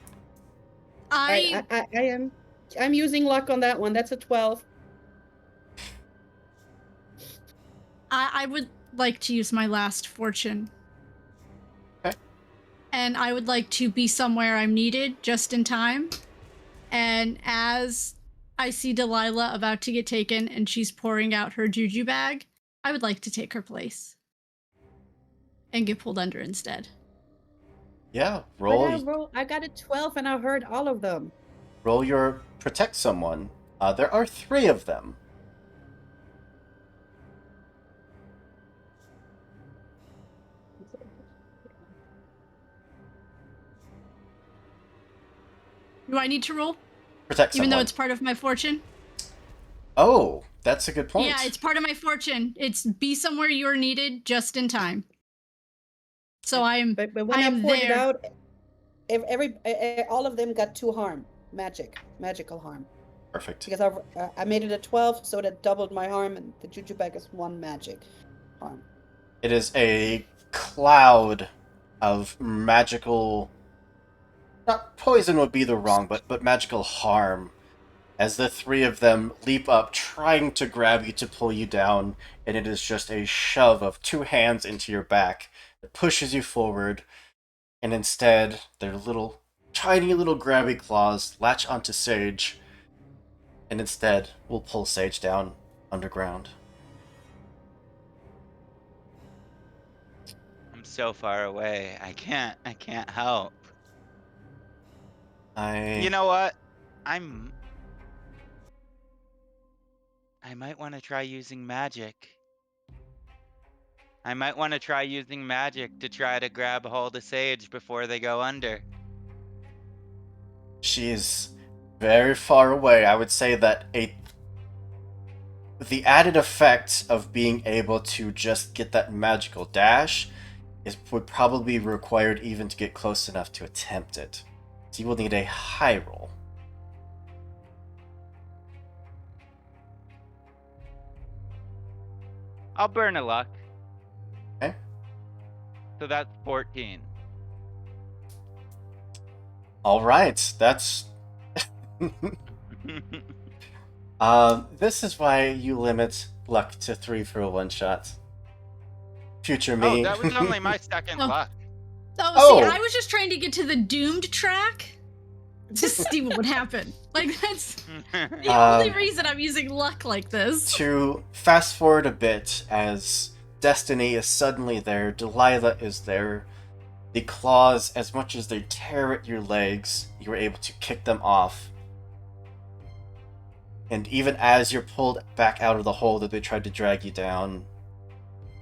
I'm using luck on that one. That's a 12. I would like to use my last fortune. Okay. And I would like to be somewhere I'm needed just in time. And as I see Delilah about to get taken and she's pouring out her juju bag, I would like to take her place. And get pulled under instead. Yeah, I got a 12 and I heard all of them. roll your protect someone. There are 3 of them. Do I need to roll? Protect Even someone. though it's part of my fortune? Oh, that's a good point. Yeah, it's part of my fortune. It's be somewhere you're needed just in time. So But when I am poured it there. out, all of them got 2 harm. Magical harm. Perfect. Because I made it a 12, so that doubled my harm, and the juju bag is 1 magic harm. It is a cloud of magical... Not poison would be the wrong, but magical harm. As the 3 of them leap up, trying to grab you to pull you down, and it is just a shove of 2 hands into your back that pushes you forward, and instead, their little, tiny little grabby claws latch onto Sage, and instead will pull Sage down underground. I'm so far away. I can't help. You know what? I might want to try using magic. I might want to try using magic to try to grab a hold of Sage before they go under. She's very far away. I would say that the added effect of being able to just get that magical dash would probably be required even to get close enough to attempt it. So you will need a high roll. I'll burn a luck. Okay. So that's 14. All right, that's... this is why you limit luck to 3 for a one-shot. Future me. Oh, that was only my second Oh. luck. Oh, Oh. see, I was just trying to get to the doomed track. to see what would happen. Like that's the only reason I'm using luck like this. To fast forward a bit, as Destiny is suddenly there, Delilah is there. The claws, as much as they tear at your legs, you were able to kick them off. And even as you're pulled back out of the hole that they tried to drag you down,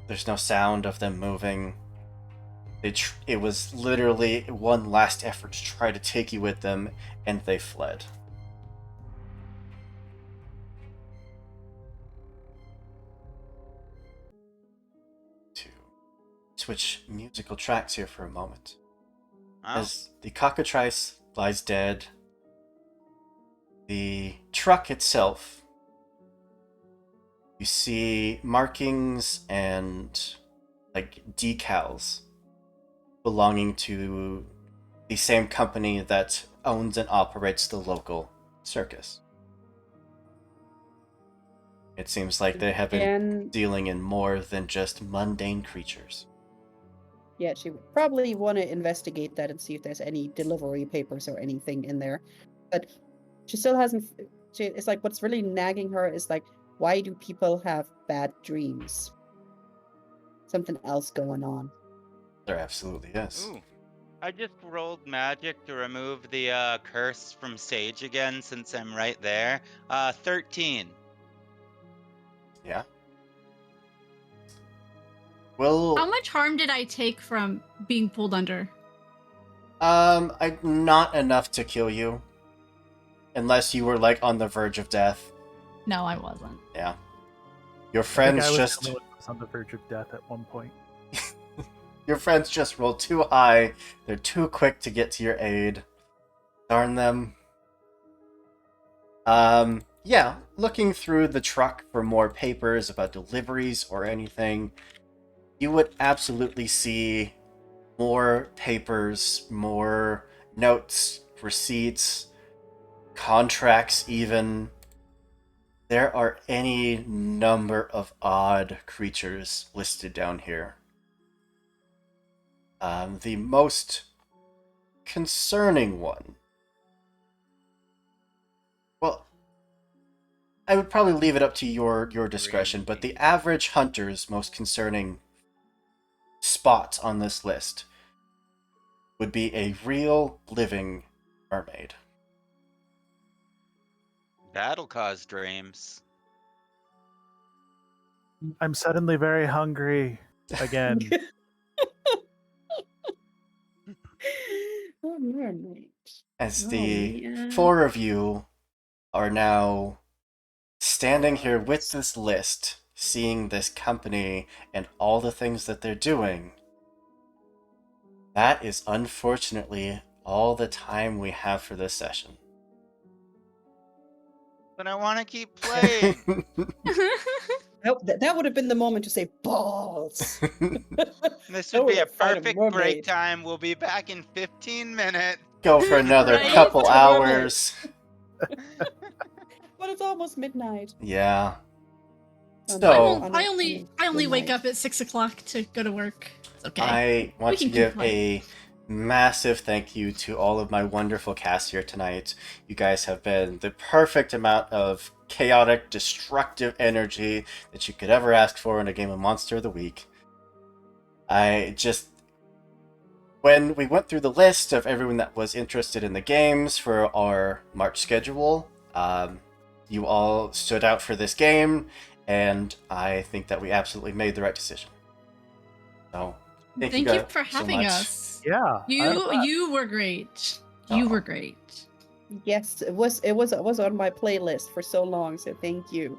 there's no sound of them moving. It was literally one last effort to try to take you with them, and they fled. To switch musical tracks here for a moment. Oh, As the cockatrice lies dead, the truck itself, you see markings and like decals belonging to the same company that owns and operates the local circus. It seems like they have been And dealing in more than just mundane creatures. yeah, she would probably want to investigate that and see if there's any delivery papers or anything in there. But she still hasn't. It's like what's really nagging her is like, why do people have bad dreams? Something else going on. There absolutely is. ooh. I just rolled magic to remove the curse from Sage again since I'm right there. 13. Yeah. Well, How much harm did I take from being pulled under? not enough to kill you. Unless you were, like, on the verge of death. No, I wasn't. Yeah. Your I think friends I was just... the only one who was on the verge of death at one point. Your friends just rolled too high. They're too quick to get to your aid. Darn them. Yeah, looking through the truck for more papers about deliveries or anything, you would absolutely see more papers, more notes, receipts, contracts even. There are any number of odd creatures listed down here. The most concerning one. Well, I would probably leave it up to your discretion, but the average hunter's most concerning spot on this list would be a real living mermaid. That'll cause dreams. I'm suddenly very hungry again. Oh, mermaid. As Oh, the man. four of you are now standing here with this list, seeing this company and all the things that they're doing, that is unfortunately all the time we have for this session. But I want to keep playing. That would have been the moment to say balls. This I would be a would've fight a perfect mermaid. break time. We'll be back in 15 minutes. Go for another Right? couple To a mermaid. hours. But it's almost midnight. Yeah. Um, So, I only wake midnight. up at 6 o'clock to go to work. It's okay. I want to We can give keep a massive thank you to all of my wonderful cast here tonight. You guys have been the perfect amount of chaotic, destructive energy that you could ever ask for in a game of Monster of the Week. When we went through the list of everyone that was interested in the games for our March schedule, you all stood out for this game, and I think that we absolutely made the right decision. So, thank you Thank you guys for so having much. us. Yeah. I had a blast. You were great. You Aw. were great. Yes, it was on my playlist for so long, so thank you.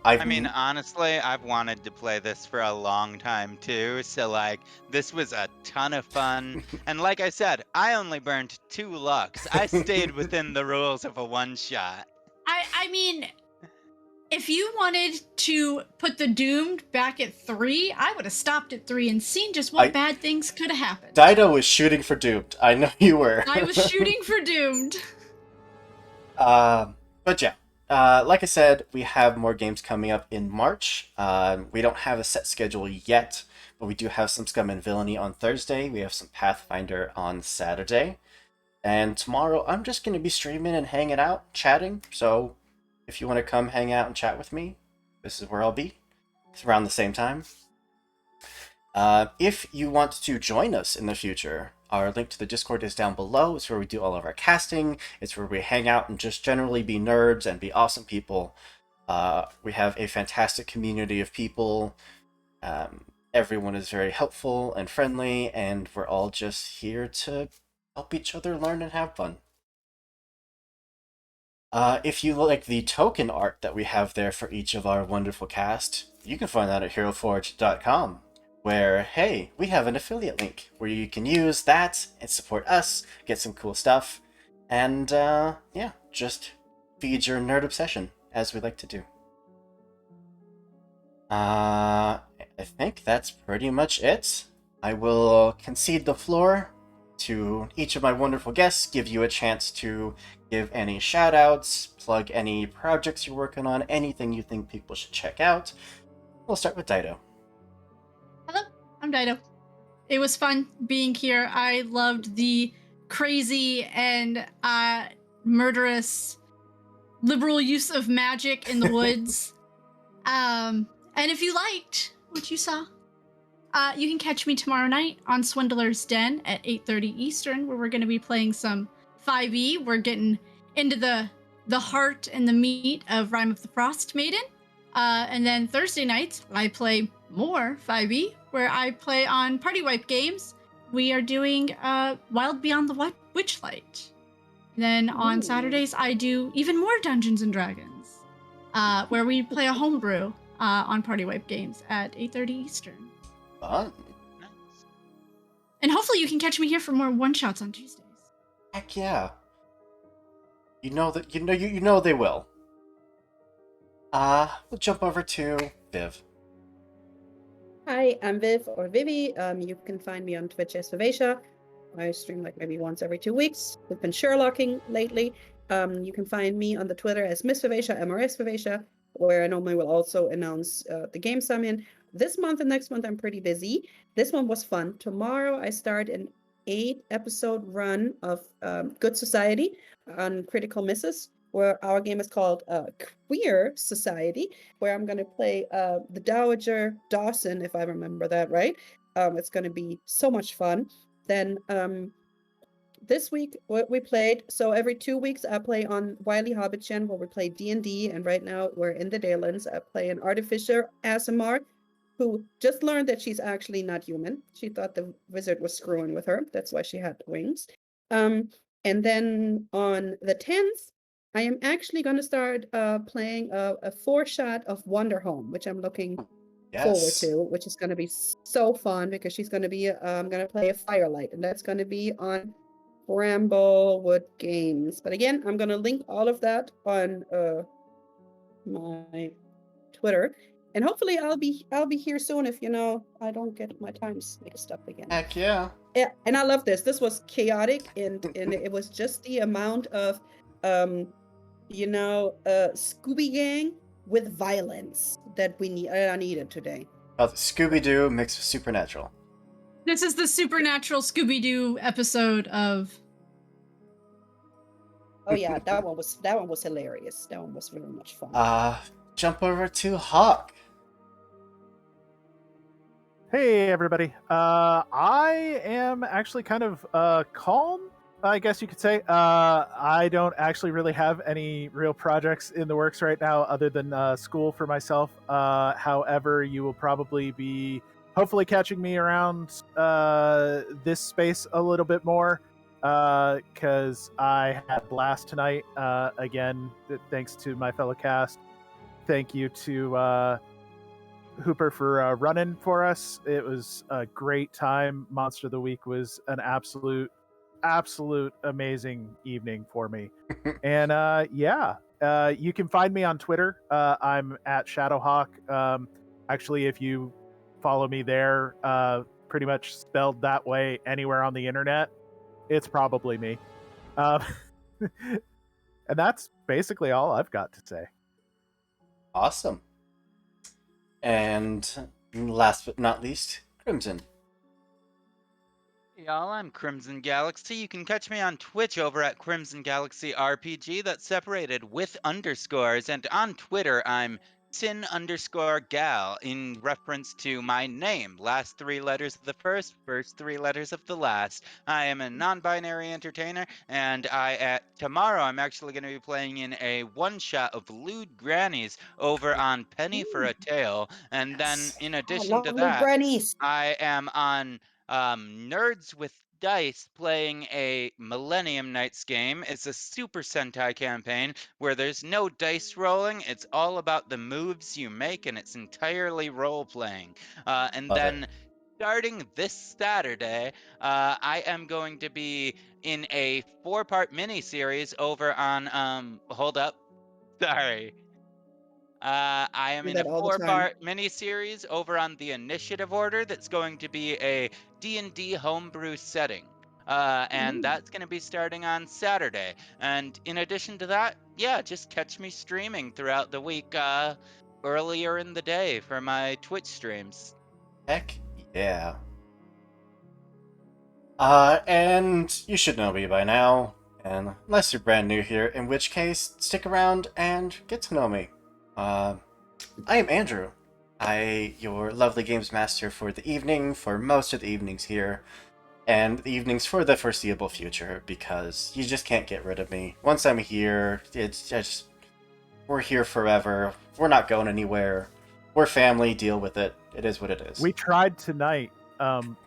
I mean, honestly, I've wanted to play this for a long time too. So, like, this was a ton of fun. And like I said, I only burned 2 lucks. I stayed within the rules of a one-shot. I mean, if you wanted to put the Doomed back at 3, I would have stopped at 3 and seen just what bad things could have happened. Dido was shooting for Doomed. I know you were. I was shooting for Doomed. But yeah, like I said, we have more games coming up in March. We don't have a set schedule yet, but we do have some Scum and Villainy on Thursday. We have some Pathfinder on Saturday. And tomorrow, I'm just going to be streaming and hanging out, chatting. So if you want to come hang out and chat with me, this is where I'll be. It's around the same time. If you want to join us in the future, our link to the Discord is down below. It's where we do all of our casting. It's where we hang out and just generally be nerds and be awesome people. We have a fantastic community of people. Everyone is very helpful and friendly, and we're all just here to help each other learn and have fun. If you like the token art that we have there for each of our wonderful cast, you can find that at heroforge.com, where, hey, we have an affiliate link where you can use that and support us, get some cool stuff, and yeah, just feed your nerd obsession, as we like to do. I think that's pretty much it. I will concede the floor to each of my wonderful guests, give you a chance to give any shout-outs, plug any projects you're working on, anything you think people should check out. We'll start with Dido. Hello, I'm Dido. It was fun being here. I loved the crazy and murderous liberal use of magic in the woods. And if you liked what you saw, you can catch me tomorrow night on Swindler's Den at 8:30 Eastern, where we're going to be playing some 5e. We're getting into the heart and the meat of Rime of the Frost Maiden. And then Thursday nights, I play more 5e, where I play on Party Wipe games. We are doing Wild Beyond the Witchlight. Then on Saturdays, I do even more Dungeons and Dragons, where we play a homebrew on Party Wipe games at 8:30 Eastern. Fun. Nice. And hopefully you can catch me here for more one-shots on Tuesdays. Heck yeah. You know that you know they will. We'll jump over to Viv. Hi, I'm Viv or Vivi. You can find me on Twitch as Vivacia. I stream like maybe once every 2 weeks. We've been Sherlocking lately. You can find me on the Twitter as Miss Vivacia, MRS Vivacia, where I normally will also announce the games I'm in. This month and next month I'm pretty busy. This one was fun. Tomorrow I start an 8-episode run of Good Society on Critical Misses, where our game is called Queer Society, where I'm going to play the Dowager Dawson, if I remember that right. It's going to be so much fun. Then this week, what we played, so every 2 weeks I play on Wily Hobbitchen, where we play D&D, and right now we're in the Daylands. I play an Artificer, Asimar, who just learned that she's actually not human. She thought the wizard was screwing with her. That's why she had wings. And then on the 10th, I am actually going to start playing a 4-shot of Wonderhome, which I'm looking forward Yes. to, which is going to be so fun because she's going to be, I'm going to play a Firelight, and that's going to be on Bramblewood Games. But again, I'm going to link all of that on my Twitter. And hopefully I'll be here soon if I don't get my times mixed up again. Heck yeah. Yeah, and I love this. This was chaotic and it was just the amount of Scooby Gang with violence that I needed today. Oh, Scooby-Doo mixed with Supernatural. This is the Supernatural Scooby-Doo episode of... Oh yeah, that one was hilarious. That one was very much fun. Jump over to Hawk. Hey everybody. I am actually kind of calm, I guess you could say. I don't actually really have any real projects in the works right now other than school for myself. However, you will probably be hopefully catching me around this space a little bit more because I had a blast tonight. Again, thanks to my fellow cast. Thank you to Hooper for running for us. It was a great time. Monster of the Week was an absolute amazing evening for me. And you can find me on Twitter. I'm at Shadowhawk. Actually, if you follow me there, pretty much spelled that way anywhere on the internet, it's probably me. And that's basically all I've got to say. Awesome. And last but not least, Crimson. Y'all, I'm Crimson Galaxy. You can catch me on Twitch over at Crimson Galaxy RPG. That's separated with underscores. And on Twitter, I'm Sin_Gal in reference to my name. Last 3 letters of the first, first 3 letters of the last. I am a non-binary entertainer, and tomorrow I'm actually going to be playing in a one-shot of Lewd Grannies over on Penny for a Tale. And then Yes. in Oh, addition to lovely that, grannies. I am on Nerds with Dice playing a Millennium Knights game. It's a Super Sentai campaign where there's no dice rolling. It's all about the moves you make, and it's entirely role playing. And Love it. then starting this Saturday, I am going to be in a 4-part mini series over on. Hold up, sorry. I am Do in a that all the time. 4-part mini-series over on the Initiative Order that's going to be a D&D homebrew setting. And Ooh. that's going to be starting on Saturday. And in addition to that, yeah, just catch me streaming throughout the week earlier in the day for my Twitch streams. Heck yeah. And you should know me by now, and unless you're brand new here, in which case, stick around and get to know me. I am Andrew. Your lovely games master for the evening, for most of the evenings here, and the evenings for the foreseeable future, because you just can't get rid of me. Once I'm here, it's just, we're here forever. We're not going anywhere. We're family, deal with it. It is what it is. We tried tonight.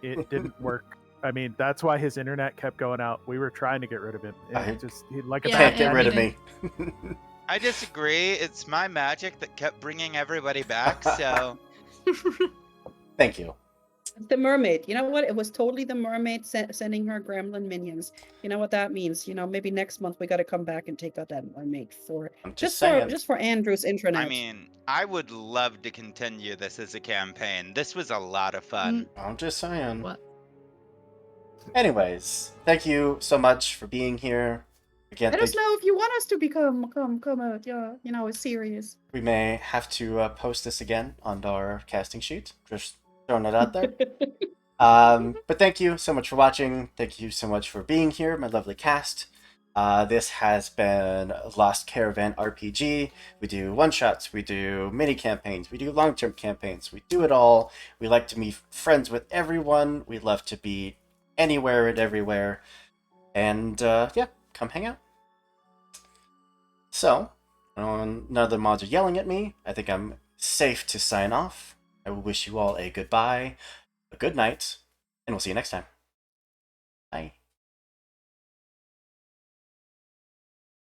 It didn't work. I mean, that's why his internet kept going out. We were trying to get rid of him. He like a Yeah, Can't bad get rid of me. habit. I disagree. It's my magic that kept bringing everybody back, so... Thank you. The mermaid. You know what? It was totally the mermaid sending her gremlin minions. You know what that means? You know, maybe next month we got to come back and take out that mermaid for I'm just saying. just for Andrew's intranet. I mean, I would love to continue this as a campaign. This was a lot of fun. I'm just saying. What? Anyways, thank you so much for being here. Again, Let us know if you want us to become a series. we may have to post this again on our casting sheet. Just throwing it out there. But thank you so much for watching. Thank you so much for being here, my lovely cast. This has been Lost Caravan RPG. We do one-shots, we do mini-campaigns, we do long-term campaigns. We do it all. We like to be friends with everyone. We love to be anywhere and everywhere. And yeah, come hang out. So, none of the mods are yelling at me. I think I'm safe to sign off. I will wish you all a goodbye, a good night, and we'll see you next time.